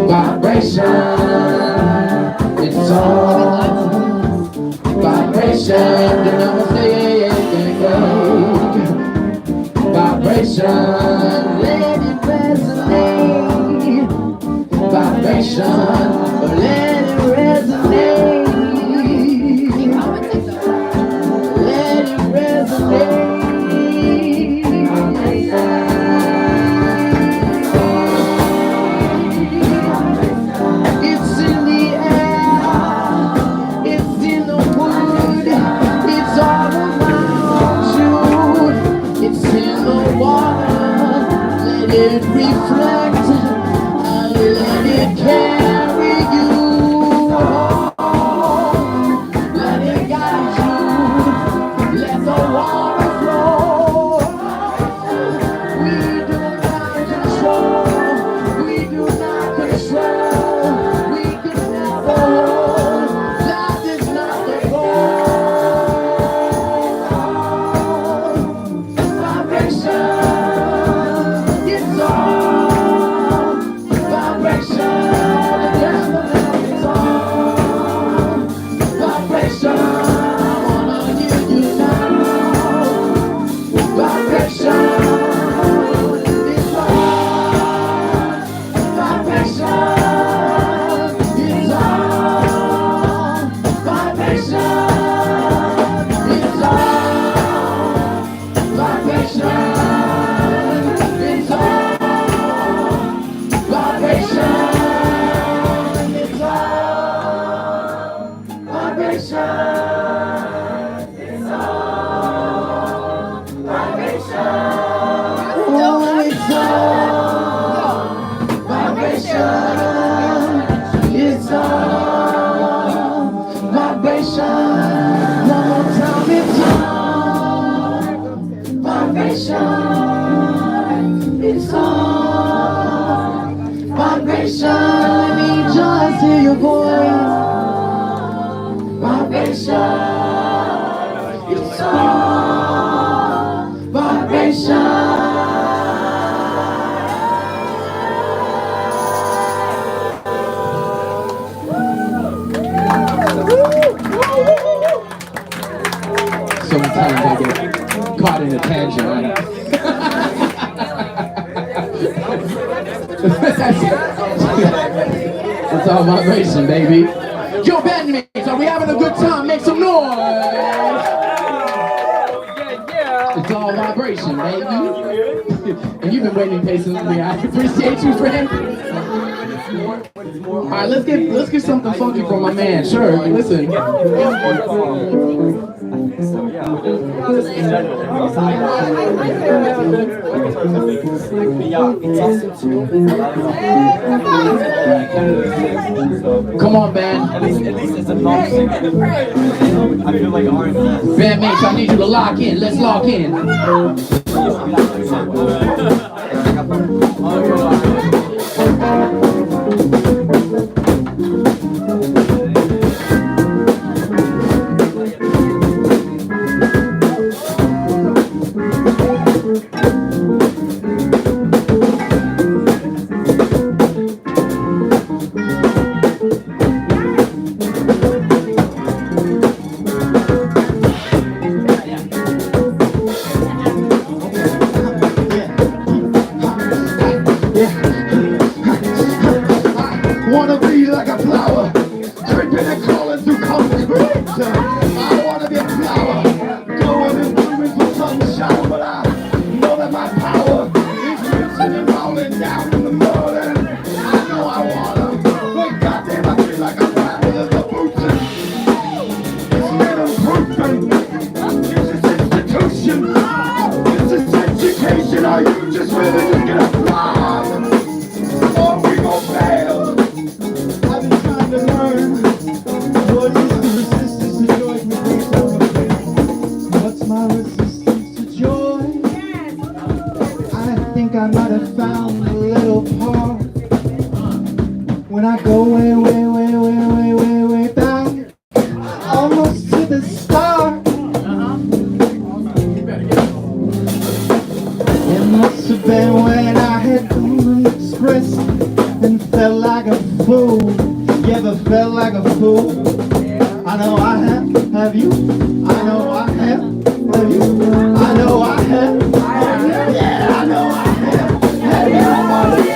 vibration. It's all vibration. The number vibration. Let it resonate. Vibration. Let it resonate. Let it resonate. It's in the air, it's in the wood, it's all around you, it's in the water. Let it reflect and let it carry you. Let it guide you, let the water flow. We do not control, we do not control, we can never hold. That is not the goal. Vibration, it's all It's all vibration. Oh, it's all vibration. It's all vibration. One more time, it's all vibration. It's all vibration. Let me just hear your voice. Vibration. It's all vibration. Sometimes I get caught in a tangent, right? It's all vibration, baby. Yo, bandmates, are we having a good time? Make some noise! It's all vibration, baby. And you've been waiting patiently. I appreciate you, friend. All right, let's get something funky from my man. Sure, listen. Come on, band. At least it's a non-singer. I feel like R&B. Bandmates, I need you to lock in. Let's lock in. Wanna be like a flower, dripping and crawling through concrete. I wanna be a flower, going and moving for sunshine, but I know that my power is missing and rolling down in the mud. And I know I wanna, but goddamn, I feel like I'm rapping as a bootsin'. It's little proofing, it's this institution, it's this education. Are you just ready to get a fly? Or we gon' fail? I've been trying to learn what is the resistance to joy we bring from within. What's my resistance to joy? I think I might have found a little part when I go way, way, way, way, way, way, way back, almost to the start. It must have been when I had expressed and felt like a fool. You ever felt like a fool? I know I have you? I know I have you? I know I have you? Yeah, I know I have you?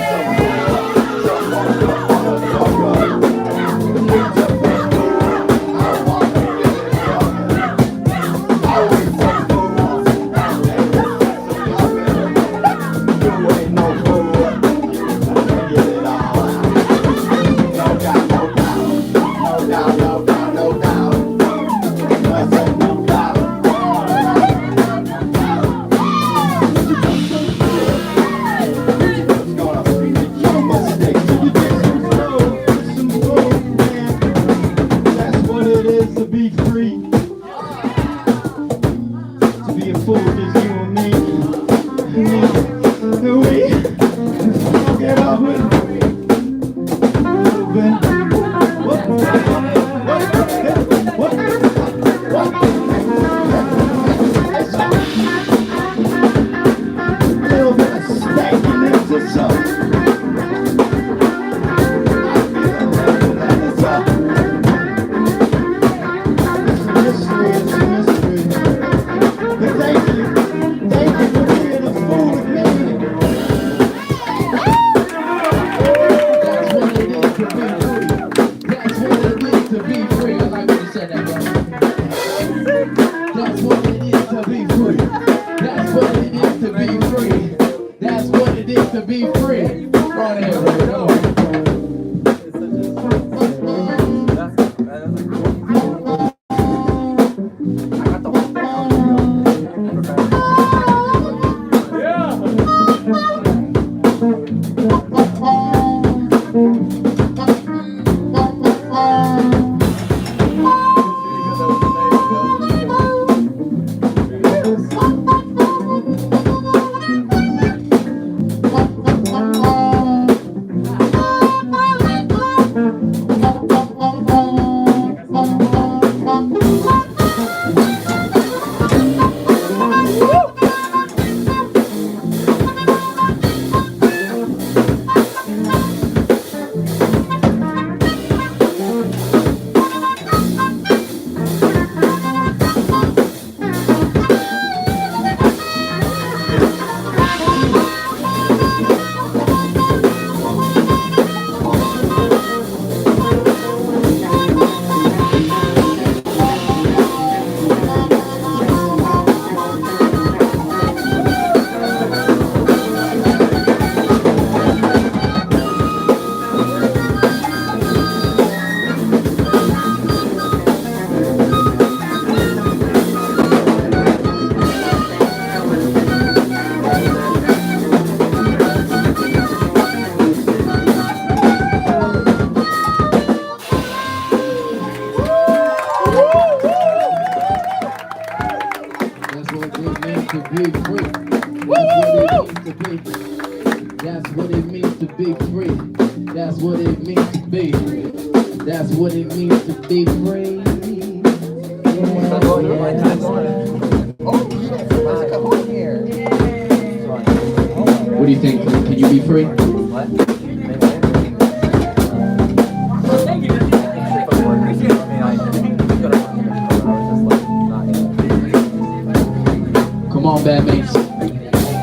That's what it is to be free. To be a fool, just you and me. We get up with a little bit. What? A little bit of spanking into something. That's what it is to be free. Right here, right here. Be free. That's what it means to be. That's what it means to be free. That's what it means to be free. What do you think? Can you be free? Come on, bandmates.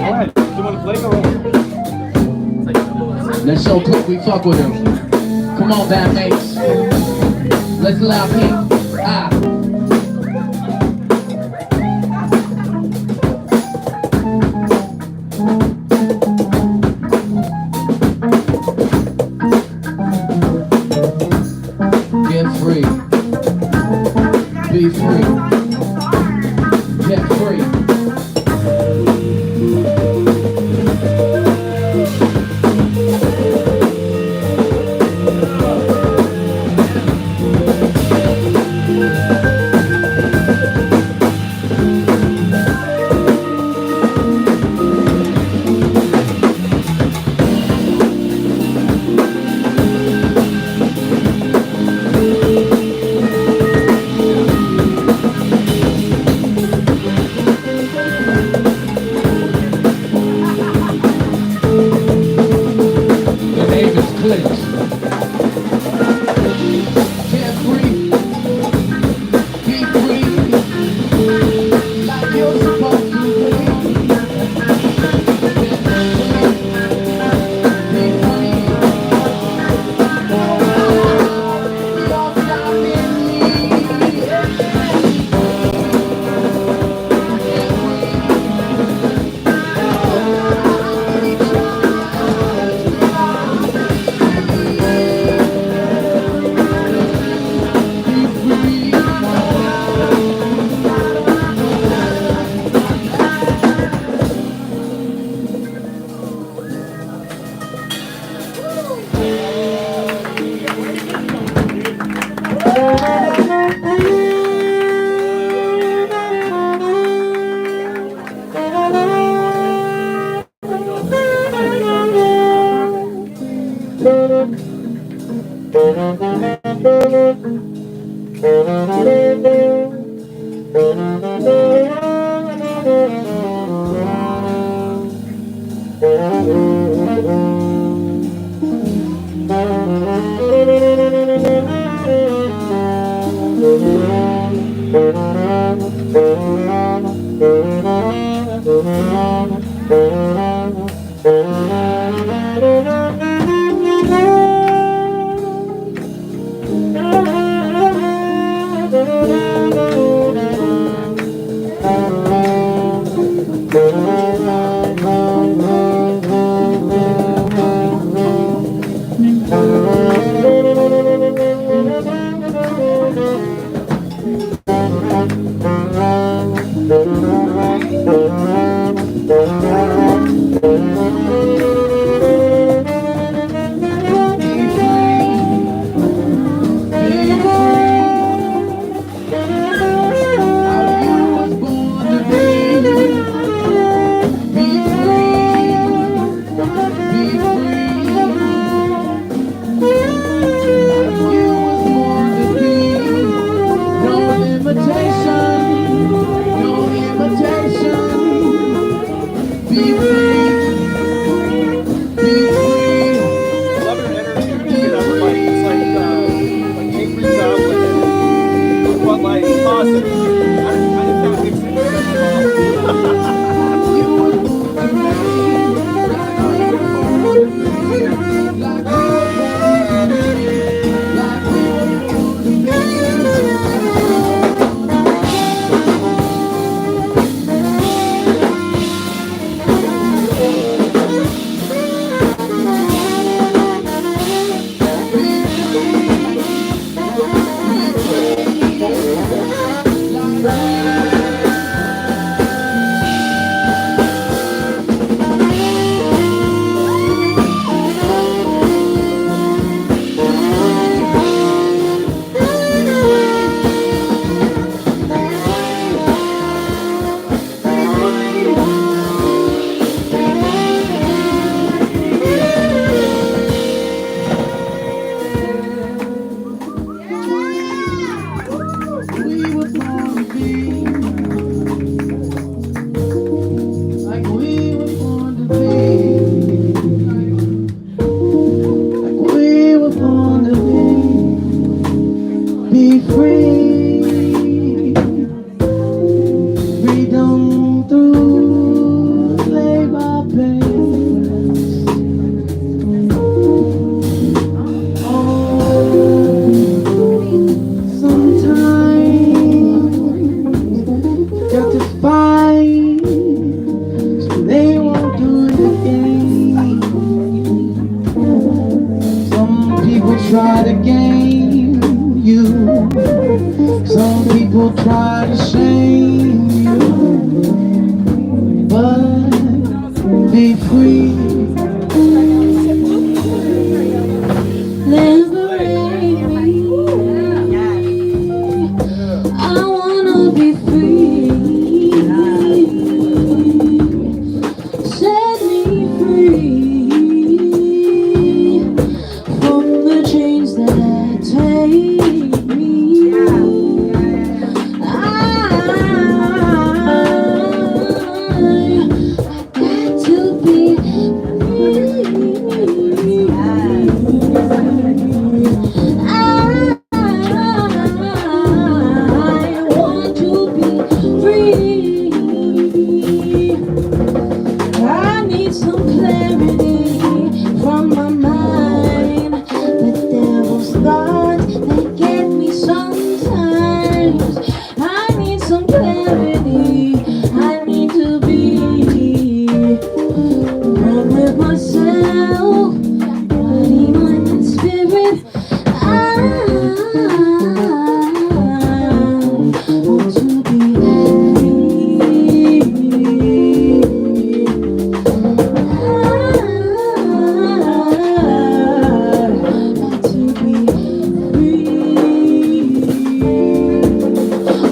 Alright, do you want to play? Go on. Let's show Cook we fuck with him. Come on, bandmates. Let's loud him. Ah. Get free. Be free. Get free. be. Like we were born to be. Like we were born to be. Be free. Freedom through labor pains. Sometimes got to fight so they won't do it again. Some people try to game you. Some people try to shame you. But be free. Liberate me. I wanna be free. Set me free from the chains that take me. I got to be free. I want to be free. I need some clarity from my mind. The devil's thoughts, they get me sometimes. I need some clarity. I need to be one with myself, body, mind, and spirit. I want to be free. Want to be free.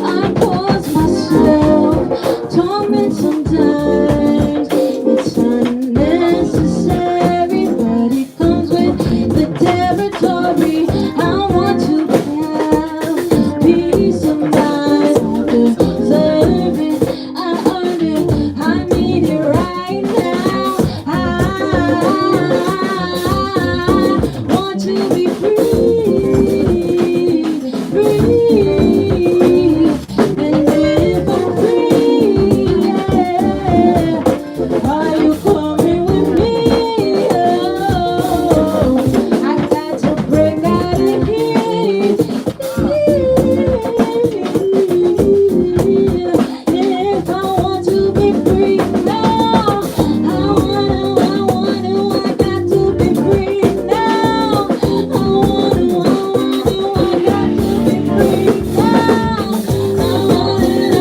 I pause myself, torment sometimes. It's unnecessary, but it comes with the territory. I want to have peace of mind. I deserve it, I earned it, I need it right now. I want to be free, free. And if I'm free, yeah, are you coming with me? Oh, I got to break out of here. If I want to be free now, I got to be free now. I got to be free now.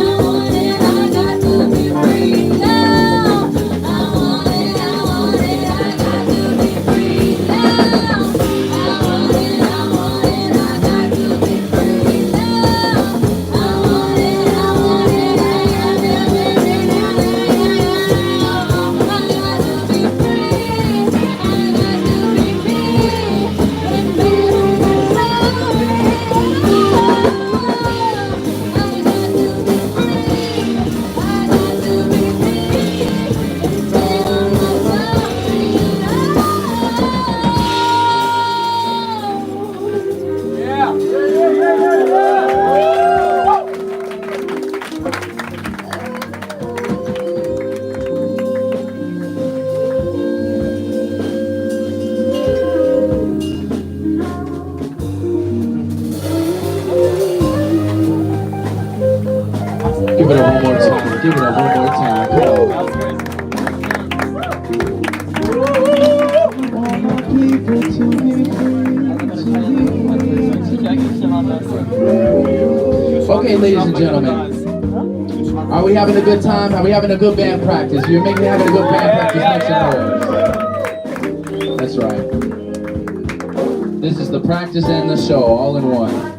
I got to be free now. I got to be free now. Give it up one more time. Give it up one more time. Come on. People to be free. Okay, ladies and gentlemen. Are we having a good time? Are we having a good band practice? You're making having a good band practice, make some noise. That's right. This is the practice and the show all in one.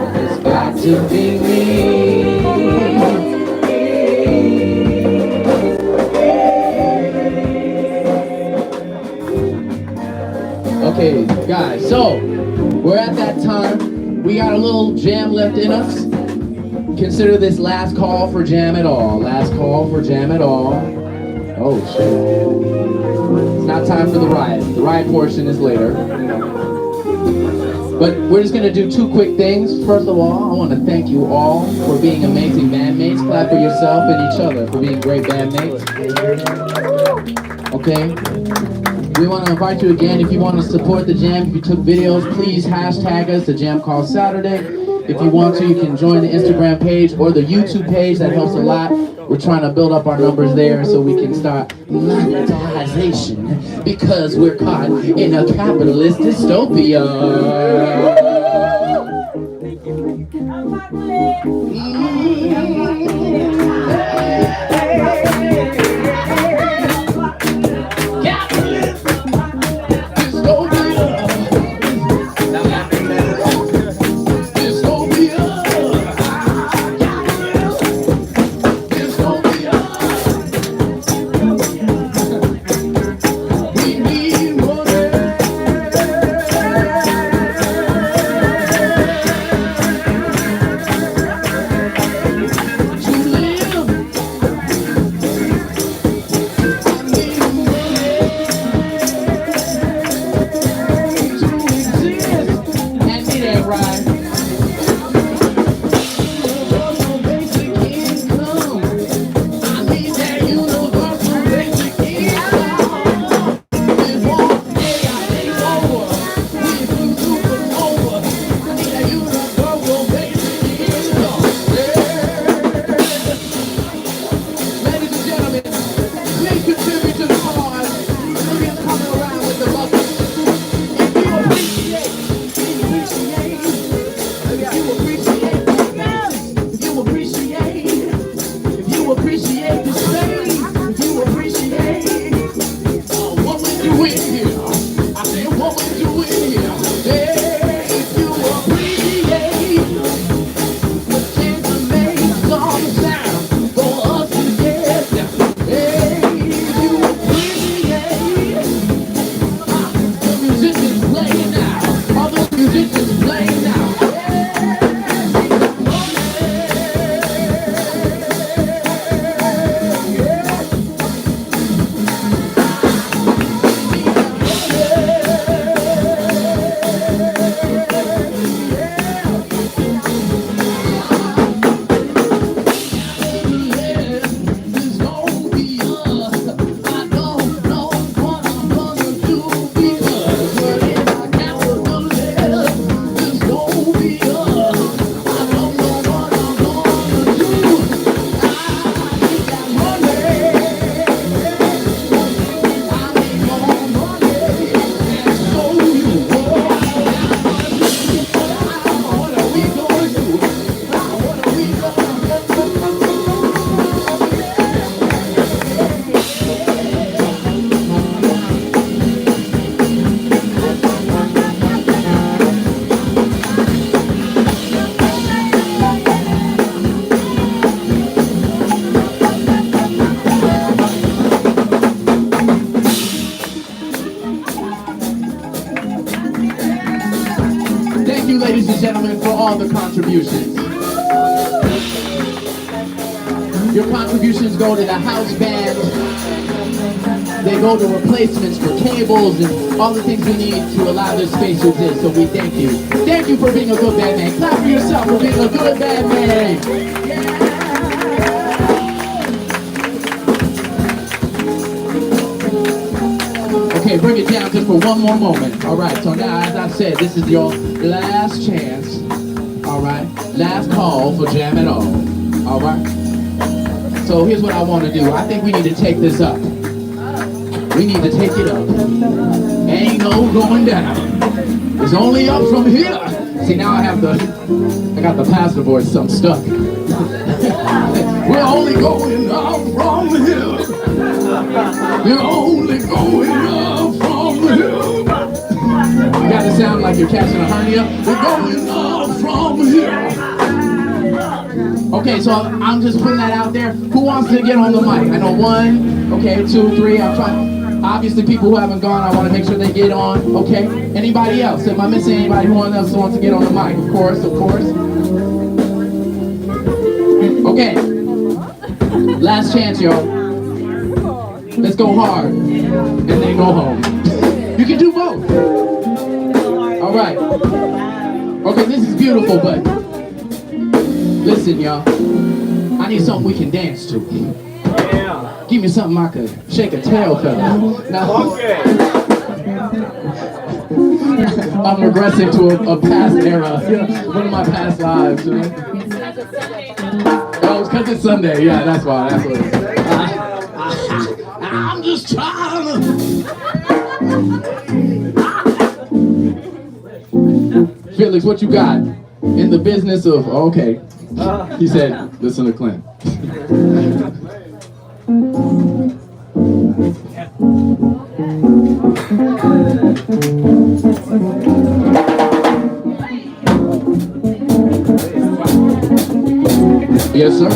It's got to be me. Okay, guys, so we're at that time. We got a little jam left in us. Consider this last call for jam at all. Last call for jam at all. Oh, shit. It's not time for the riot. The riot portion is later. But we're just gonna do two quick things. First of all, I want to thank you all for being amazing bandmates. Clap for yourself and each other for being great bandmates. Okay? We want to invite you again, if you want to support the jam, if you took videos, please hashtag us, the Jam Call Saturday. If you want to, you can join the Instagram page or the YouTube page, that helps a lot. We're trying to build up our numbers there so we can start monetization, because we're caught in a capitalist dystopia. Ladies and gentlemen, for all the contributions. Your contributions go to the house band. They go to replacements for cables and all the things we need to allow this space to exist. So we thank you. Thank you for being a good bandmate. Clap for yourself for being a good bandmate. Okay, bring it down just for one more moment. All right, so now, as I said, this is your last chance. All right, last call for Jam It All. All right. So here's what I want to do. I think we need to take this up. We need to take it up. Ain't no going down. It's only up from here. See, now I got the pastor voice, so I'm stuck. We're only going up from here. You're only going up from here. You gotta sound like you're catching a hernia. We're going up from here. Okay, so I'm just putting that out there. Who wants to get on the mic? I know 1, okay, 2, 3. I'm trying. Obviously, people who haven't gone, I want to make sure they get on. Okay. Anybody else? Am I missing anybody who else wants to get on the mic? Of course, of course. Okay. Last chance, y'all. Let's go hard and then go home. You can do both. All right. Okay, this is beautiful, but listen, y'all. I need something we can dance to. Yeah. Give me something I could shake a tail feather. Now, Okay. I'm regressing to a past era, one of my past lives. You know? Oh, it's because it's Sunday. Yeah, that's why. That's what it is. I'm just trying to. Felix, what you got in the business of? Okay, he said, listen to Clint. Yes, sir.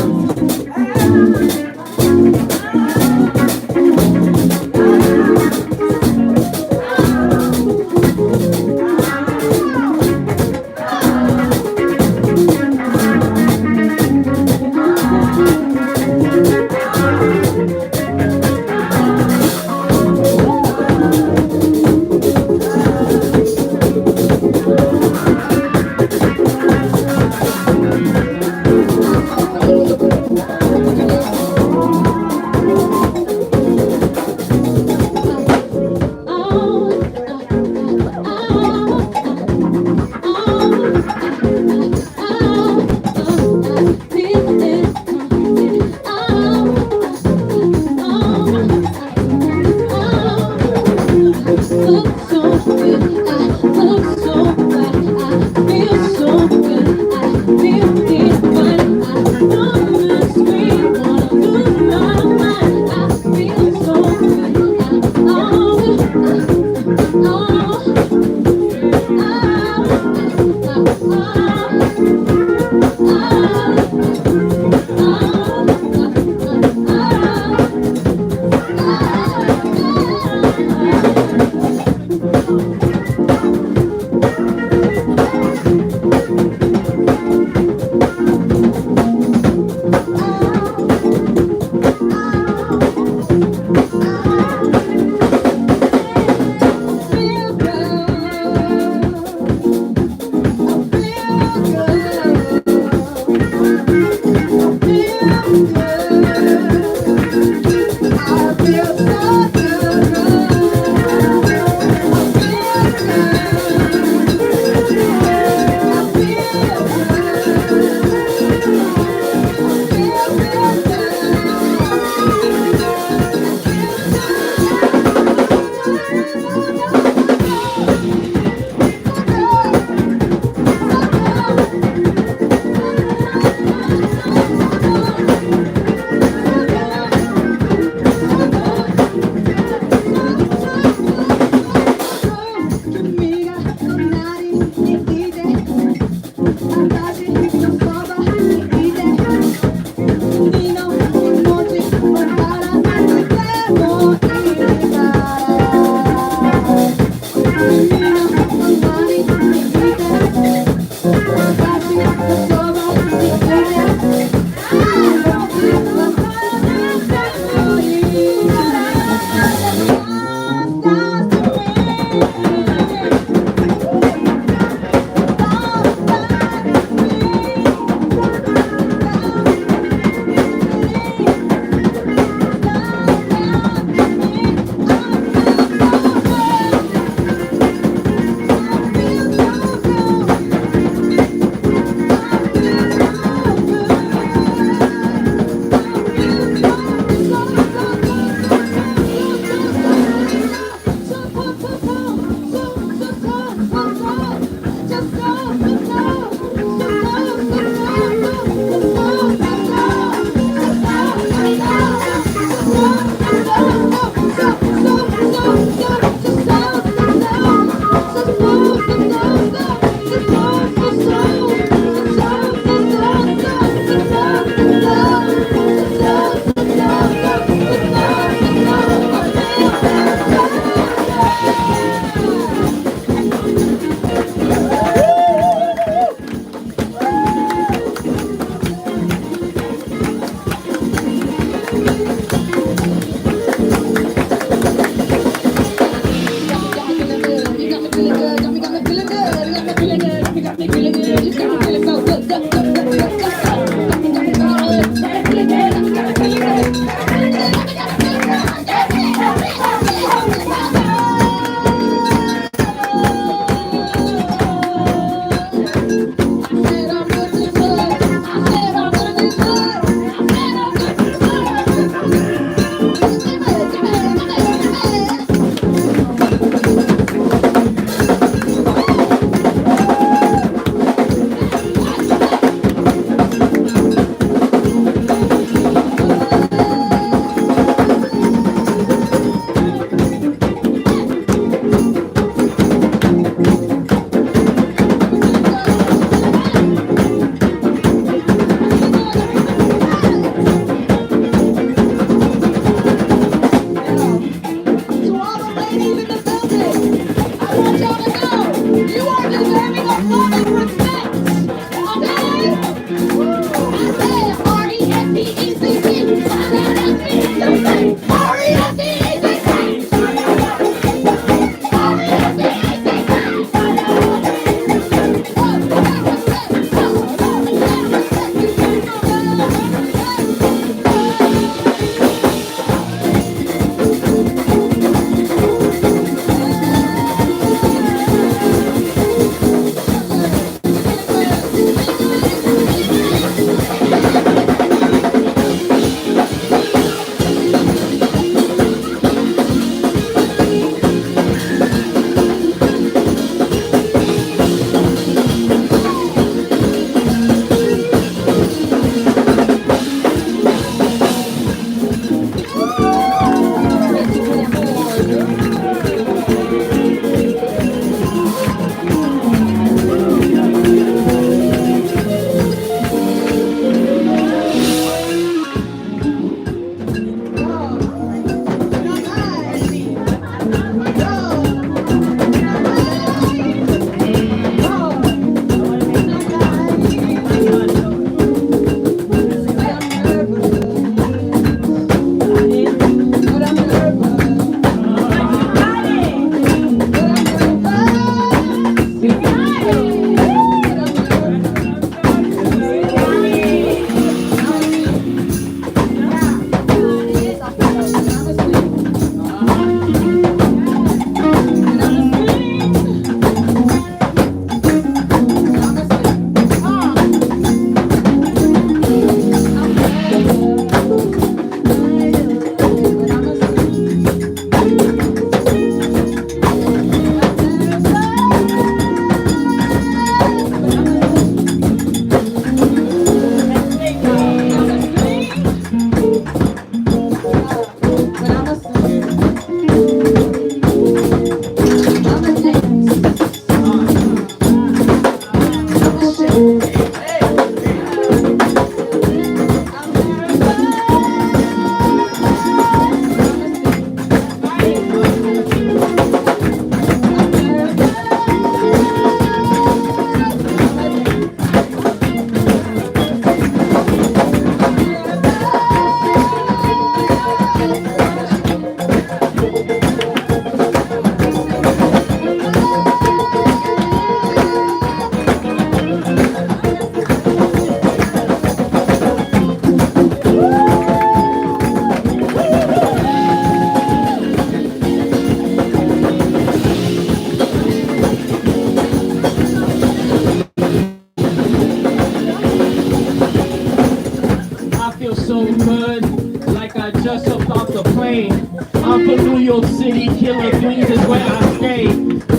is where I stay.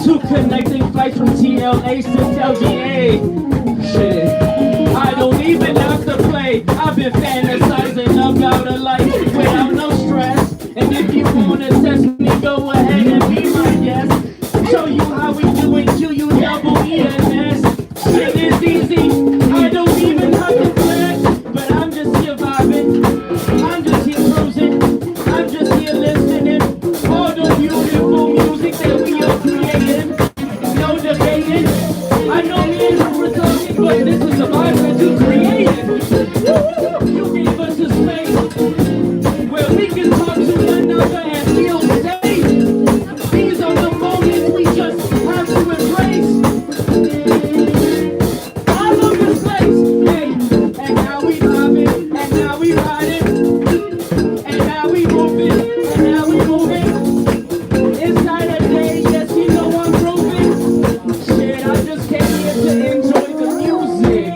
Two connecting flights from TLA to LGA. Shit, I don't even have to play. I've been fantasizing about a life without no stress. And if you wanna test me, go ahead and be my guest. Show you how we do it, QUEENS. Shit is easy, I don't even have to flex. But I'm just here vibing, I'm just here cruising, I'm just here listening. All the beautiful music that we are creating, no debating. I know me and you were talking, but this is a vibe that you created. You gave us a space where we can talk to one another and feel safe. These are the moments we just have to embrace. I love this place, hey, and now we vibing, and now we riding, and now we moving, and now we moving. Inside a day, yes, you know I'm grooving. Shit, I just came here to enjoy the music.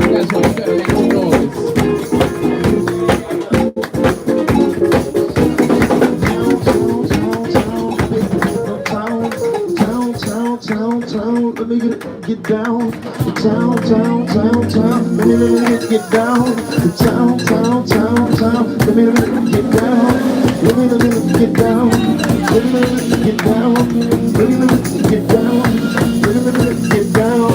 That's why you gotta make some noise. Let me get down. Town. Let me get down. Town. Let me get down. Let me get down. Let me get down. Let me get down. Let me get down.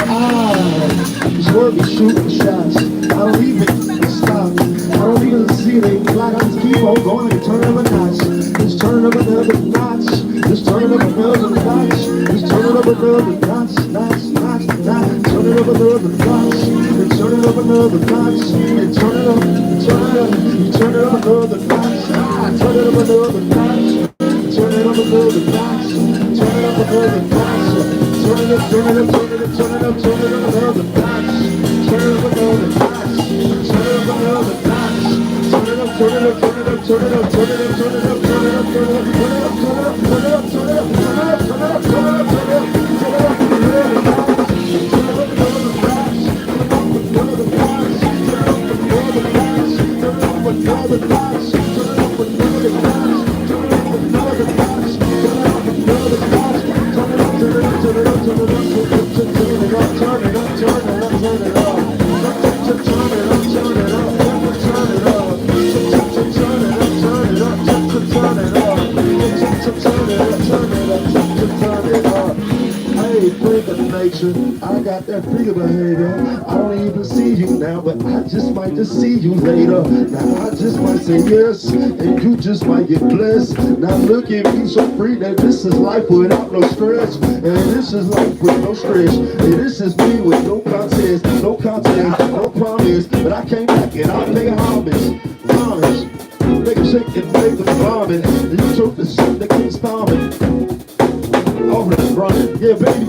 This world is shooting shots. I don't even stop. I don't even see they fly. I just keep on going and turn up a notch. Just turn up another notch. Just turn up another notch. Just turn up another notch. Turn it up another notch. And turn it up another notch. And turn it up another notch. Turn it up another notch. Turn it up another notch. Turn it up another notch. Turn it up another notch. Turn it up another notch. Turn it up another notch. Turn it up another notch. I got that freak behavior. I don't even see you now, but I just might just see you later. Now I just might say yes, and you just might get blessed. Now look at me so free that this is life without no stress. And this is life with no stress. And this is me with no contest, no promise. But I came back and I'll make a homage. Make a shake and make the vomit. And you took the shit that keeps storming. Over the running, yeah baby.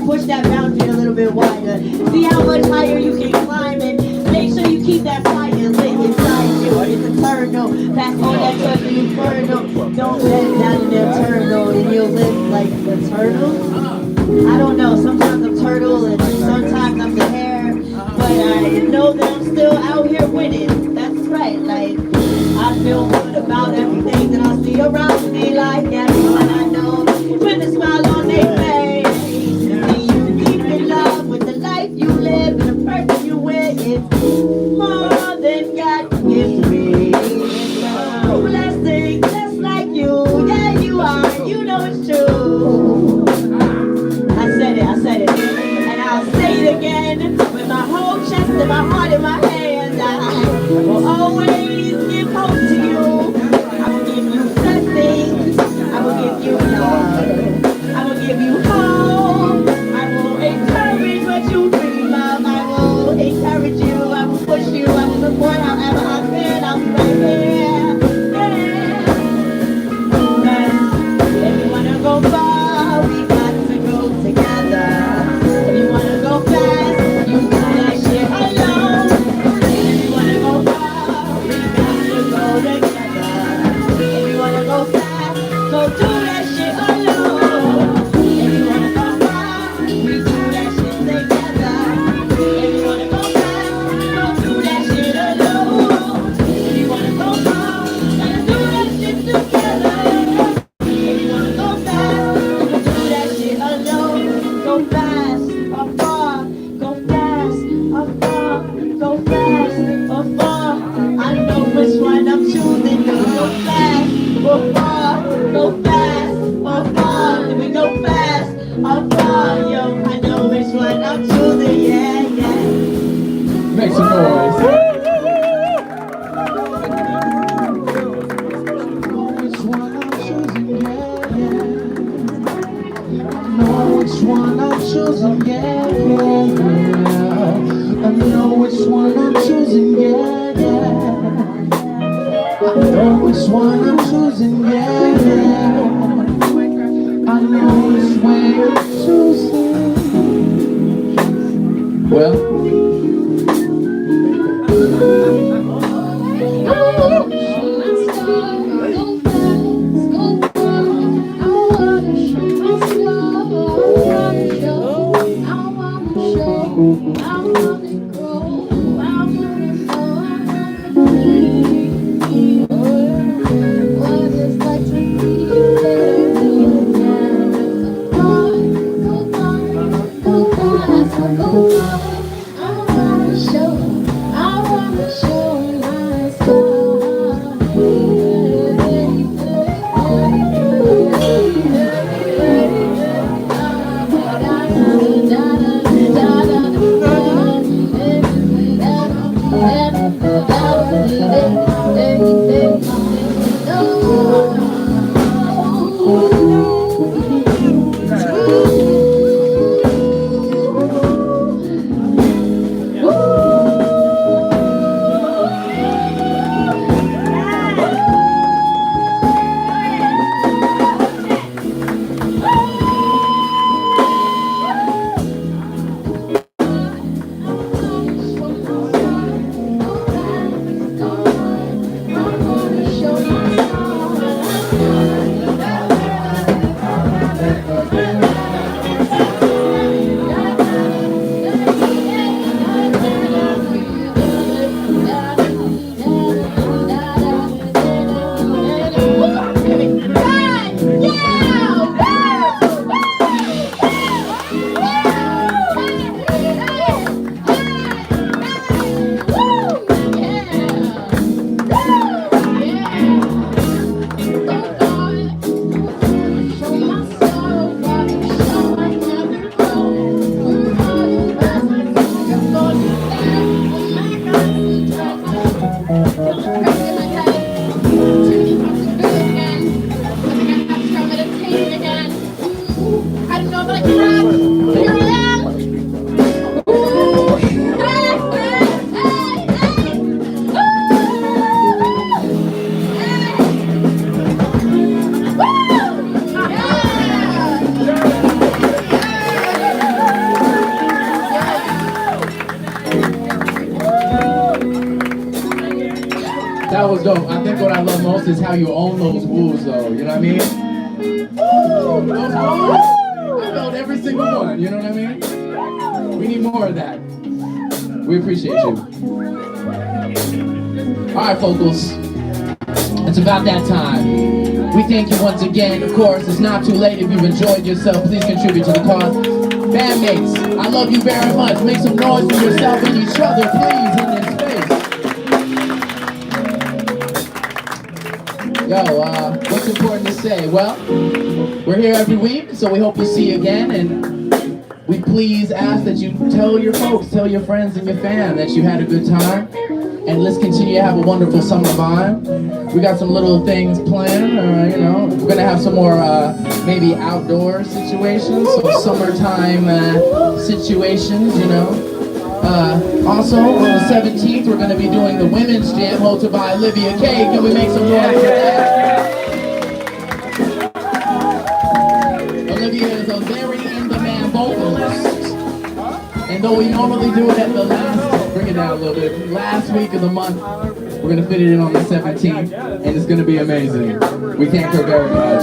Push that boundary a little bit wider. See how much higher you can climb and make sure you keep that fire lit inside you. It's eternal. Pass all that trust in infernal. Don't let it down in the eternal. And you'll live like the turtle. I don't know. Sometimes I'm turtle and sometimes I'm the hare. But I know that I'm still out here winning. That's right. Like I feel good about everything that I see around me. Like everyone I know with a smile on their face. You live and the person you with is more than God can give me. Blessing just like you, yeah you are, you know it's true. I said it, and I'll say it again with my whole chest and my heart in my hands. I will always give hope to you. I will give you blessings. I will give you love. I will give you hope. I will encourage what you dream of. I will encourage you. I will push you. I will support however I can. I'll stay here. If you wanna go far, we got to go together. If you wanna go fast, Make some noise. Which one I'm choosing, yeah, yeah, yeah. I know which one I'm choosing, yeah, yeah. I know which one I'm choosing, yeah, yeah. I know which way I'm choosing. Well, that was dope. I think what I love most is how you own those woos, though. You know what I mean? Woo! Those woos! I felt every single one. You know what I mean? We need more of that. We appreciate you. All right, Focals. It's about that time. We thank you once again. Of course, it's not too late. If you've enjoyed yourself, please contribute to the cause. Bandmates, I love you very much. Make some noise for yourself and each other, please, in this space. Yo, what's important to say? Well, we're here every week, so we hope to see you again, and we please ask that you tell your folks, tell your friends and your fam that you had a good time, and let's continue to have a wonderful summer vibe. We got some little things planned, you know, we're gonna have some more maybe outdoor situations, so summertime situations, you know. Also, on the 17th, we're going to be doing the Women's Jam hosted by Olivia K. Can we make some noise for that? Olivia is a very in-demand vocalist. And though we normally do it at the bring it down a little bit, last week of the month, we're going to fit it in on the 17th, and it's going to be amazing. We thank her very much.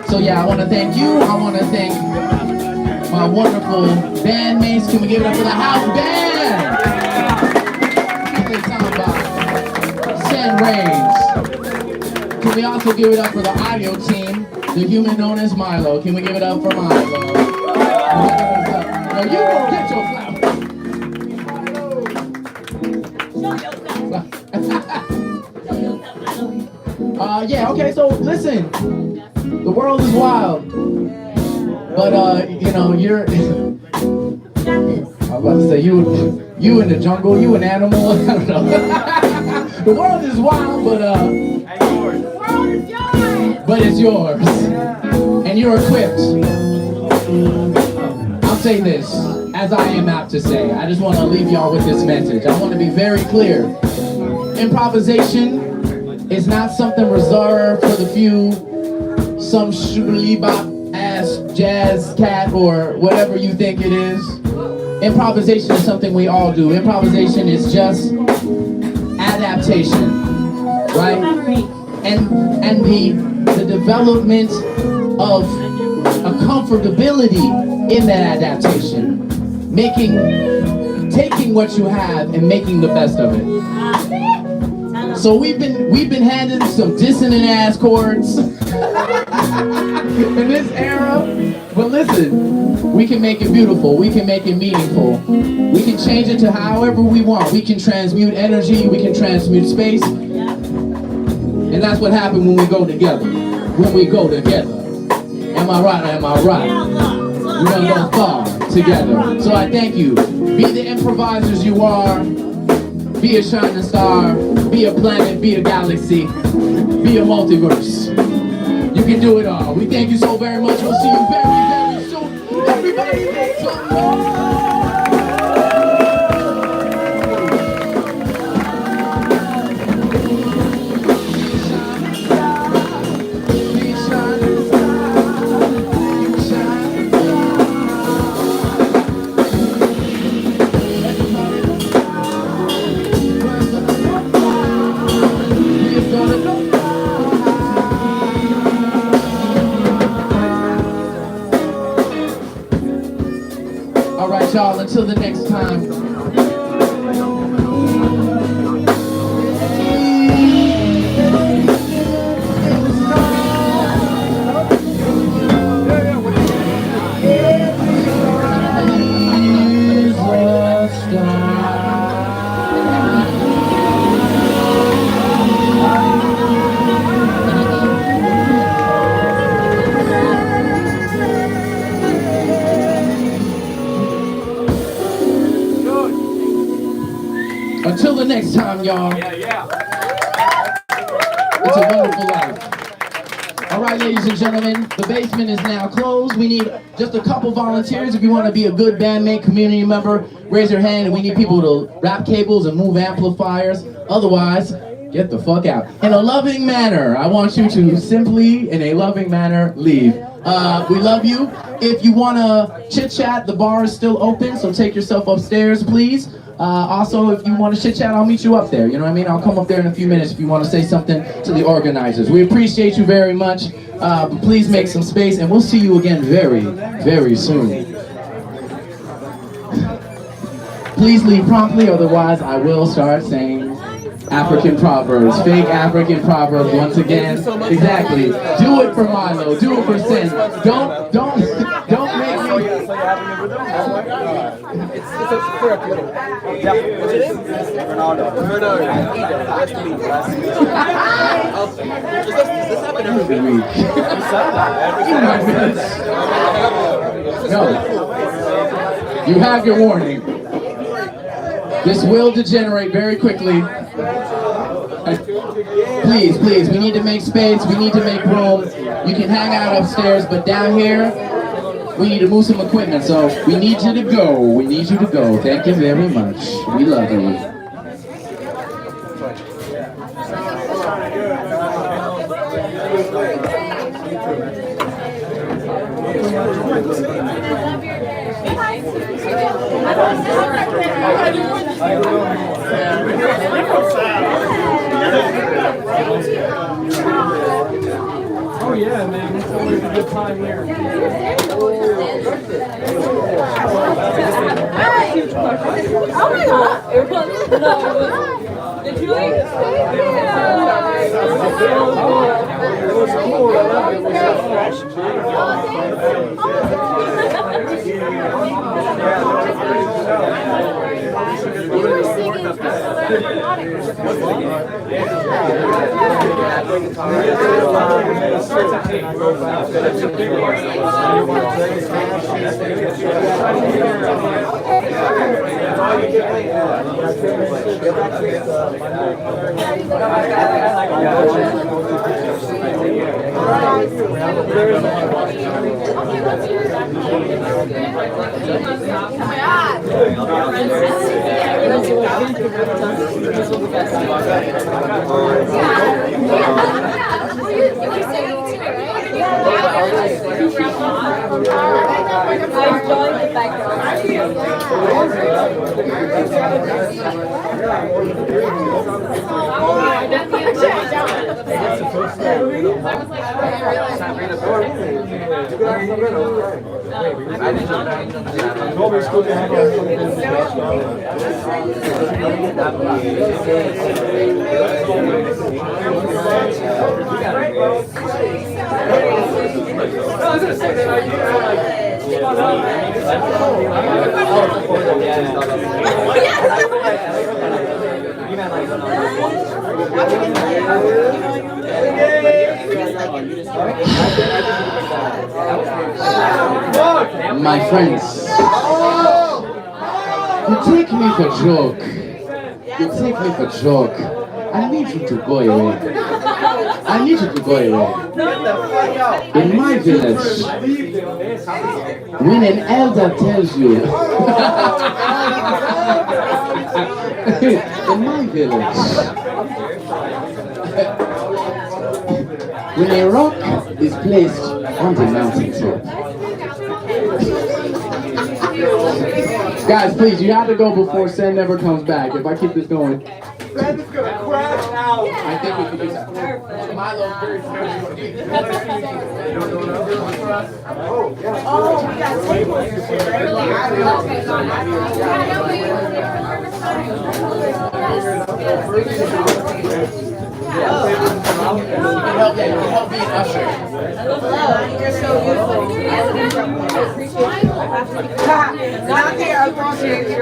So yeah, I want to thank you. I want to thank my wonderful bandmates. Can we give it up for the house band? Sen Reigns. Can we also give it up for the audio team, the human known as Milo? Can we give it up for Milo? No, you won't get your flowers. Yeah, okay, so listen. The world is wild. But, you know, you're... Okay, I'm about to say you in the jungle, you an animal. I don't know. The world is wild, but it's yours, and you're equipped. I'll say this, as I am apt to say. I just want to leave y'all with this message. I want to be very clear. Improvisation is not something reserved for the few, some shoo-bop ass jazz cat or whatever you think it is. Improvisation is something we all do. Improvisation is just adaptation, right? And the development of a comfortability in that adaptation, taking what you have and making the best of it. So we've been handed some dissonant ass chords in this era, but listen, we can make it beautiful, we can make it meaningful, we can change it to however we want, we can transmute energy, we can transmute space, and that's what happens when we go together. When we go together. Am I right or am I right? We're gonna go far together. So I thank you. Be the improvisers you are. Be a shining star. Be a planet. Be a galaxy. Be a multiverse. You can do it all. We thank you so very much. We'll see you very, very soon. Everybody make some noise. Alright y'all, until the next time. Until the next time, y'all. It's a wonderful life. All right, ladies and gentlemen, the basement is now closed. We need just a couple volunteers. If you want to be a good bandmate, community member, raise your hand. And we need people to wrap cables and move amplifiers. Otherwise, get the fuck out. In a loving manner, I want you to simply, in a loving manner, leave. We love you. If you want to chit-chat, the bar is still open, so take yourself upstairs, please. Also, if you want to chit-chat, I'll meet you up there. You know what I mean? I'll come up there in a few minutes if you want to say something to the organizers. We appreciate you very much. But please make some space, and we'll see you again very, very soon. Please leave promptly, otherwise I will start saying African proverbs, fake African proverbs once again. Exactly. Do it for Milo. Do it for Sin. Don't make me. It's a therapy. Yeah. What's your name? Ronaldo. Nice to meet you. Does this happen every week? No. You have your warning. This will degenerate very quickly. Please, we need to make space, we need to make room. You can hang out upstairs, but down here, we need to move some equipment, so we need you to go. We need you to go. Thank you very much. We love you. Oh yeah, man, it's always a good time here. Oh my god! Did you like it? It was cool, I love it. It was so fresh. You were singing Okay. My friends, you take me for joke. You take me for joke. I need you to go away. I need you to go away. In my village, when an elder tells you, in my village, when a rock is placed on the mountain top, guys, please, you have to go before Sen never comes back. If I keep this going. I think we can use that. Milo's very help me usher. You're so beautiful. Not here, I appreciate you.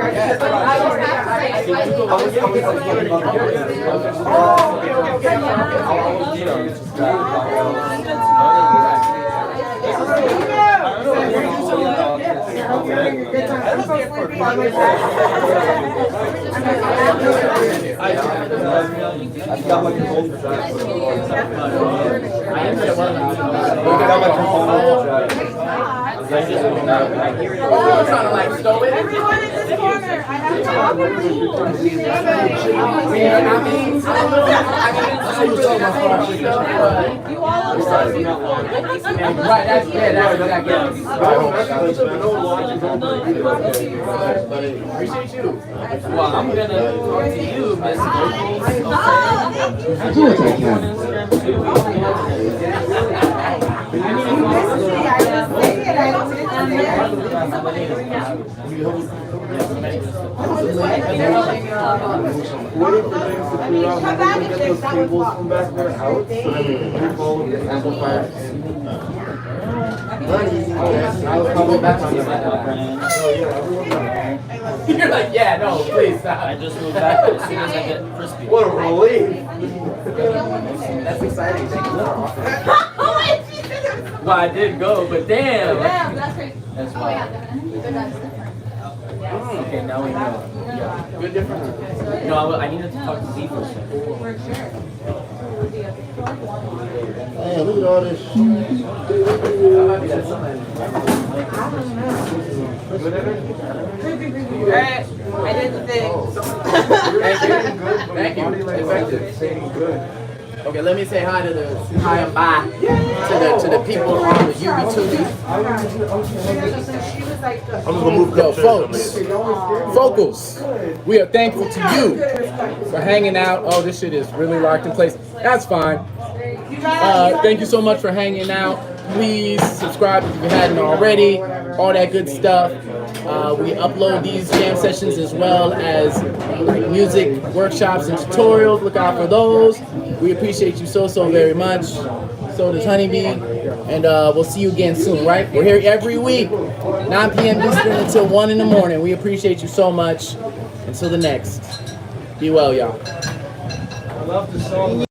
Everyone in this corner, I have to talk with you. You all look so beautiful. Right, that's good. Appreciate you. Well, I'm gonna talk to you, Miss I do what I can. Come back and fix that one. You're like, yeah, no, please stop. I just moved back as soon as I get crispy. What a relief. That's exciting. Well, I did go, but damn. Yeah, that's great. That's Oh, why. yeah, definitely. Okay, now we know. Good difference. No, I needed to talk to Z for a second. Man, look at all this shit. Alright, I did the thing. Thank you. Effective. Okay, let me say hi to the hi and bye to the people on the UB2B. I'm just gonna move Yo, folks, Focals, we are thankful to you for hanging out. Oh, this shit is really locked in place. That's fine. Thank you so much for hanging out. Please subscribe if you hadn't already. All that good stuff. We upload these jam sessions as well as music workshops and tutorials. Look out for those. We appreciate you so very much. So does Honeybee. And we'll see you again soon, right? We're here every week, 9 p.m. Eastern until 1 in the morning. We appreciate you so much. Until the next. Be well, y'all. I love the song.